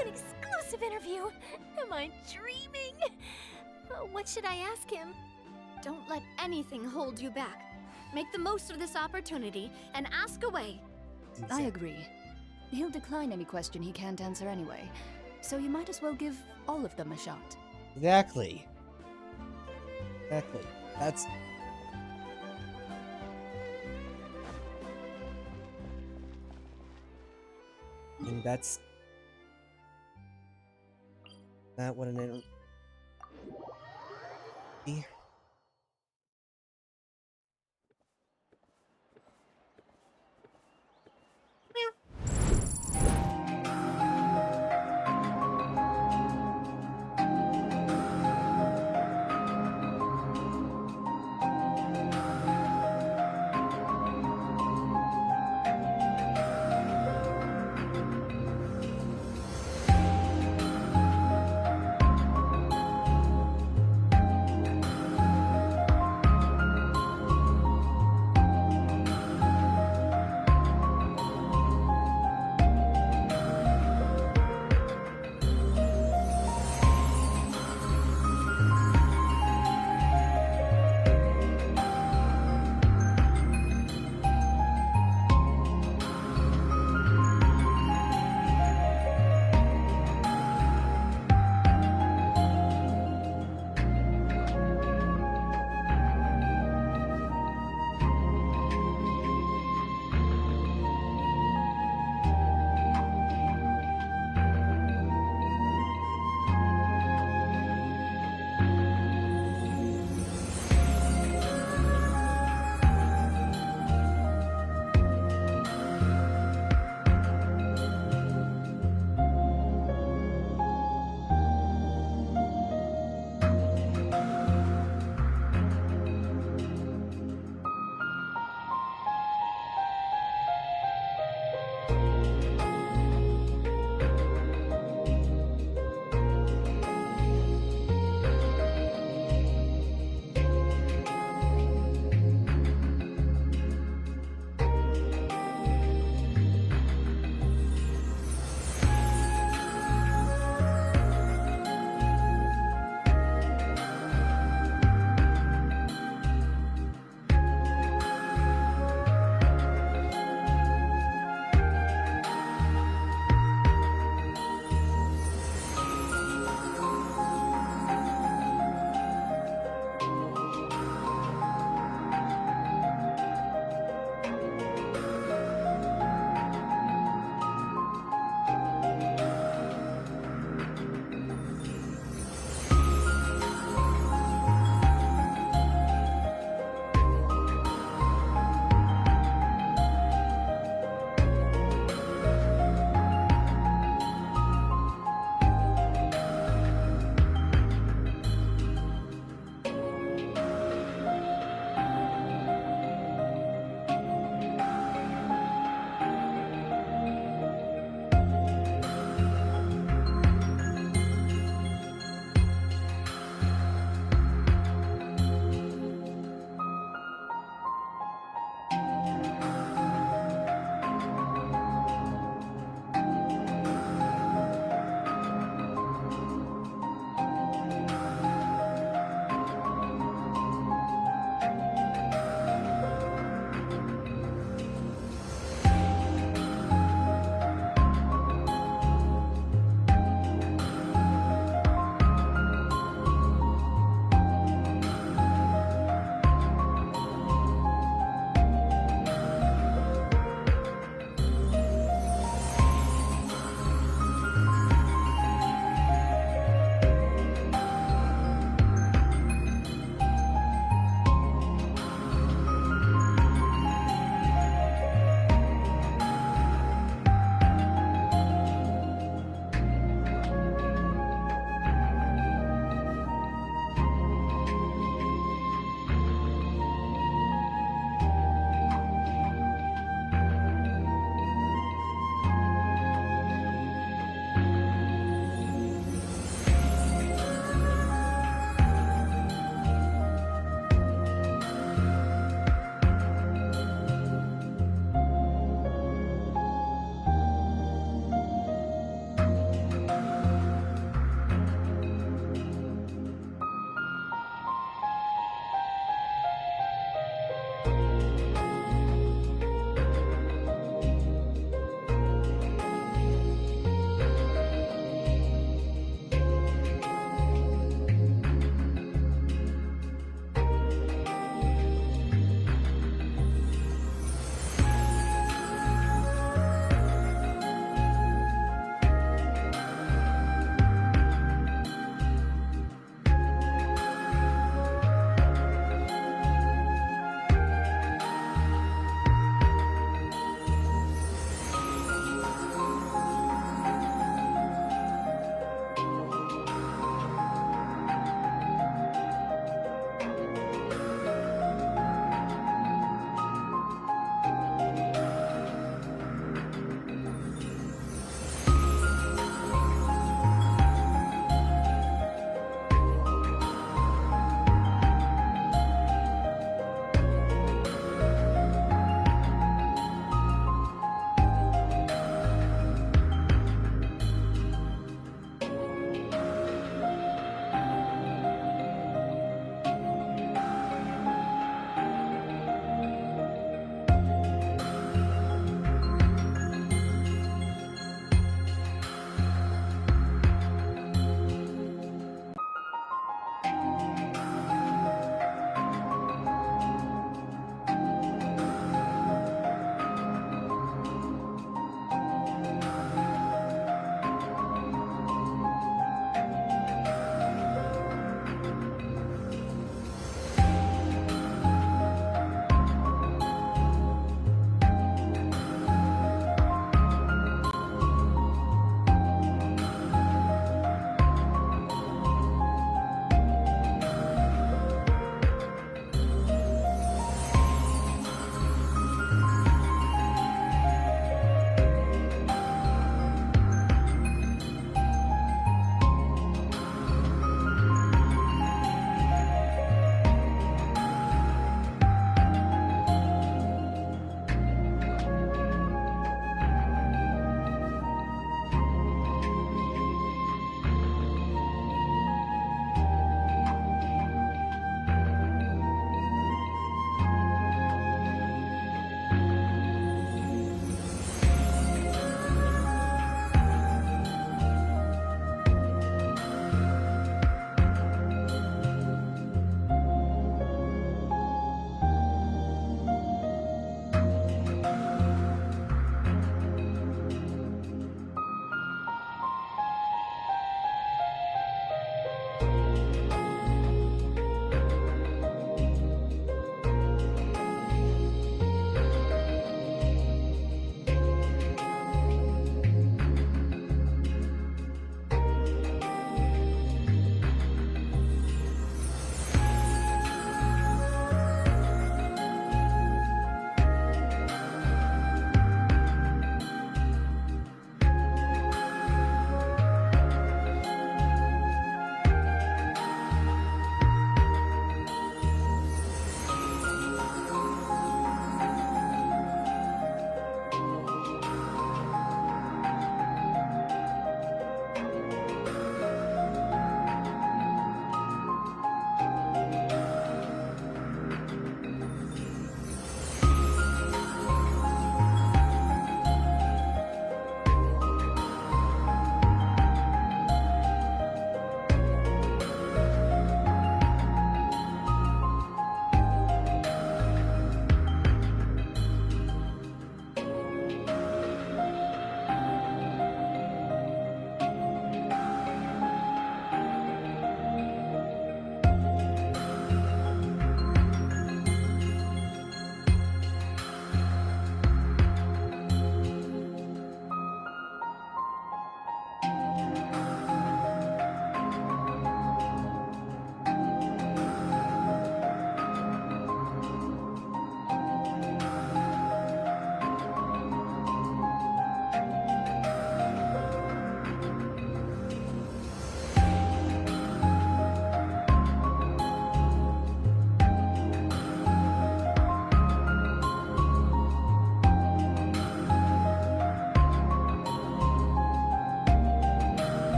an exclusive interview! Am I dreaming? What should I ask him? Don't let anything hold you back. Make the most of this opportunity and ask away. I agree. He'll decline any question he can't answer anyway, so you might as well give all of them a shot. Exactly. Exactly. That's... And that's... Not what an...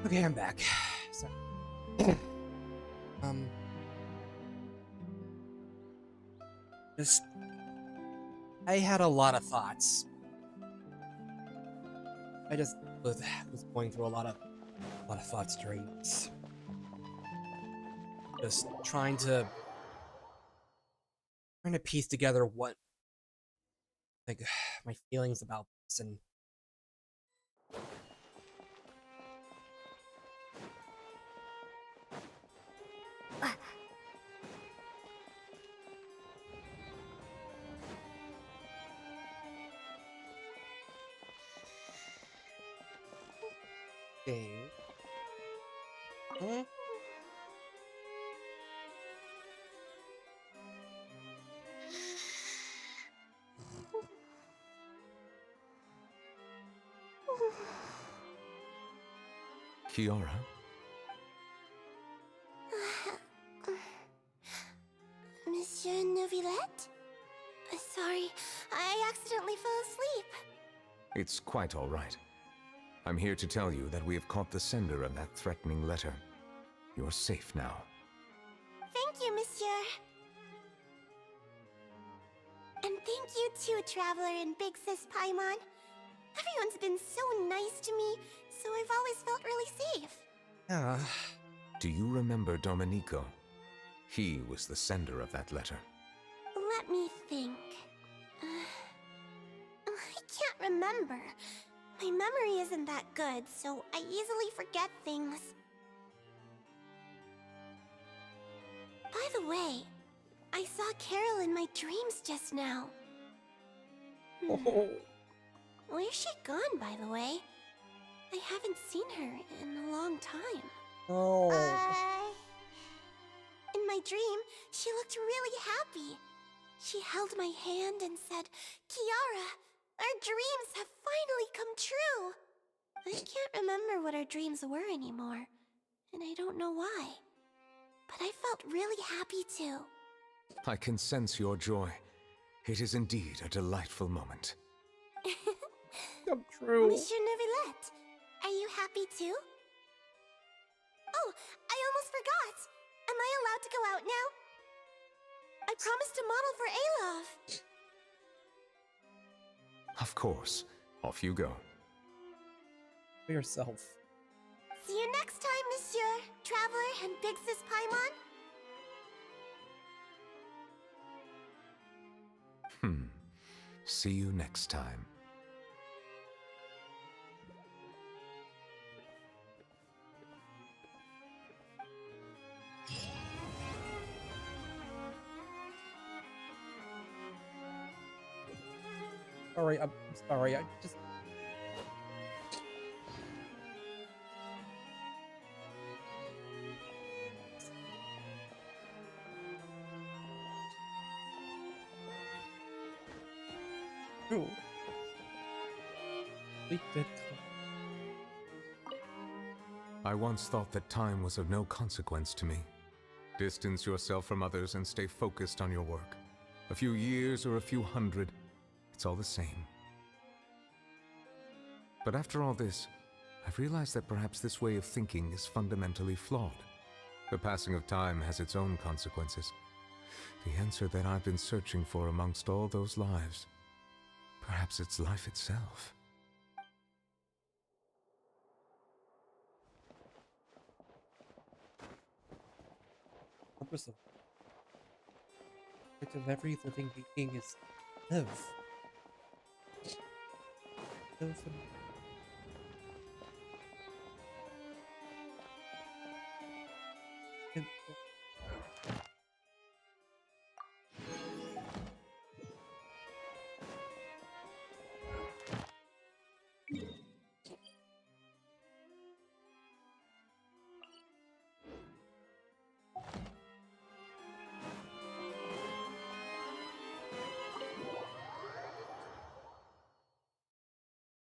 Okay, I'm back. So, just I had a lot of thoughts. I just was going through a lot of thoughts during this. Just trying to piece together what my feelings about this and okay. Kiara? Monsieur Neuvillette? Sorry, I accidentally fell asleep. It's quite all right. I'm here to tell you that we have caught the sender of that threatening letter. You're safe now. Thank you, Monsieur. And thank you too, Traveler and Big Sis Paimon. Everyone's been so nice to me, so I've always felt really safe. Yeah. Do you remember Domenico? He was the sender of that letter. Let me think. I can't remember. My memory isn't that good, so I easily forget things. By the way, I saw Carol in my dreams just now. Where's she gone, by the way? I haven't seen her in a long time. Oh. In my dream, she looked really happy. She held my hand and said, "Kiara, our dreams have finally come true." I can't remember what our dreams were anymore, and I don't know why. But I felt really happy too. I can sense your joy. It is indeed a delightful moment. Come true. Monsieur Neuvillette, are you happy too? Oh, I almost forgot. Am I allowed to go out now? I promised to model for Alov. Of course. Off you go. For yourself. See you next time, Monsieur, Traveler, and Big Sis Paimon. See you next time. Sorry, I'm sorry. I just Ooh. I once thought that time was of no consequence to me. Distance yourself from others and stay focused on your work. A few years or a few hundred, it's all the same. But after all this, I've realized that perhaps this way of thinking is fundamentally flawed. The passing of time has its own consequences. The answer that I've been searching for amongst all those lives, perhaps it's life itself. Purpose of every living being is live.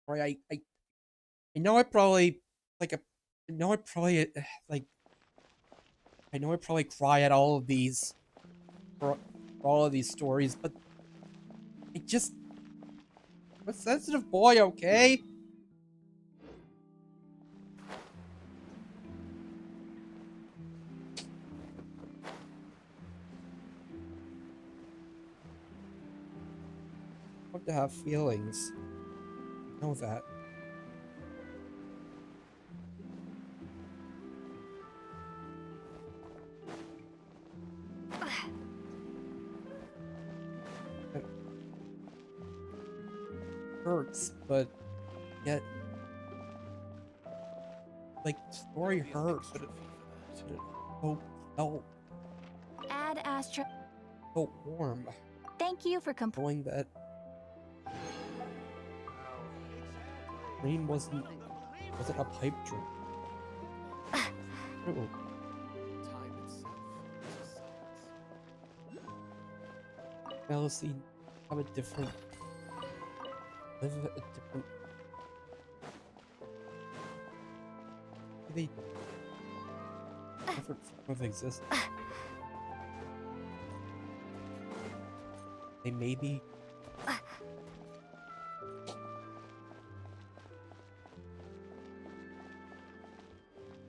Right, I know I probably like I know I probably like I know I probably cry at all of these for all of these stories, but I just I'm a sensitive boy, okay? I want to have feelings. I know that. It hurts, but yet, like, the story hurt, but it felt Add Astro. so warm. Thank you for knowing that Rain wasn't a pipe dream. True. Melusine have a different live a different maybe different form of existence. They maybe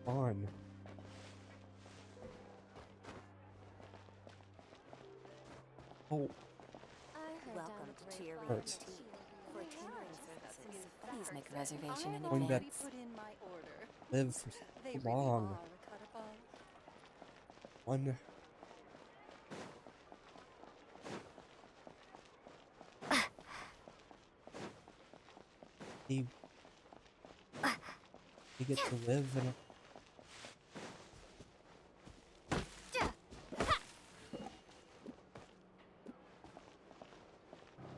on. Oh. Welcome to Tier Hurts. For catering services, please make a reservation in Knowing that advance. live for so long. One. They get to live in a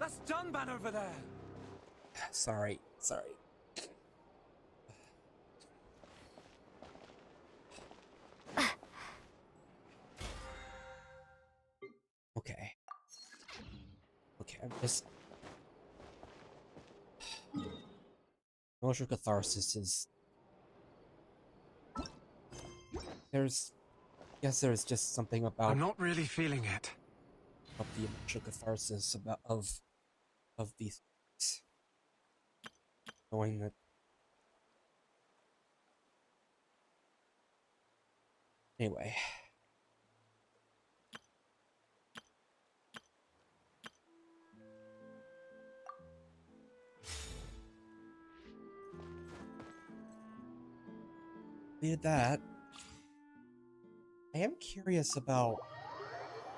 That's Dunban over there. Sorry. Okay. I'm just emotional catharsis is there's just something about I'm not really feeling it. Of the emotional catharsis of these things. Knowing that anyway. Did that. I am curious about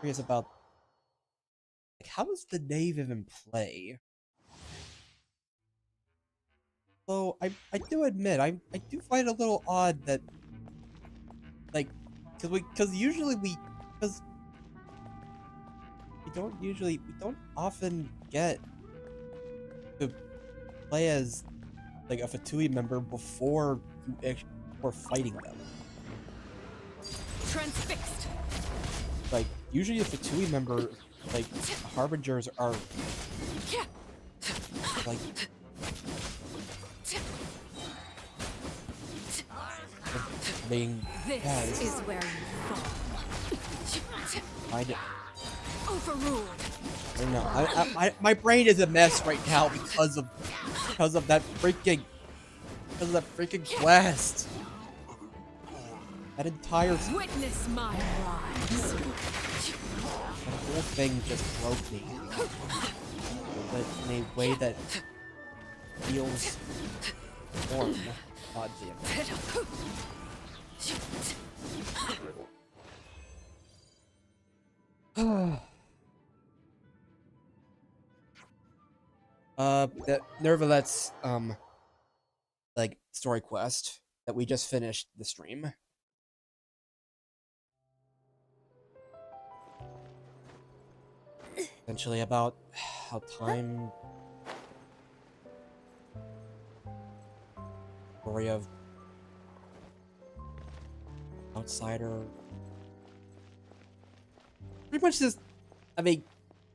like how does the Knave even play? So I do admit I do find it a little odd that like because usually we don't often get to play as like a Fatui member before fighting them. Transfixed. Like usually a Fatui member, like harbingers are like being This is where you fall. I Overruled. I don't know. My brain is a mess right now because of that freaking quest. That entire Witness my rise. that whole thing just broke me. But in a way that feels warm. God damn it. The Neuvillette's like story quest that we just finished the stream. Essentially about how time story of outsider. Pretty much just, I mean,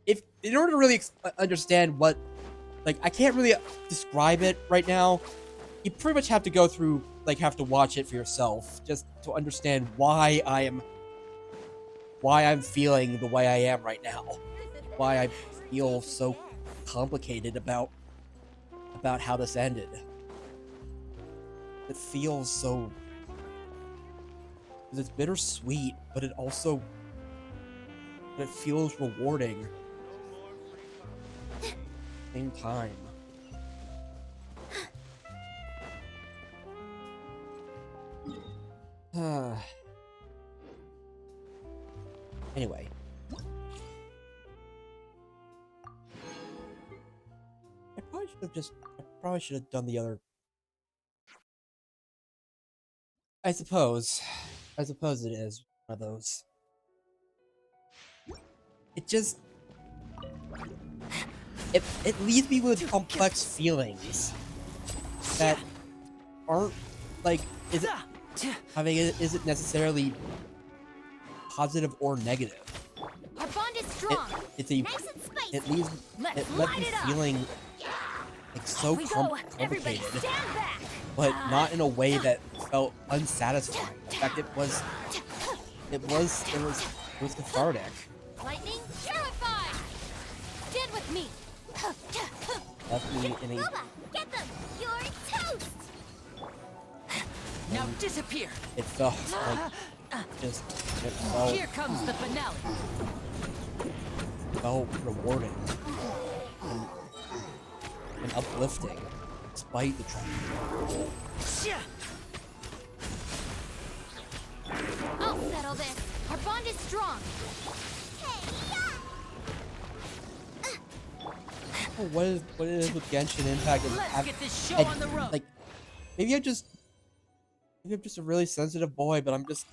if in order to really understand what, like, I can't really describe it right now. You pretty much have to go through, like, have to watch it for yourself just to understand why I'm feeling the way I am right now. Why I feel so complicated about how this ended. It feels so, it's bittersweet, but it feels rewarding at the same time. Anyway. I probably should have done the other. I suppose it is one of those. It leaves me with complex feelings that aren't, like, is it necessarily positive or negative? Our bond is strong. It left me feeling like so complicated, but not in a way that felt unsatisfying. In fact, it was cathartic. Lightning purified. Stand with me. Left me in a. Get them! You're toast! Now disappear. It felt like Here comes the finale. Felt rewarding and uplifting, despite the tragedy. I'll settle this. Our bond is strong. What is with Genshin Impact? Let's get this show on the road. Like, maybe I'm just a really sensitive boy, but I'm just.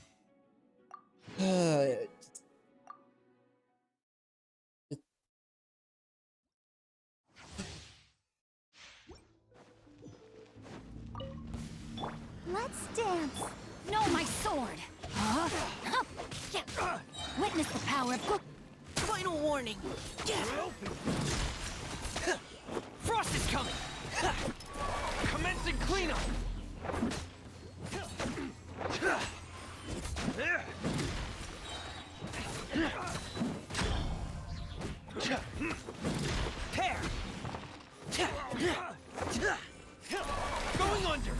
Let's dance. No, my sword. Witness the power of. Final warning. Frost is coming. Commencing cleanup. Hair. Going under.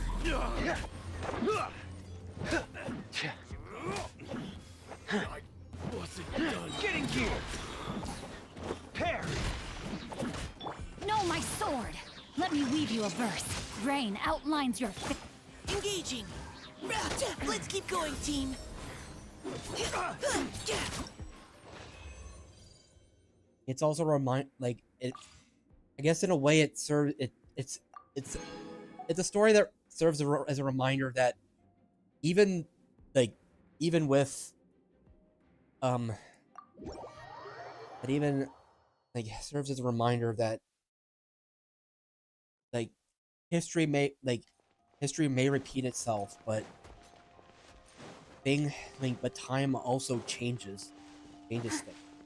Wasn't done. Getting gear. Pair. No, my sword. Let me weave you a verse. Rain outlines your. Engaging. Let's keep going, team. It's also like it. I guess in a way it serves it's a story that serves as a reminder that even with that even like serves as a reminder that like history may repeat itself, but but time also changes things.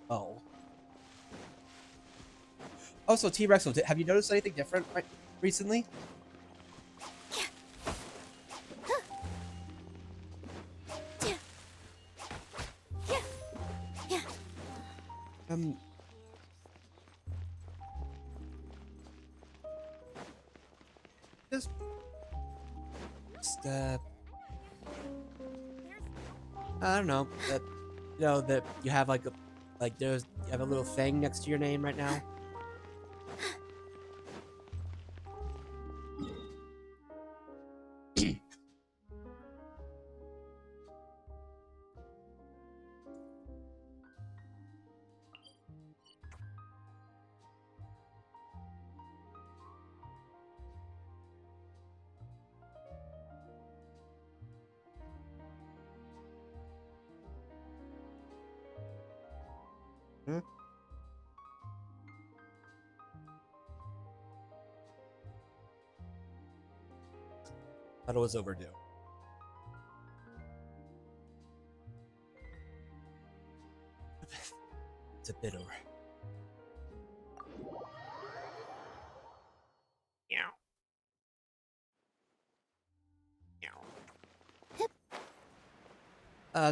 Oh. Also, T-Rex, have you noticed anything different recently? Just I don't know that that you have you have a little thing next to your name right now. Thought it was overdue. It's a bit over.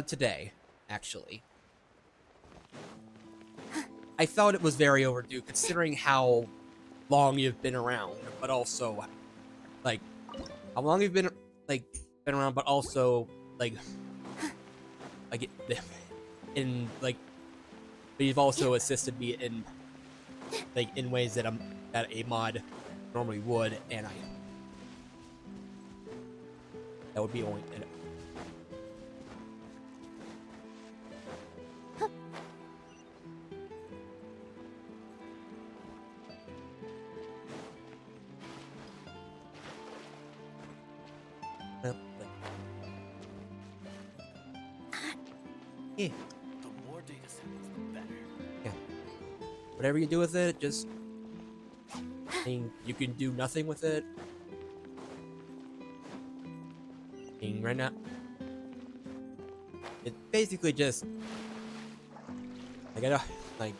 Today, actually. I felt it was very overdue considering how long you've been around, but also, like, how long you've been, like, been around, but also, like, in, like, but you've also assisted me in, like, in ways that that a mod normally would, and that would be only, yeah. The more data samples, the better. Yeah. Whatever you do with it, just, I mean, you can do nothing with it. I mean, right now, it's basically just, like, I don't, like,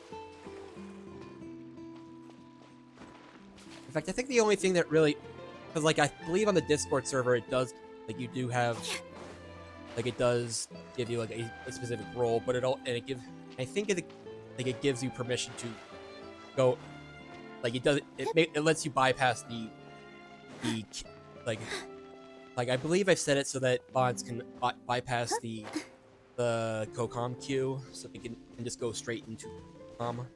in fact, I think the only thing that really, because, like, I believe on the Discord server, it does, like, you do have, like, it does give you, like, a specific role, but it gives, I think it gives you permission to go, like, it lets you bypass the, like, I believe I've set it so that bots can bypass the COCOM queue, so they can just go straight into COCOM.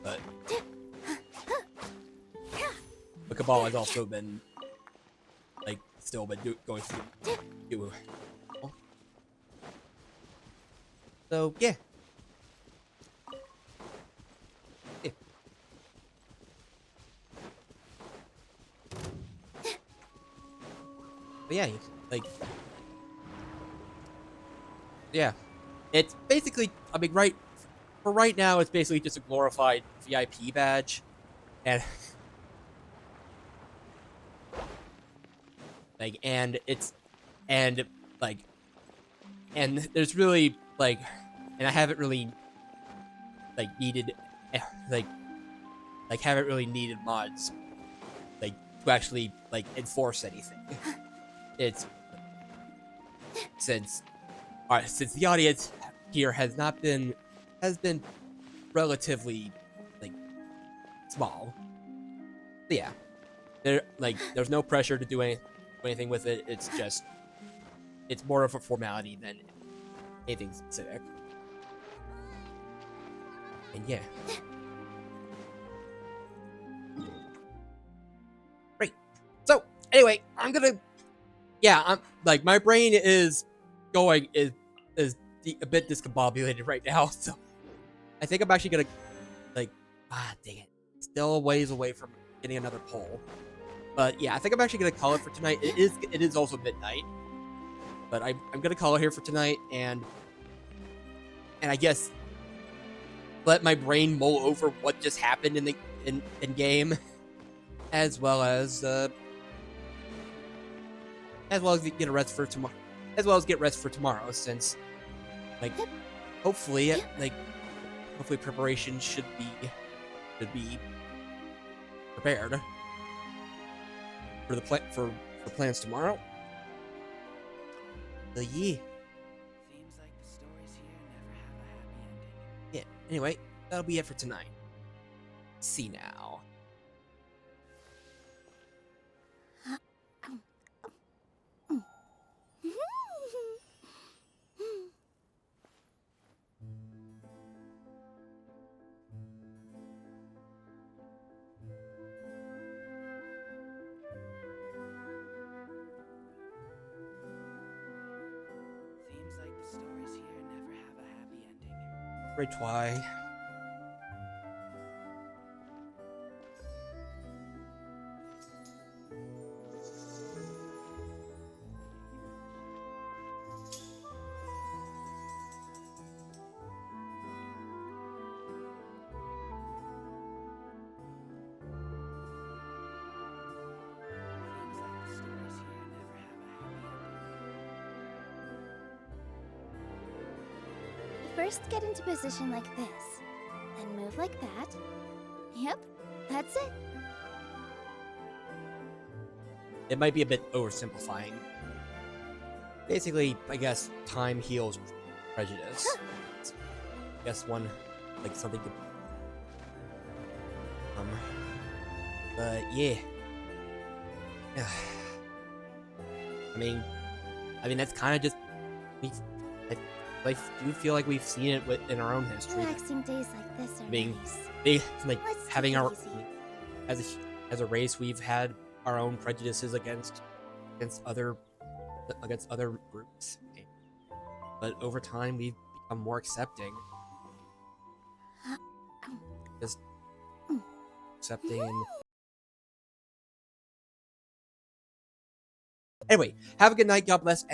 But Cabal has also been, like, still been going through. So yeah. But yeah, like, yeah, it's basically, I mean, for right now, it's basically just a glorified VIP badge, and like, and there's really, like, and I haven't really, like, needed, like, haven't really needed mods, like, to actually, like, enforce anything. It's since the audience here has been relatively, like, small. But yeah, there's no pressure to do anything with it. It's just, it's more of a formality than anything specific. And yeah. Great. So anyway, I'm like, my brain is a bit discombobulated right now, so I think I'm actually gonna, like, dang it, still a ways away from getting another poll. But yeah, I think I'm actually gonna call it for tonight. It is also midnight, but I'm gonna call it here for tonight, and I guess let my brain mull over what just happened in game, as well as get rest for tomorrow, since, like, hopefully preparation should be prepared for plans tomorrow. So yeah. Seems like the stories here never have a happy ending. Yeah. Anyway, that'll be it for tonight. See now. Seems like the stories here never have a happy ending. Great why. First, get into position like this. Then move like that. Yep, that's it. It might be a bit oversimplifying. Basically, I guess time heals prejudice. I guess one, like something to. But yeah. I mean, that's kind of just. I do feel like we've seen it in our own history. Relaxing days like this are nice. Like Let's having take it our easy. as a race, we've had our own prejudices against other groups, but over time we've become more accepting. Just accepting. And... Anyway, have a good night. God bless. And